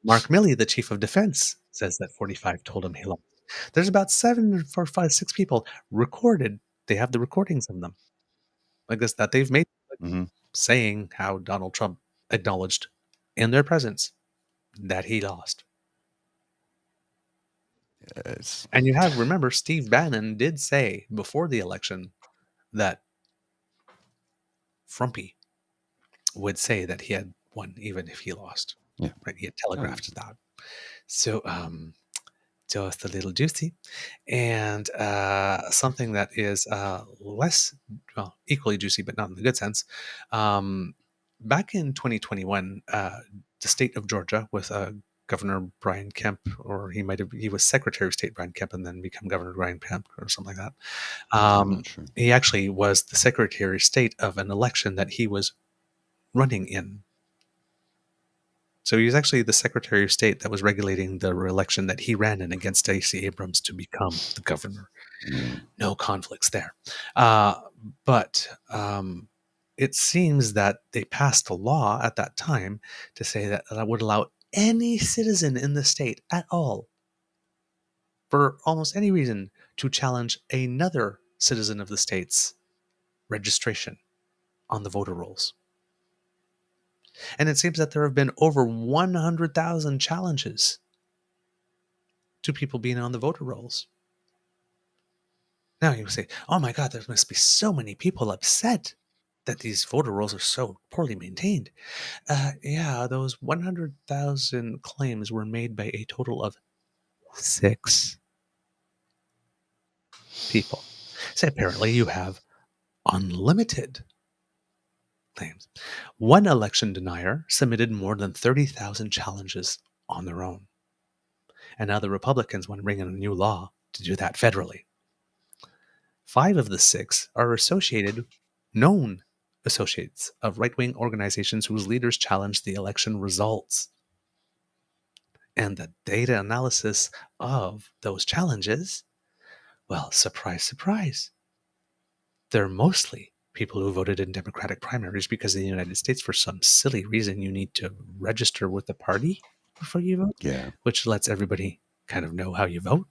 Mark Milley, the chief of defense, says that 45 told him he lost. There's about 6 people recorded. They have the recordings of them, like this, that they've made, saying how Donald Trump acknowledged in their presence that he lost. Yes. And you have, remember, Steve Bannon did say before the election that Frumpy would say that he had won even if he lost. Yeah. Right? He had telegraphed that. So, just a little juicy. And something that is equally juicy, but not in the good sense. Back in 2021, the state of Georgia with Governor Brian Kemp, or he was Secretary of State Brian Kemp and then become Governor Brian Kemp or something like that. I'm not sure. He actually was the Secretary of State of an election that he was running in. So he was actually the Secretary of State that was regulating the election that he ran in against Stacey Abrams to become the governor. No conflicts there. But it seems that they passed a law at that time to say that would allow any citizen in the state at all, for almost any reason, to challenge another citizen of the state's registration on the voter rolls. And it seems that there have been over 100,000 challenges to people being on the voter rolls. Now you say, oh my God, there must be so many people upset that these voter rolls are so poorly maintained. Yeah, those 100,000 claims were made by a total of 6 people. So apparently you have unlimited claims. One election denier submitted more than 30,000 challenges on their own. And now the Republicans want to bring in a new law to do that federally. 5 of the 6 are known associates of right-wing organizations whose leaders challenged the election results. And the data analysis of those challenges, well, surprise, surprise, they're mostly people who voted in Democratic primaries, because in the United States, for some silly reason, you need to register with the party before you vote, which lets everybody kind of know how you vote,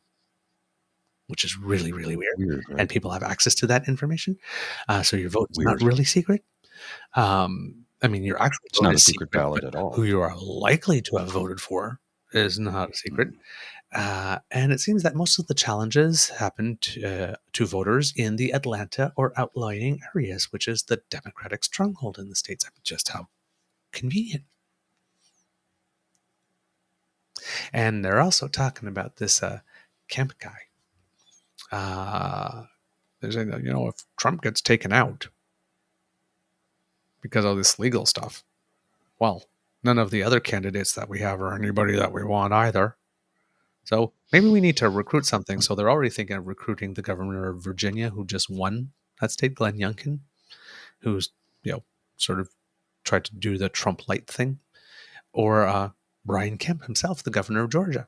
which is really, really weird. Right? And people have access to that information. So your vote is not really secret. I mean, your actual It's vote not a is secret ballot but at all. who you are likely to have voted for is not a secret. And it seems that most of the challenges happen to voters in the Atlanta or outlying areas, which is the Democratic stronghold in the states. Just how convenient. And they're also talking about this Kemp guy. They're saying that, if Trump gets taken out because of this legal stuff, well, none of the other candidates that we have are anybody that we want either. So maybe we need to recruit something. So they're already thinking of recruiting the governor of Virginia, who just won that state, Glenn Youngkin, who's, sort of tried to do the Trump light thing, or Brian Kemp himself, the governor of Georgia.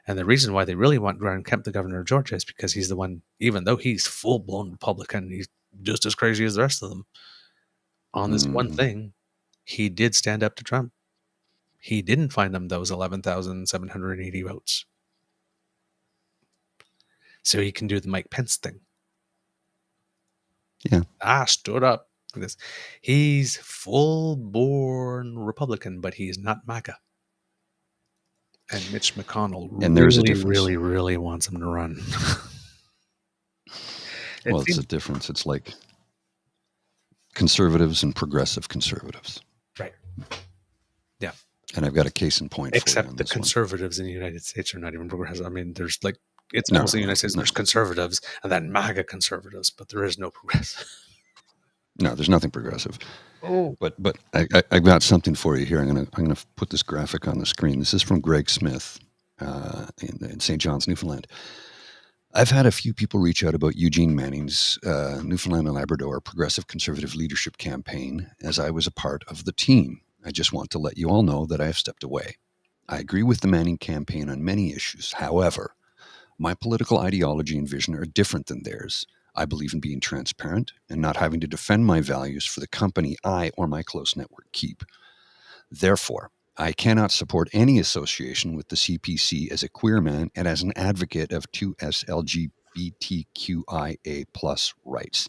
And the reason why they really want Brian Kemp, the governor of Georgia, is because he's the one, even though he's full-blown Republican, he's just as crazy as the rest of them. On this one thing, he did stand up to Trump. He didn't find them those 11,780 votes. So he can do the Mike Pence thing. Yeah. Stood up for this. He's full-born Republican, but he's not MAGA. And Mitch McConnell really, really wants him to run. It's a difference. It's like conservatives and progressive conservatives. Right. Yeah. And I've got a case in point. Except the conservatives in the United States are not even progressive. I mean, there's it's mostly the United States. There's conservatives and then MAGA conservatives, but there is no progressive. No, there's nothing progressive. Oh, but I've got something for you here. I'm gonna put this graphic on the screen. This is from Greg Smith in St. John's, Newfoundland. I've had a few people reach out about Eugene Manning's Newfoundland and Labrador Progressive Conservative Leadership Campaign, as I was a part of the team. I just want to let you all know that I have stepped away. I agree with the Manning campaign on many issues. However, my political ideology and vision are different than theirs. I believe in being transparent and not having to defend my values for the company I or my close network keep. Therefore, I cannot support any association with the CPC as a queer man and as an advocate of 2S LGBTQIA+ rights.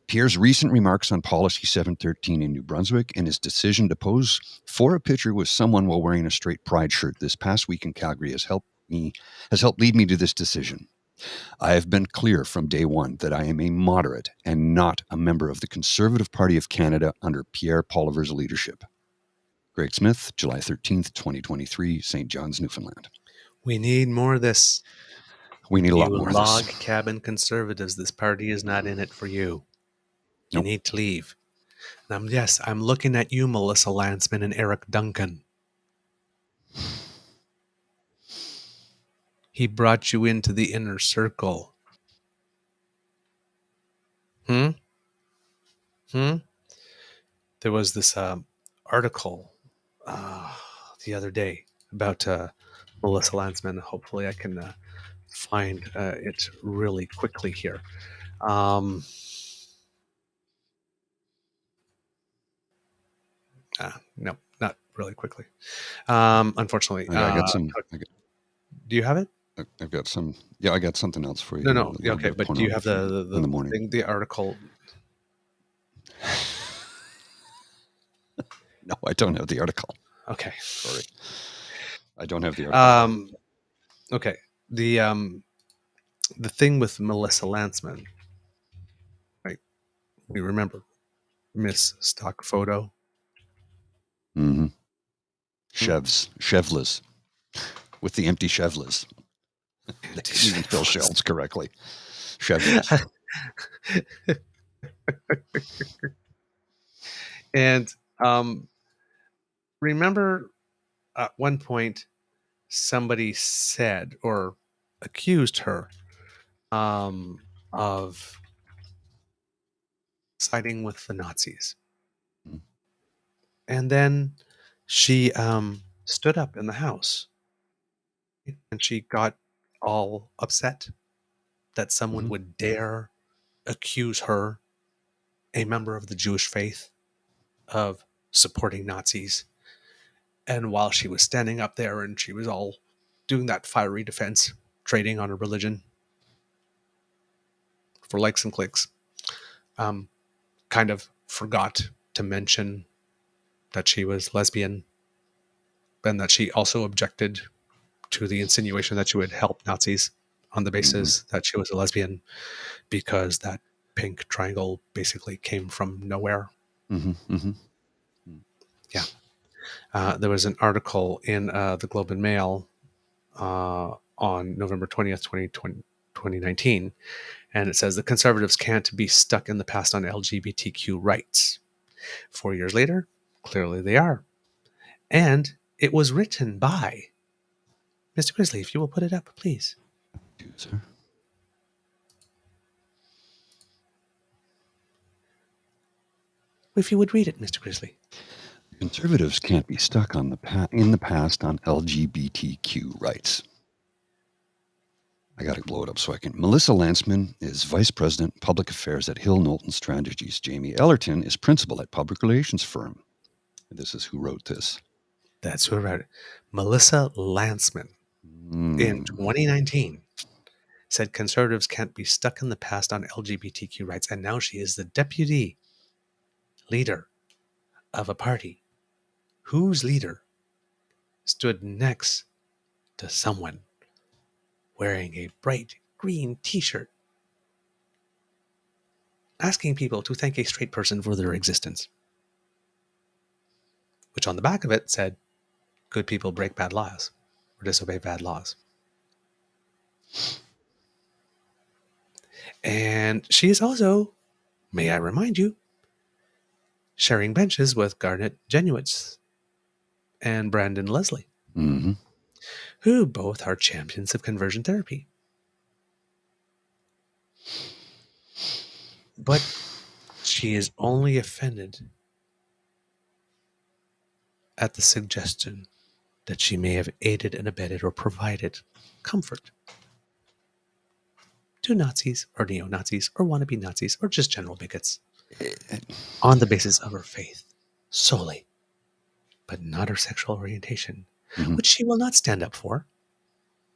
Peeair's recent remarks on Policy 713 in New Brunswick and his decision to pose for a picture with someone while wearing a straight pride shirt this past week in Calgary has helped lead me to this decision. I have been clear from day one that I am a moderate and not a member of the Conservative Party of Canada under Peeair Polliver's leadership. Greg Smith, July 13th, 2023, St. John's, Newfoundland. We need more of this. We need a lot more of this. Log cabin conservatives, this party is not in it for you. You need to leave. And I'm looking at you, Melissa Landsman and Eric Duncan. He brought you into the inner circle. There was this article the other day about Melissa Landsman. Hopefully I can find it really quickly here. No, not really quickly. Unfortunately. I got some. Do you have it? I've got some. Yeah, I got something else for you. No. Okay, but do you have the in the morning thing, the article? No, I don't have the article. Okay, sorry, I don't have the article. Okay, the thing with Melissa Landsman, right? We remember Miss Stock Photo. Mm-hmm. Chevlas, with the empty Chevlas. They didn't even fill shelves correctly. Chevlas. And remember at one point somebody said or accused her of siding with the Nazis. And then she stood up in the House and she got all upset that someone would dare accuse her, a member of the Jewish faith, of supporting Nazis. And while she was standing up there and she was all doing that fiery defense, trading on her religion for likes and clicks, kind of forgot to mention that she was lesbian, and that she also objected to the insinuation that she would help Nazis on the basis that she was a lesbian, because that pink triangle basically came from nowhere. Yeah. There was an article in the Globe and Mail on November 20th, 2019, and it says the Conservatives can't be stuck in the past on LGBTQ rights. 4 years later, clearly they are. And it was written by Mr. Grizzly, if you will put it up, please. Sir. If you would read it, Mr. Grizzly. Conservatives can't be stuck on in the past on LGBTQ rights. I got to blow it up so I can. Melissa Lantzman is Vice President, Public Affairs at Hill Knowlton Strategies. Jamie Ellerton is Principal at Public Relations Firm. This is who wrote this. That's who wrote it. Melissa Lantzman in 2019 said Conservatives can't be stuck in the past on LGBTQ rights, and now she is the deputy leader of a party whose leader stood next to someone wearing a bright green t-shirt asking people to thank a straight person for their existence, which on the back of it said, good people break bad laws or disobey bad laws. And she is also, may I remind you, sharing benches with Garnet Genuitz and Brandon Leslie, who both are champions of conversion therapy. But she is only offended at the suggestion that she may have aided and abetted or provided comfort to Nazis or neo-Nazis or wannabe Nazis or just general bigots on the basis of her faith solely, but not her sexual orientation, which she will not stand up for.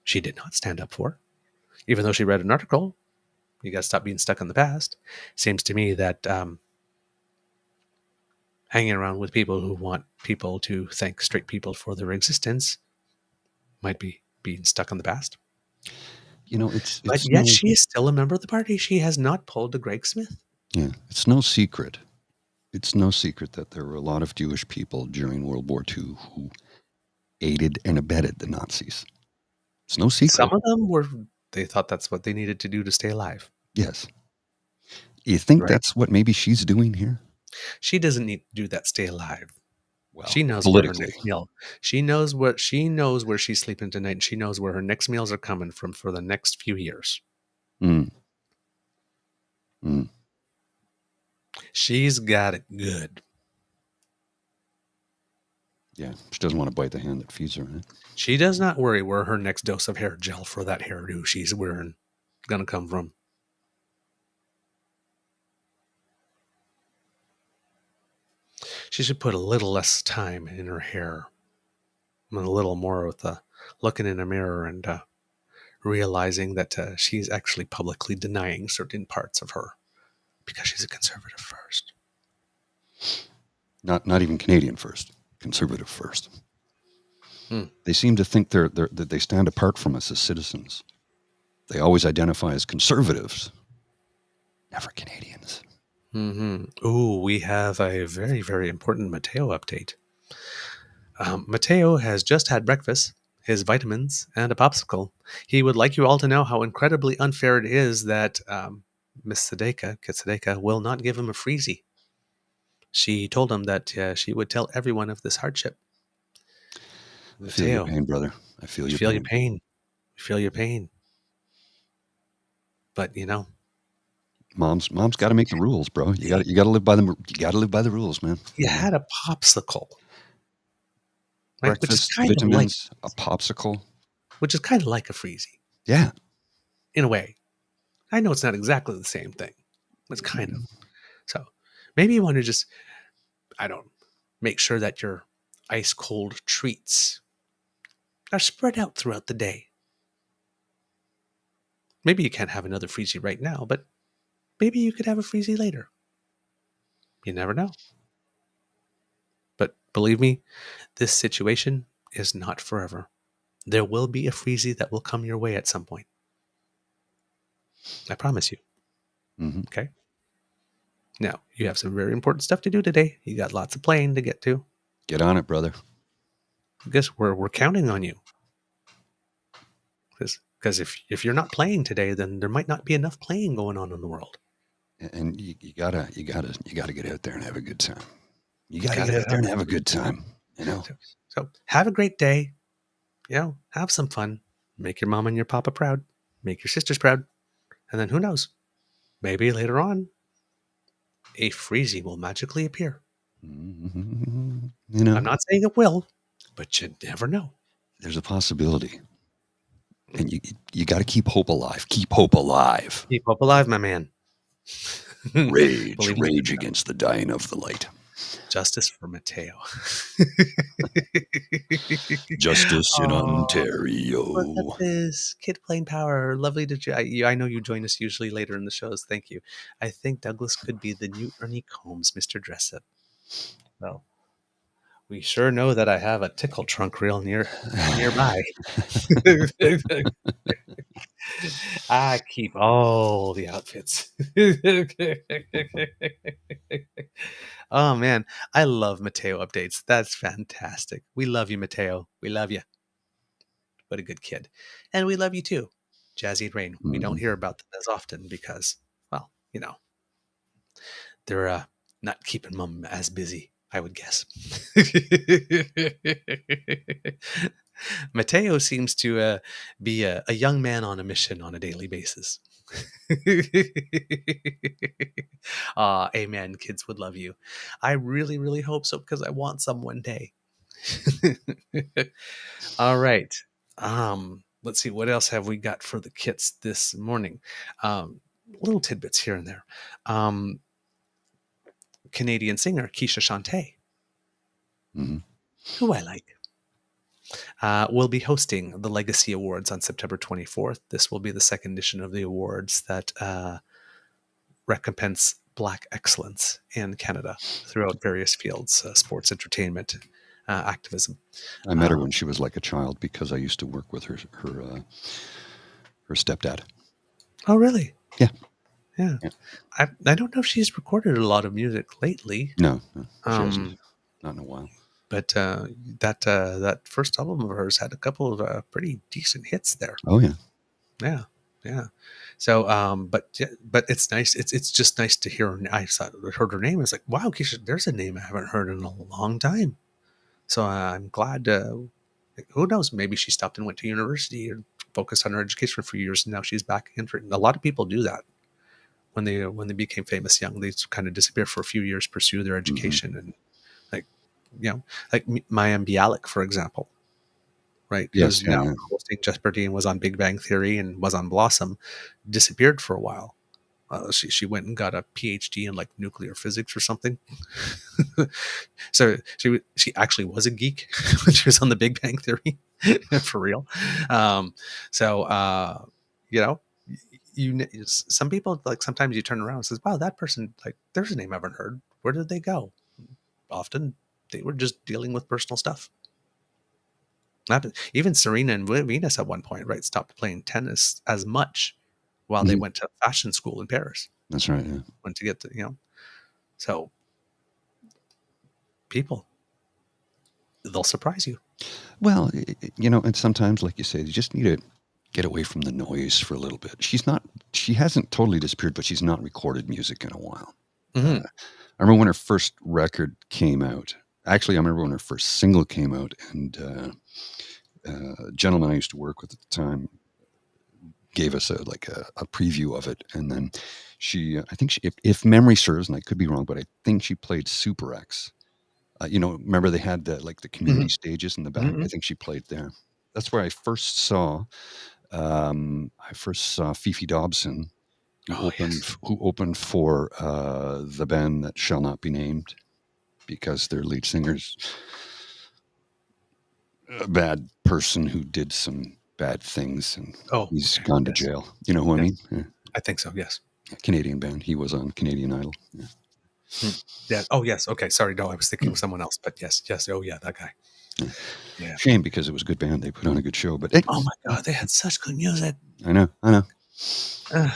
She did not stand up for, even though she read an article. You got to stop being stuck in the past. Seems to me that hanging around with people who want people to thank straight people for their existence might be being stuck in the past. You know, it's but yet she is still a member of the party. She has not pulled a Greg Smith. Yeah, it's no secret. It's no secret that there were a lot of Jewish people during World War II who aided and abetted the Nazis. It's no secret. Some of them they thought that's what they needed to do to stay alive. Yes. You think that's what maybe she's doing here? She doesn't need to do that, stay alive. Well, she knows where her next meal. She knows where she's sleeping tonight, and she knows where her next meals are coming from for the next few years. She's got it good. Yeah, she doesn't want to bite the hand that feeds her, right? She does not worry where her next dose of hair gel for that hairdo she's wearing gonna come from. She should put a little less time in her hair, and a little more with looking in a mirror and realizing that she's actually publicly denying certain parts of her because she's a conservative first. Not even Canadian first, conservative first. They seem to think that they stand apart from us as citizens. They always identify as conservatives, never Canadians. Ooh, we have a very, very important Mateo update. Mateo has just had breakfast, his vitamins, and a popsicle. He would like you all to know how incredibly unfair it is that Miss Kit Sadeka, will not give him a freezie. She told him that she would tell everyone of this hardship. I feel your pain, brother. I feel your pain. I feel your pain. But you know, Mom's got to make the rules, bro. You got to live by them. You got to live by the rules, man. You had a popsicle, right? Breakfast, which is kind vitamins, of like a popsicle, which is kind of like a freezie. Yeah, in a way. I know it's not exactly the same thing. It's kind of. So maybe you want to just, make sure that your ice cold treats are spread out throughout the day. Maybe you can't have another freezie right now, but maybe you could have a freezie later. You never know. But believe me, this situation is not forever. There will be a freezy that will come your way at some point. I promise you. Mm-hmm. Okay? Now, you have some very important stuff to do today. You got lots of playing to get to. Get on it, brother. Because we're counting on you. Because if you're not playing today, then there might not be enough playing going on in the world. And you gotta get out there and have a good time. You gotta get out there and have a good time. You know. So have a great day. You know, have some fun. Make your mom and your papa proud. Make your sisters proud. And then who knows? Maybe later on, a freezy will magically appear. Mm-hmm. You know, I'm not saying it will, but you never know. There's a possibility. And you got to keep hope alive. Keep hope alive. Keep hope alive, my man. Rage against the dying of the light. Justice for Mateo. Justice in Ontario. Look at this kid playing Power. Lovely to I know you join us usually later in the shows. Thank you. I think Douglas could be the new Ernie Combs, Mr. Dressup. Well, we sure know that I have a tickle trunk reel nearby. I keep all the outfits. Oh man, I love Mateo updates. That's fantastic. We love you, Mateo. We love you. What a good kid. And we love you too, Jazzy and Rain. We don't hear about them as often because, well, you know, they're not keeping mom as busy, I would guess. Mateo seems to be a young man on a mission on a daily basis. Amen. Kids would love you. I really, really hope so because I want some one day. All right. Let's see. What else have we got for the kits this morning? Little tidbits here and there. Canadian singer Keisha Chante, who I like, will be hosting the Legacy Awards on September 24th. This will be the second edition of the awards that recompense Black excellence in Canada throughout various fields, sports, entertainment, activism. I met her when she was like a child because I used to work with her stepdad. Oh, really? Yeah. Yeah. I don't know if she's recorded a lot of music lately. No, she hasn't. Not in a while. But that first album of hers had a couple of pretty decent hits there. Oh yeah, yeah. So, but it's nice. It's just nice to hear. I heard her name. I was like, wow, Keisha, there's a name I haven't heard in a long time. So I'm glad. Who knows? Maybe she stopped and went to university and focused on her education for a few years, and now she's back in. A lot of people do that when they became famous young. They kind of disappear for a few years, pursue their education, and like Mayim Bialik, for example, right? Yes, now hosting Jeopardy and was on Big Bang Theory and was on Blossom, disappeared for a while. She went and got a PhD in like nuclear physics or something. So she actually was a geek when she was on the Big Bang Theory, for real. Some people, like, sometimes you turn around and says, wow, that person, like, there's a name I haven't heard. Where did they go? Often they were just dealing with personal stuff. Even Serena and Venus at one point, right, stopped playing tennis as much while they went to fashion school in Paris. That's right. Yeah. Went to get to, so people, they'll surprise you. Well, and sometimes, like you say, you just need to get away from the noise for a little bit. She hasn't totally disappeared, but she's not recorded music in a while. Mm-hmm. I remember when her first record came out. Actually, I remember when her first single came out, and a gentleman I used to work with at the time gave us a preview of it. And then I think if memory serves, and I could be wrong, but I think she played Super X. Remember they had the community stages in the back. I think she played there. That's where I first saw Fifi Dobson, who opened for the band that shall not be named because their lead singer's a bad person who did some bad things, and he's gone to jail. You know who I mean? Yeah. I think so, yes. Canadian band. He was on Canadian Idol. Yeah. Yeah. Oh, yes. Okay. Sorry. No, I was thinking of someone else. But yes. Oh, yeah, that guy. Yeah. Shame, because it was a good band. They put on a good show. But hey, oh my God, they had such good music. I know. Yeah,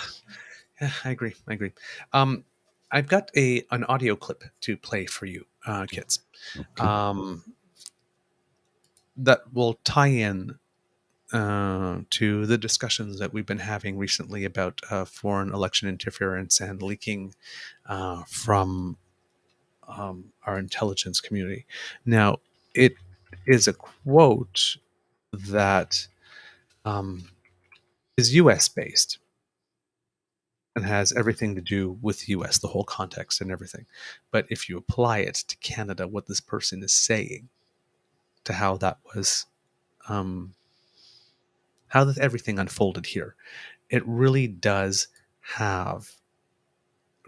I agree. I've got an audio clip to play for you, kids. Okay. That will tie in to the discussions that we've been having recently about foreign election interference and leaking from our intelligence community. Now, it is a quote that is US based and has everything to do with the US, the whole context and everything. But if you apply it to Canada, what this person is saying, to how that was, how that everything unfolded here, it really does have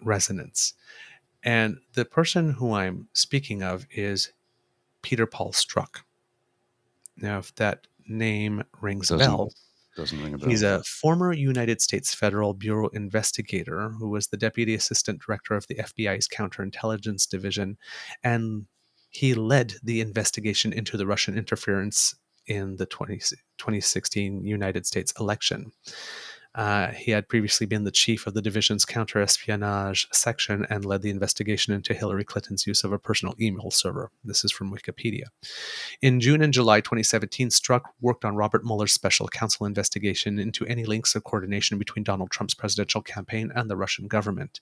resonance. And the person who I'm speaking of is Peter Paul Strzok. Now, if that name rings a bell, doesn't ring a bell. He's a former United States Federal Bureau investigator who was the Deputy Assistant Director of the FBI's Counterintelligence Division, and he led the investigation into the Russian interference in the 2016 United States election. He had previously been the chief of the division's counter-espionage section and led the investigation into Hillary Clinton's use of a personal email server. This is from Wikipedia. In June and July 2017, Strzok worked on Robert Mueller's special counsel investigation into any links of coordination between Donald Trump's presidential campaign and the Russian government.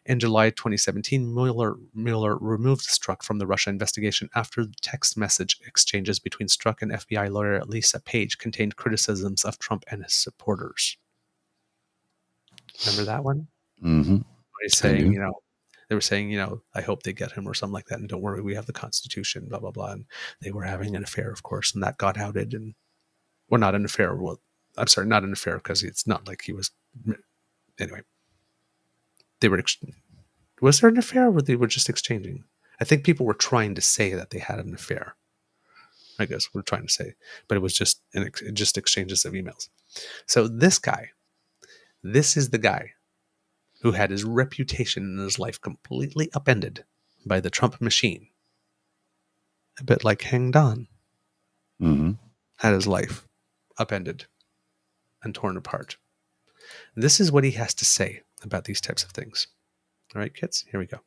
In July 2017, Mueller removed Strzok from the Russia investigation after the text message exchanges between Strzok and FBI lawyer Lisa Page contained criticisms of Trump and his supporters. Remember that one? Mm-hmm. Saying, they were saying, I hope they get him or something like that. And don't worry, we have the Constitution, blah, blah, blah. And they were having an affair, of course, and that got outed. And well, not an affair. Well, I'm sorry, not an affair, because it's not like he was. Anyway, they were. Was there an affair, or they were just exchanging? I think people were trying to say that they had an affair. I guess we're trying to say, but it was just exchanges of emails. So this is the guy who had his reputation and his life completely upended by the Trump machine. A bit like Hang Don. Mm-hmm. Had his life upended and torn apart. This is what he has to say about these types of things. All right, kids, here we go.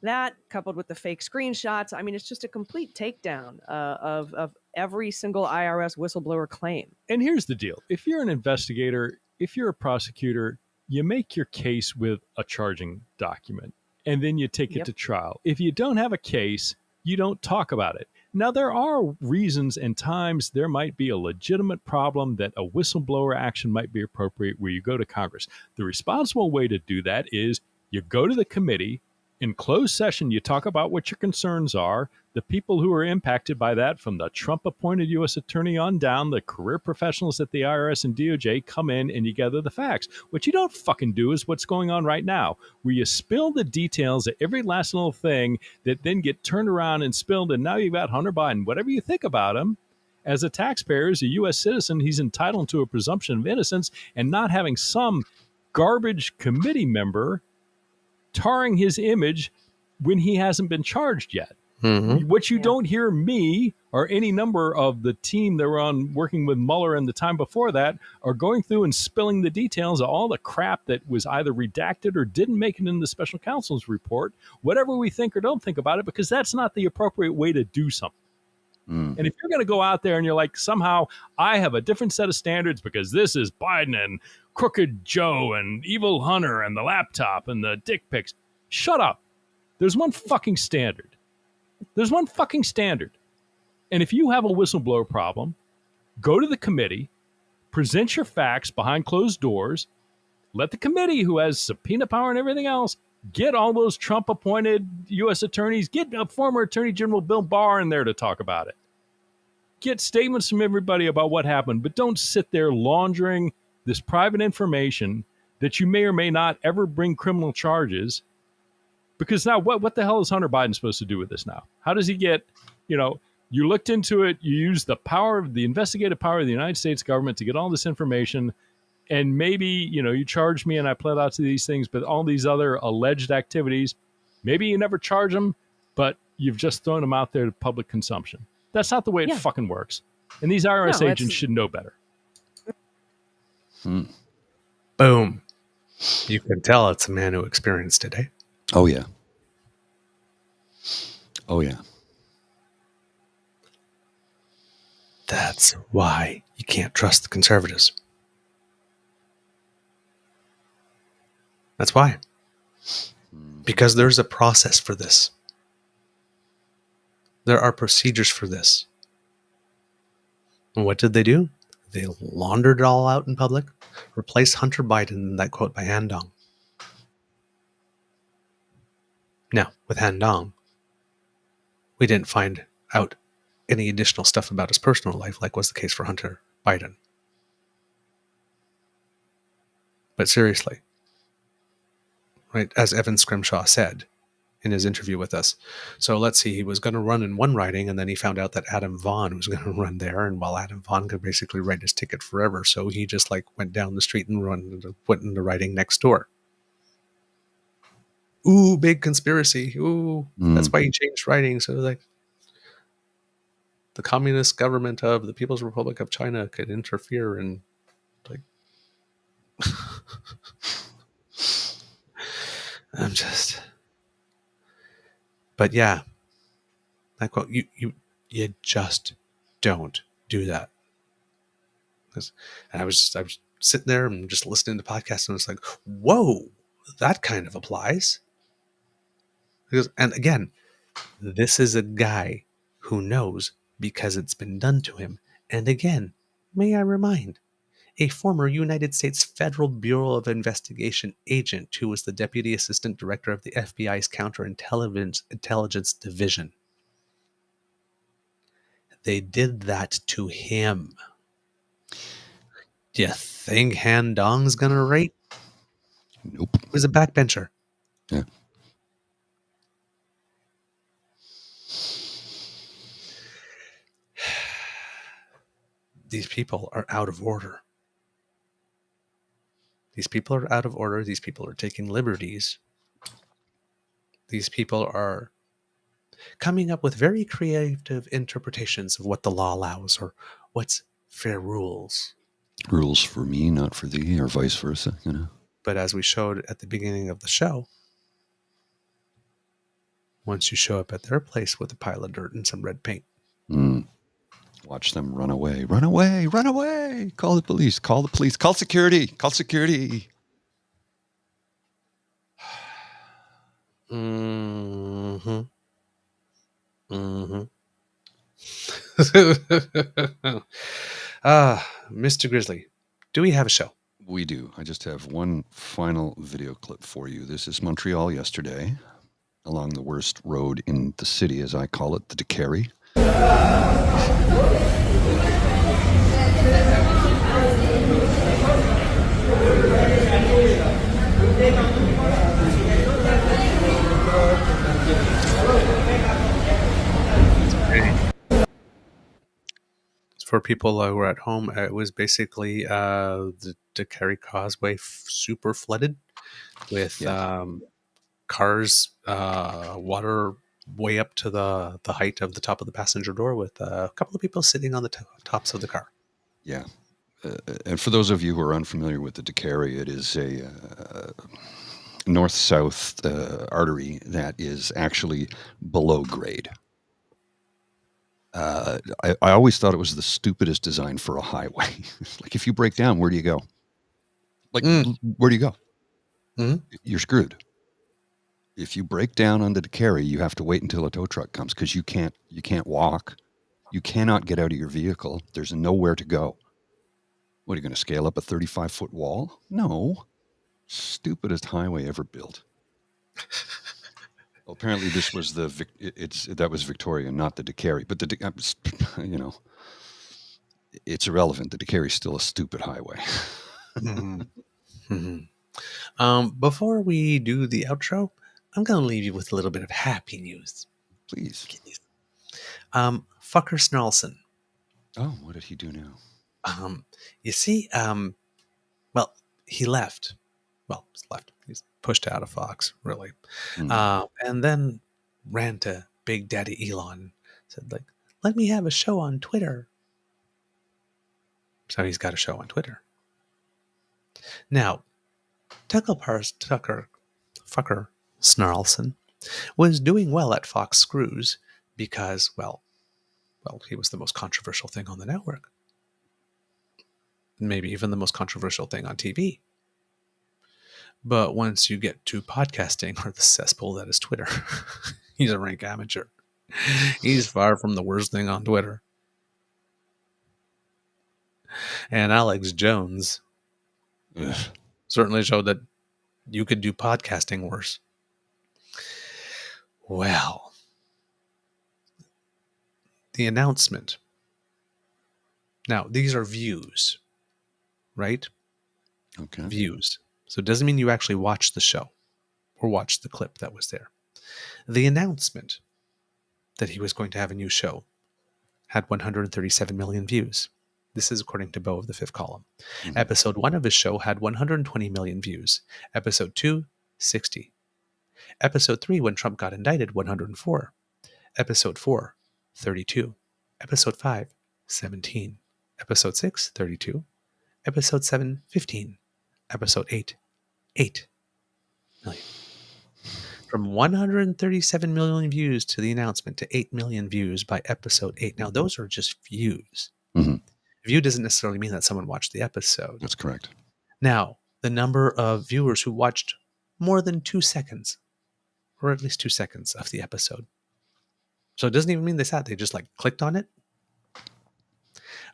That, coupled with the fake screenshots, I mean, it's just a complete takedown of every single IRS whistleblower claim. And here's the deal. If you're an investigator, if you're a prosecutor, you make your case with a charging document, and then you take it to trial. If you don't have a case, you don't talk about it. Now, there are reasons and times there might be a legitimate problem that a whistleblower action might be appropriate where you go to Congress. The responsible way to do that is you go to the committee. In closed session, you talk about what your concerns are, the people who are impacted by that, from the Trump-appointed U.S. attorney on down, the career professionals at the IRS and DOJ come in and you gather the facts. What you don't fucking do is what's going on right now, where you spill the details of every last little thing that then get turned around and spilled, and now you've got Hunter Biden. Whatever you think about him, as a taxpayer, as a U.S. citizen, he's entitled to a presumption of innocence, and not having some garbage committee member tarring his image when he hasn't been charged yet. Mm-hmm. What you don't hear me or any number of the team that were on working with Mueller and the time before that are going through and spilling the details of all the crap that was either redacted or didn't make it in the special counsel's report, whatever we think or don't think about it, because that's not the appropriate way to do something. And if you're going to go out there and you're like, somehow I have a different set of standards because this is Biden and Crooked Joe and Evil Hunter and the laptop and the dick pics, shut up. There's one fucking standard. There's one fucking standard. And if you have a whistleblower problem, go to the committee, present your facts behind closed doors, let the committee, who has subpoena power and everything else, get all those Trump-appointed U.S. attorneys, get a former Attorney General Bill Barr in there to talk about it. Get statements from everybody about what happened, but don't sit there laundering this private information that you may or may not ever bring criminal charges. Because now what the hell is Hunter Biden supposed to do with this now? How does he get, you looked into it, you used the power of the investigative power of the United States government to get all this information, And maybe, you charge me and I pled out to these things, but all these other alleged activities, maybe you never charge them, but you've just thrown them out there to public consumption. That's not the way it fucking works. And these IRS agents should know better. Boom. You can tell it's a man who experienced it, eh? Oh, yeah. Oh, yeah. That's why you can't trust the conservatives. That's why. Because there's a process for this. There are procedures for this. And what did they do? They laundered it all out in public, replaced Hunter Biden in that quote by Han Dong. Now, with Han Dong, we didn't find out any additional stuff about his personal life, like was the case for Hunter Biden. But seriously, right, as Evan Scrimshaw said in his interview with us. So let's see, he was going to run in one riding, and then he found out that Adam Vaughn was going to run there, and while Adam Vaughn could basically write his ticket forever, so he just went down the street and went into riding next door. Ooh, big conspiracy. Ooh, that's why he changed riding, so the communist government of the People's Republic of China could interfere and I'm just... But yeah, that quote, you just don't do that. And I was sitting there and just listening to podcasts, and it's like, whoa, that kind of applies. And again, this is a guy who knows because it's been done to him. And again, may I remind, a former United States Federal Bureau of Investigation agent who was the Deputy Assistant Director of the FBI's Counterintelligence Division. They did that to him. Do you think Han Dong's gonna rate? Nope. He was a backbencher. Yeah. These people are out of order. These people are out of order. These people are taking liberties. These people are coming up with very creative interpretations of what the law allows or what's fair rules. Rules for me, not for thee, or vice versa, But as we showed at the beginning of the show, once you show up at their place with a pile of dirt and some red paint, watch them run away. Run away. Run away. Call the police. Call the police. Call security. Call security. Mm-hmm. Mr. Grizzly, do we have a show? We do. I just have one final video clip for you. This is Montreal yesterday, along the worst road in the city, as I call it, the Décarie. For people who are at home, it was basically the Décarie Causeway super flooded with cars, water way up to the height of the top of the passenger door with a couple of people sitting on the tops of the car. Yeah. And for those of you who are unfamiliar with the Décarie, it is a north-south artery that is actually below grade. I always thought it was the stupidest design for a highway. Like, if you break down, where do you go? Like, where do you go? You're screwed. If you break down on the Décarie, you have to wait until a tow truck comes because you can't walk. You cannot get out of your vehicle. There's nowhere to go. What, are you going to scale up a 35-foot wall? No. Stupidest highway ever built. Well, apparently this was that was Victoria, not the Décarie. But it's irrelevant. The Décarie is still a stupid highway. Before we do the outro, I'm going to leave you with a little bit of happy news. Please. Fucker Snarlson. Oh, what did he do now? You see, well, he left. Well, he's left. He's pushed out of Fox, really. And then ran to Big Daddy Elon. Said, like, let me have a show on Twitter. So he's got a show on Twitter. Now, Tucker Snarlson was doing well at Fox Screws because, well, he was the most controversial thing on the network. Maybe even the most controversial thing on TV. But once you get to podcasting, or the cesspool that is Twitter, he's a rank amateur. He's far from the worst thing on Twitter. And Alex Jones certainly showed that you could do podcasting worse. Well, the announcement. Now, these are views, right? Okay. Views. So it doesn't mean you actually watched the show or watched the clip that was there. The announcement that he was going to have a new show had 137 million views. This is according to Beau of the Fifth Column. Episode 1 of his show had 120 million views. Episode 2, 60. Episode 3, when Trump got indicted, 104. Episode 4, 32. Episode 5, 17. Episode 6, 32. Episode 7, 15. Episode 8, 8 million. From 137 million views to the announcement to 8 million views by episode 8. Now, those are just views. View doesn't necessarily mean that someone watched the episode. That's correct. Now, the number of viewers who watched more than 2 seconds, or at least 2 seconds of the episode. So it doesn't even mean they sat, they just like clicked on it.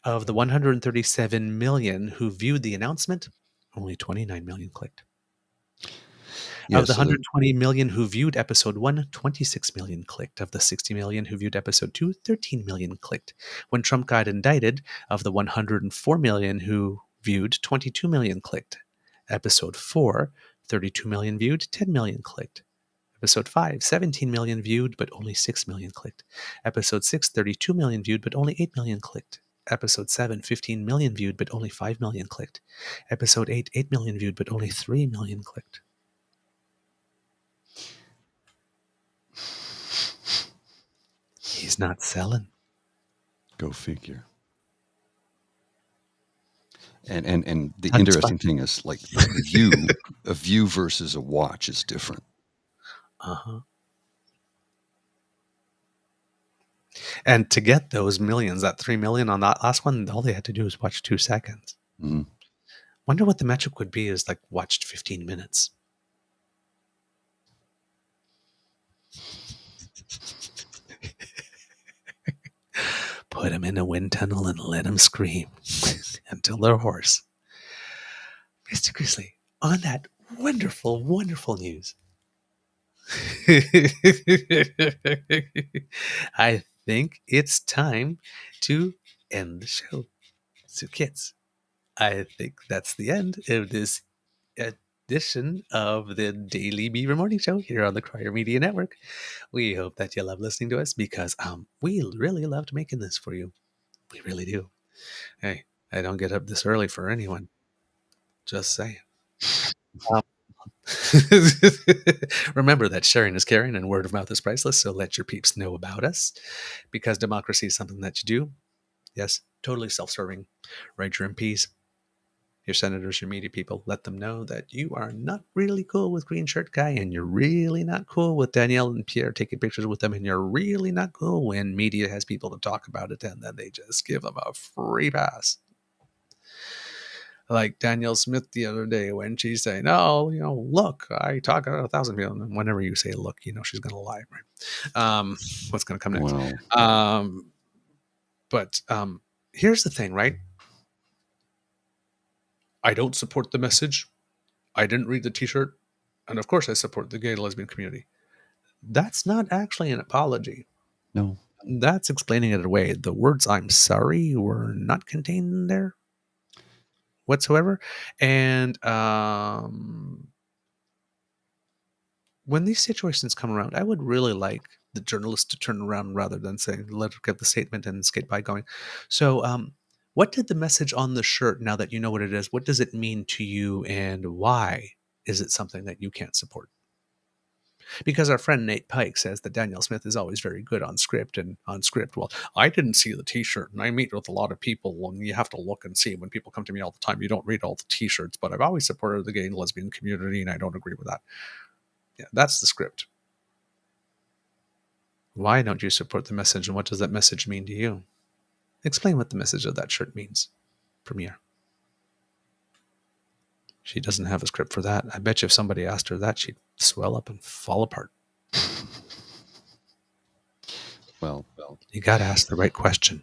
Of the 137 million who viewed the announcement, only 29 million clicked. Yeah, of the so 120 million who viewed episode 1, 26 million clicked. Of the 60 million who viewed episode 2, 13 million clicked. When Trump got indicted, of the 104 million who viewed, 22 million clicked. Episode 4, 32 million viewed, 10 million clicked. Episode 5, 17 million viewed, but only 6 million clicked. Episode 6, 32 million viewed, but only 8 million clicked. Episode 7, 15 million viewed, but only 5 million clicked. Episode 8, 8 million viewed, but only 3 million clicked. He's not selling. Go figure. And the interesting thing is, like, a view versus a watch is different. And to get those millions, that 3 million on that last one, all they had to do was watch 2 seconds. Wonder what the metric would be is like watched 15 minutes. Put them in a wind tunnel and let them scream until they're hoarse. Mr. Grizzly, on that wonderful, wonderful news, I think it's time to end the show. So, kids, I think that's the end of this edition of the Daily Beaver Morning Show here on the Crier Media Network. We hope that you love listening to us because we really loved making this for you. We really do. Hey, I don't get up this early for anyone. Just saying. Remember that sharing is caring and word of mouth is priceless, so let your peeps know about us because democracy is something that you do. Yes, totally self-serving. Write your MPs, your senators, your media people. Let them know that you are not really cool with Green Shirt Guy and you're really not cool with Danielle and Peeair taking pictures with them and you're really not cool when media has people to talk about it and then they just give them a free pass. Like Danielle Smith the other day when she's saying, oh, look, I talk about 1,000 people. And whenever you say look, she's going to lie, right? What's going to come next? Wow. But here's the thing, right? I don't support the message. I didn't read the t-shirt. And of course I support the gay and lesbian community. That's not actually an apology. No. That's explaining it away. The words I'm sorry were not contained in there whatsoever. And when these situations come around, I would really like the journalist to turn around rather than saying, let her get the statement and skate by going. So What did the message on the shirt, now that you know what it is, what does it mean to you, and why is it something that you can't support? Because our friend Nate Pike says that Danielle Smith is always very good on script and on script. Well, I didn't see the t-shirt, and I meet with a lot of people, and you have to look and see. When people come to me all the time, you don't read all the t-shirts, but I've always supported the gay and lesbian community, and I don't agree with that. Yeah, that's the script. Why don't you support the message, and what does that message mean to you? Explain what the message of that shirt means, Peeair. She doesn't have a script for that. I bet you if somebody asked her that, she'd swell up and fall apart. Well, you got to ask the right question.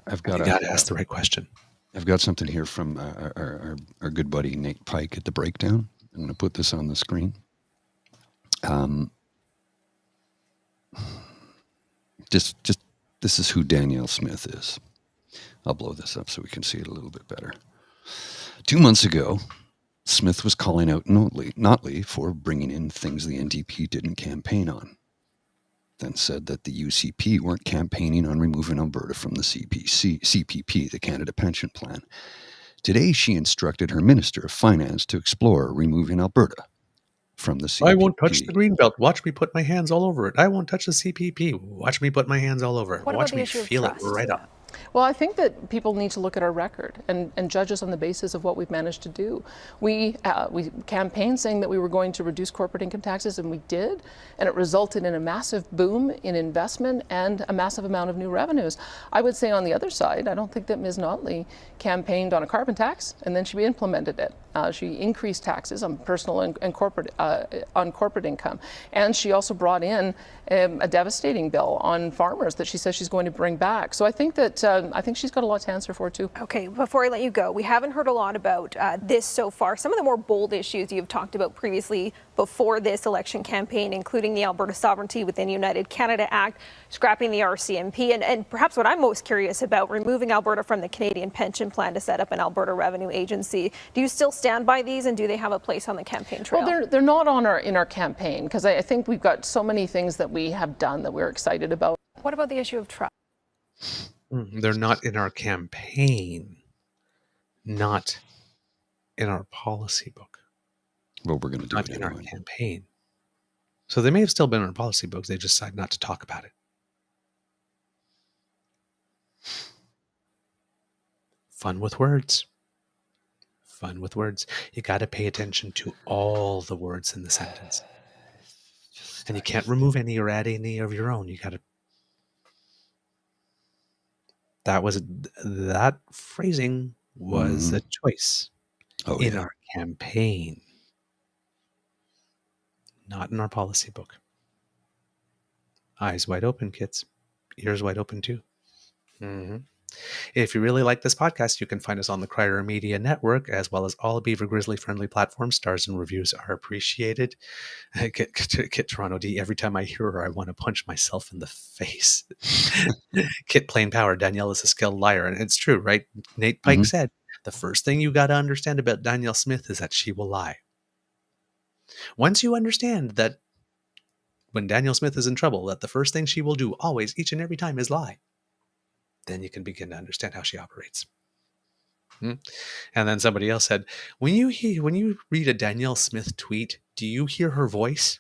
I've got to ask the right question. I've got something here from our good buddy Nate Pike at the Breakdown. I'm going to put this on the screen. Just this is who Danielle Smith is. I'll blow this up so we can see it a little bit better. 2 months ago, Smith was calling out Notley for bringing in things the NDP didn't campaign on. Then said that the UCP weren't campaigning on removing Alberta from the CPP, the Canada Pension Plan. Today, she instructed her Minister of Finance to explore removing Alberta from the CPP. I won't touch the Greenbelt. Watch me put my hands all over it. I won't touch the CPP. Watch me put my hands all over it. Watch me feel it right up. Well, I think that people need to look at our record and judge us on the basis of what we've managed to do. We campaigned saying that we were going to reduce corporate income taxes, and we did, and it resulted in a massive boom in investment and a massive amount of new revenues. I would say on the other side, I don't think that Ms. Notley campaigned on a carbon tax and then she implemented it. She increased taxes on personal and corporate income, and she also brought in a devastating bill on farmers that she says she's going to bring back. So I think that she's got a lot to answer for too. Okay, before I let you go, we haven't heard a lot about this so far. Some of the more bold issues you've talked about previously before this election campaign, including the Alberta Sovereignty Within United Canada Act, scrapping the RCMP, and perhaps what I'm most curious about, removing Alberta from the Canadian Pension Plan to set up an Alberta Revenue Agency. Do you still stand by these, and do they have a place on the campaign trail? Well, they're not in our campaign, because I think we've got so many things that we have done that we're excited about. What about the issue of trust? They're not in our campaign, not in our policy book. Well, we're going to do not it in anyway. our campaign. So they may have still been in our policy books. They just decided not to talk about it. Fun with words. Fun with words. You got to pay attention to all the words in the sentence. And you can't remove any or add any of your own. You got to. That phrasing was a choice in our campaign, not in our policy book. Eyes wide open, kids. Ears wide open too. If you really like this podcast, you can find us on the Crier Media Network, as well as all Beaver Grizzly friendly platforms. Stars and reviews are appreciated. Kit Toronto D, every time I hear her, I want to punch myself in the face. Kit Plain Power, Danielle is a skilled liar. And it's true, right? Nate Pike said, the first thing you got to understand about Danielle Smith is that she will lie. Once you understand that when Danielle Smith is in trouble, that the first thing she will do always, each and every time, is lie, then you can begin to understand how she operates. And then somebody else said, when you read a Danielle Smith tweet, do you hear her voice?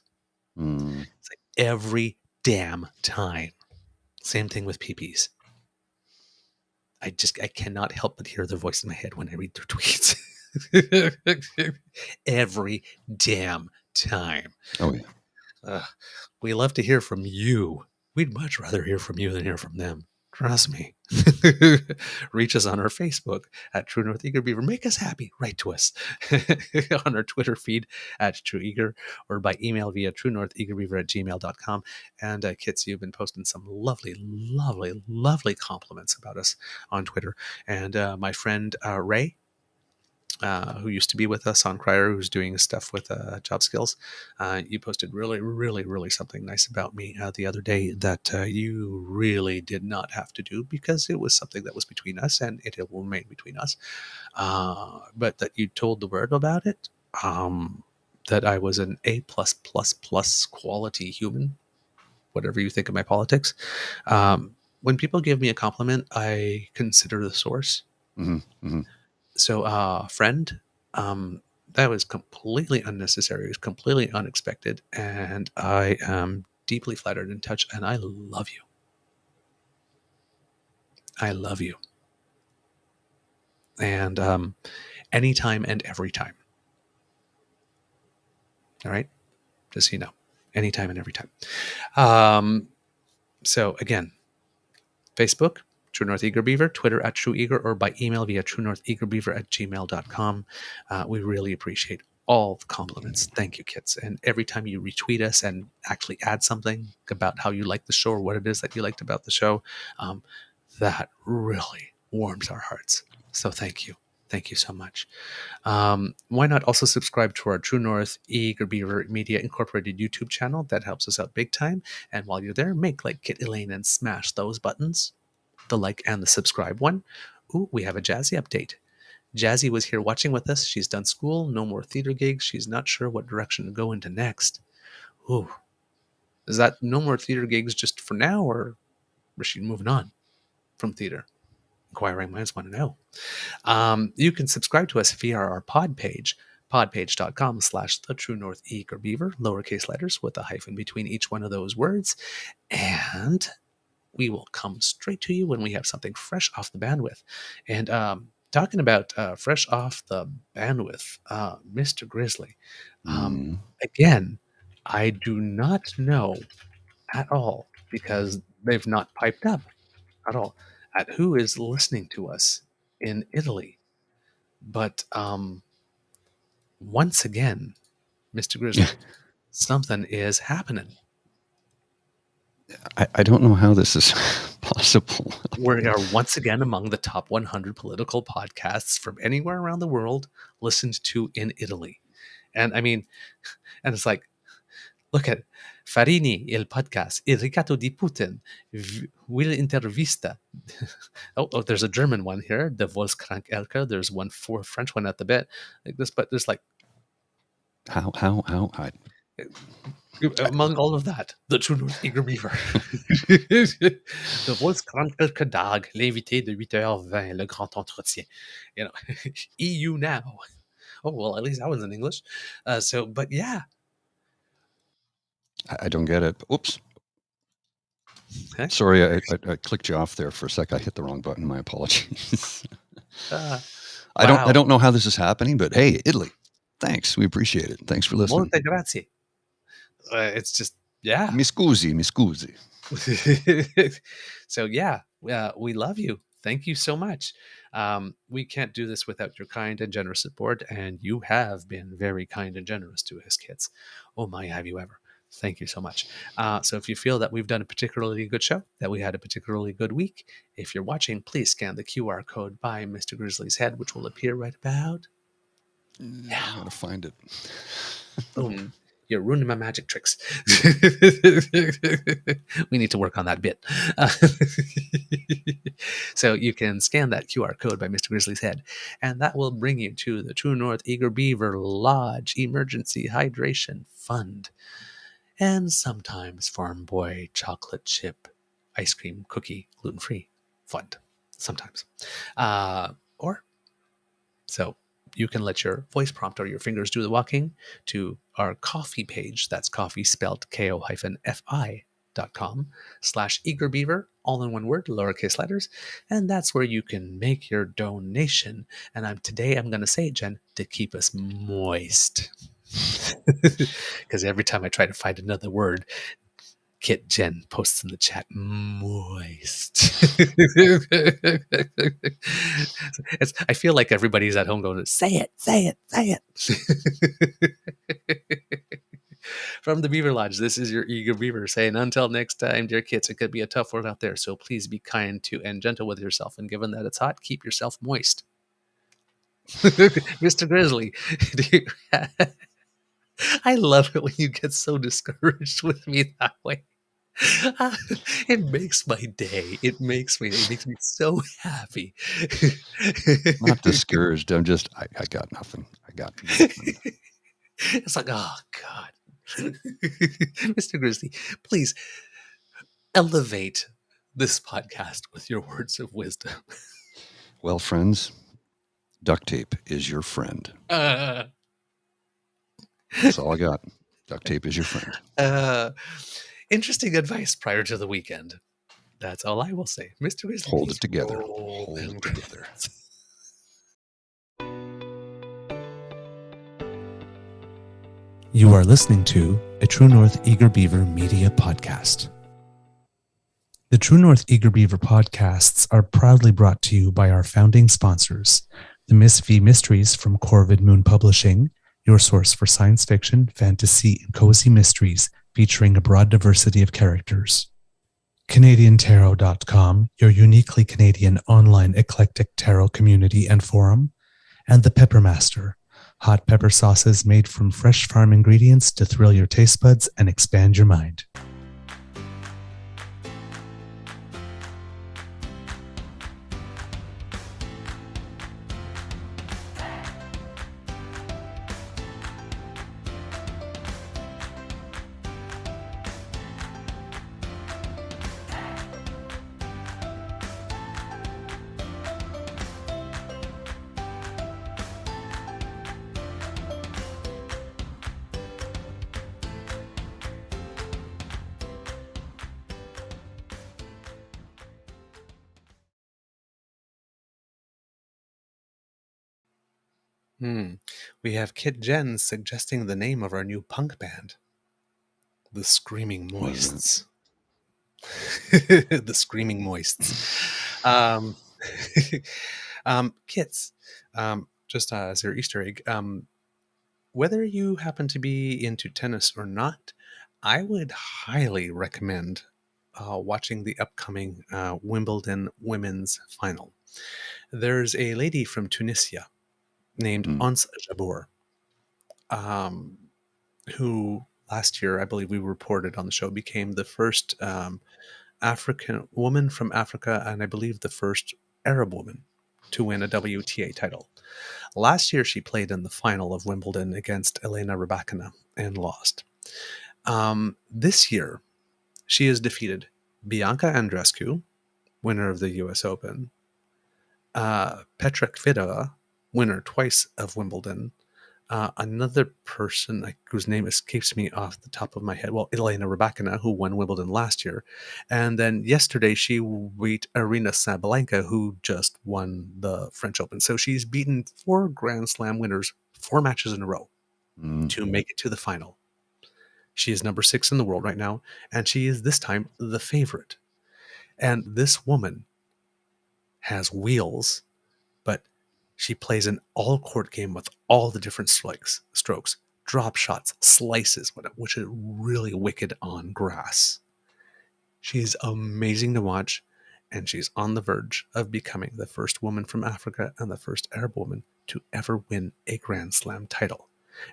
It's like every damn time. Same thing with PPs. I cannot help but hear their voice in my head when I read their tweets. Every damn time. Oh yeah. We love to hear from you. We'd much rather hear from you than hear from them. Trust me. Reach us on our Facebook at True North Eager Beaver. Make us happy. Write to us on our Twitter feed at True Eager, or by email via truenortheagerbeaver@gmail.com. And Kits, you've been posting some lovely, lovely, lovely compliments about us on Twitter. And my friend Ray, who used to be with us on Crier, who's doing stuff with job skills. You posted really, really, really something nice about me the other day that you really did not have to do, because it was something that was between us, and it will remain between us. But that you told the world about it, that I was an A+++ quality human, whatever you think of my politics. when people give me a compliment, I consider the source. So, friend, that was completely unnecessary. It was completely unexpected, and I am deeply flattered and touched, and I love you. I love you. And anytime and every time. All right? Just so you know. Anytime and every time. So, again, Facebook, True North Eager Beaver, Twitter at True Eager, or by email via truenortheagerbeaver@gmail.com. We really appreciate all the compliments. Thank you, kids. And every time you retweet us and actually add something about how you like the show or what it is that you liked about the show, that really warms our hearts. So thank you. Thank you so much. Why not also subscribe to our True North Eager Beaver Media Incorporated YouTube channel? That helps us out big time. And while you're there, make like Kit Elaine and smash those buttons, the like and the subscribe one. Ooh, we have a Jazzy update. Jazzy was here watching with us. She's done school, no more theater gigs. She's not sure what direction to go into next. Ooh, is that no more theater gigs just for now, or is she moving on from theater? Inquiring minds want to know. You can subscribe to us via our pod page, podpage.com/the True North Eager Beaver, lowercase letters with a hyphen between each one of those words. And we will come straight to you when we have something fresh off the bandwidth. And talking about fresh off the bandwidth, Mr. Grizzly, again, I do not know at all, because they've not piped up at all, at who is listening to us in Italy. But once again, Mr. Grizzly, something is happening. I don't know how this is possible. We are once again among the top 100 political podcasts from anywhere around the world listened to in Italy. And I mean, and it's like, look at Farini, il podcast, il ricato di Putin, will intervista. Oh, there's a German one here, the Volkskrank Elke. There's one for French one at the bit. Like this, but there's like, How? Among all of that, the True North Eager Beaver. The Volkskrank Elke Dag, l'invité de 8h20, le grand entretien. You know, EU now. Oh, well, at least that was in English. But yeah. I don't get it. Oops. Okay. Sorry, I clicked you off there for a sec. I hit the wrong button. My apologies. I don't know how this is happening, but hey, Italy, thanks. We appreciate it. Thanks for listening. Molte grazie. It's just, yeah. Mi scusi. So yeah, we love you. Thank you so much. We can't do this without your kind and generous support, and you have been very kind and generous to us kids. Oh my, have you ever. Thank you so much. So if you feel that we've done a particularly good show, that we had a particularly good week, if you're watching, please scan the QR code by Mr. Grizzly's head, which will appear right about now. I gotta find it. Boom. You're ruining my magic tricks. We need to work on that bit. So you can scan that QR code by Mr. Grizzly's head, and that will bring you to the True North Eager Beaver Lodge Emergency Hydration Fund. And sometimes Farm Boy chocolate chip ice cream cookie gluten-free fund. Sometimes. So you can let your voice prompt or your fingers do the walking to our coffee page. That's coffee spelled ko-fi.com/eagerbeaver, all in one word, lowercase letters. And that's where you can make your donation. And today I'm going to say it, Jen, to keep us moist. Because every time I try to find another word, Kit Jen posts in the chat, moist. I feel like everybody's at home going, say it. From the Beaver Lodge, this is your Eager Beaver saying, until next time, dear kids, it could be a tough world out there, so please be kind to and gentle with yourself, and given that it's hot, keep yourself moist. Mr. Grizzly, I love it when you get so discouraged with me that way. It makes my day. It makes me so happy. Not discouraged. I'm just, I got nothing. It's like, oh God. Mr. Grizzly, please elevate this podcast with your words of wisdom. Well, friends, duct tape is your friend. That's all I got. Duct tape is your friend. Interesting advice prior to the weekend. That's all I will say. Mr. Grizzly, hold it together. Hold it together. You are listening to a True North Eager Beaver media podcast. The True North Eager Beaver podcasts are proudly brought to you by our founding sponsors, the Miss V Mysteries from Corvid Moon Publishing, your source for science fiction, fantasy, and cozy mysteries featuring a broad diversity of characters. CanadianTarot.com, your uniquely Canadian online eclectic tarot community and forum, and the Peppermaster, hot pepper sauces made from fresh farm ingredients to thrill your taste buds and expand your mind. We have Kit Jen suggesting the name of our new punk band, the Screaming Moists. The Screaming Moists. Kits, just as your Easter egg, whether you happen to be into tennis or not, I would highly recommend watching the upcoming Wimbledon women's final. There's a lady from Tunisia named Ons Jabeur, who last year, I believe we reported on the show, became the first African woman from Africa, and I believe the first Arab woman to win a WTA title. Last year, she played in the final of Wimbledon against Elena Rybakina and lost. This year, she has defeated Bianca Andreescu, winner of the US Open, Petra Kvitova, winner twice of Wimbledon, another person whose name escapes me off the top of my head, well, Elena Rybakina, who won Wimbledon last year, and then yesterday she beat Arina Sabalenka, who just won the French Open. So she's beaten 4 Grand Slam winners 4 matches in a row to make it to the final. She is number 6 in the world right now, and she is this time the favorite. And this woman has wheels, but she plays an all-court game with all the different strokes, drop shots, slices, which is really wicked on grass. She's amazing to watch, and she's on the verge of becoming the first woman from Africa and the first Arab woman to ever win a Grand Slam title.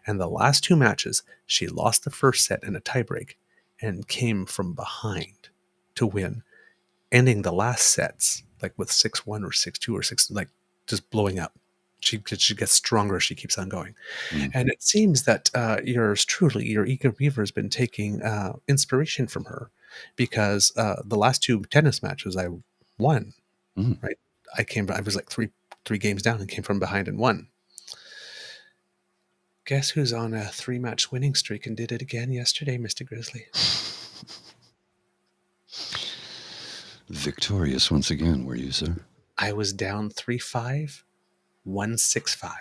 And the last 2 matches, she lost the first set in a tiebreak and came from behind to win, ending the last sets like with 6-1 or 6-2 or 6, like just blowing up. She gets stronger as she keeps on going. And it seems that yours truly, your Eager Beaver, has been taking inspiration from her, because the last 2 tennis matches I won, right? I was like three games down and came from behind and won. Guess who's on a 3-match winning streak and did it again yesterday, Mr. Grizzly? Victorious once again, were you, sir? I was down 3-5, 1-6-5.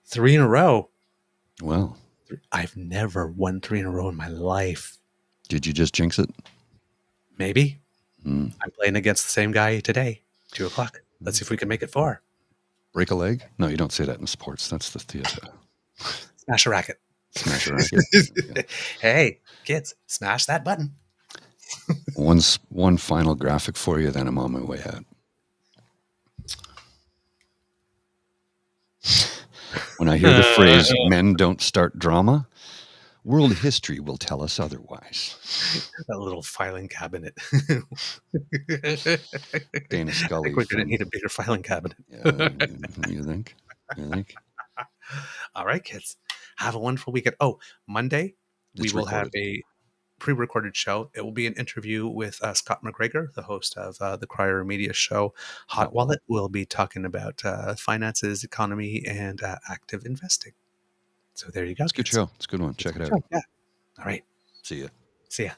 3 in a row. Well, I've never won 3 in a row in my life. Did you just jinx it? Maybe. I'm playing against the same guy today, 2 o'clock. Let's see if we can make it 4. Break a leg? No, you don't say that in sports. That's the theater. Smash a racket. Smash a racket. Okay. Hey, kids, smash that button. One final graphic for you, then I'm on my way out. When I hear the phrase, men don't start drama, world history will tell us otherwise. That little filing cabinet. Dana Scully. I think we're going to need a bigger filing cabinet. You think? All right, kids. Have a wonderful weekend. Oh, Monday, we will have a pre-recorded show. It will be an interview with Scott McGregor, the host of the Crier Media show Hot Wallet. We'll be talking about finances, economy, and active investing. So there you go. It's a good show. It's a good one. Check it out. Yeah. All right. See ya. See ya.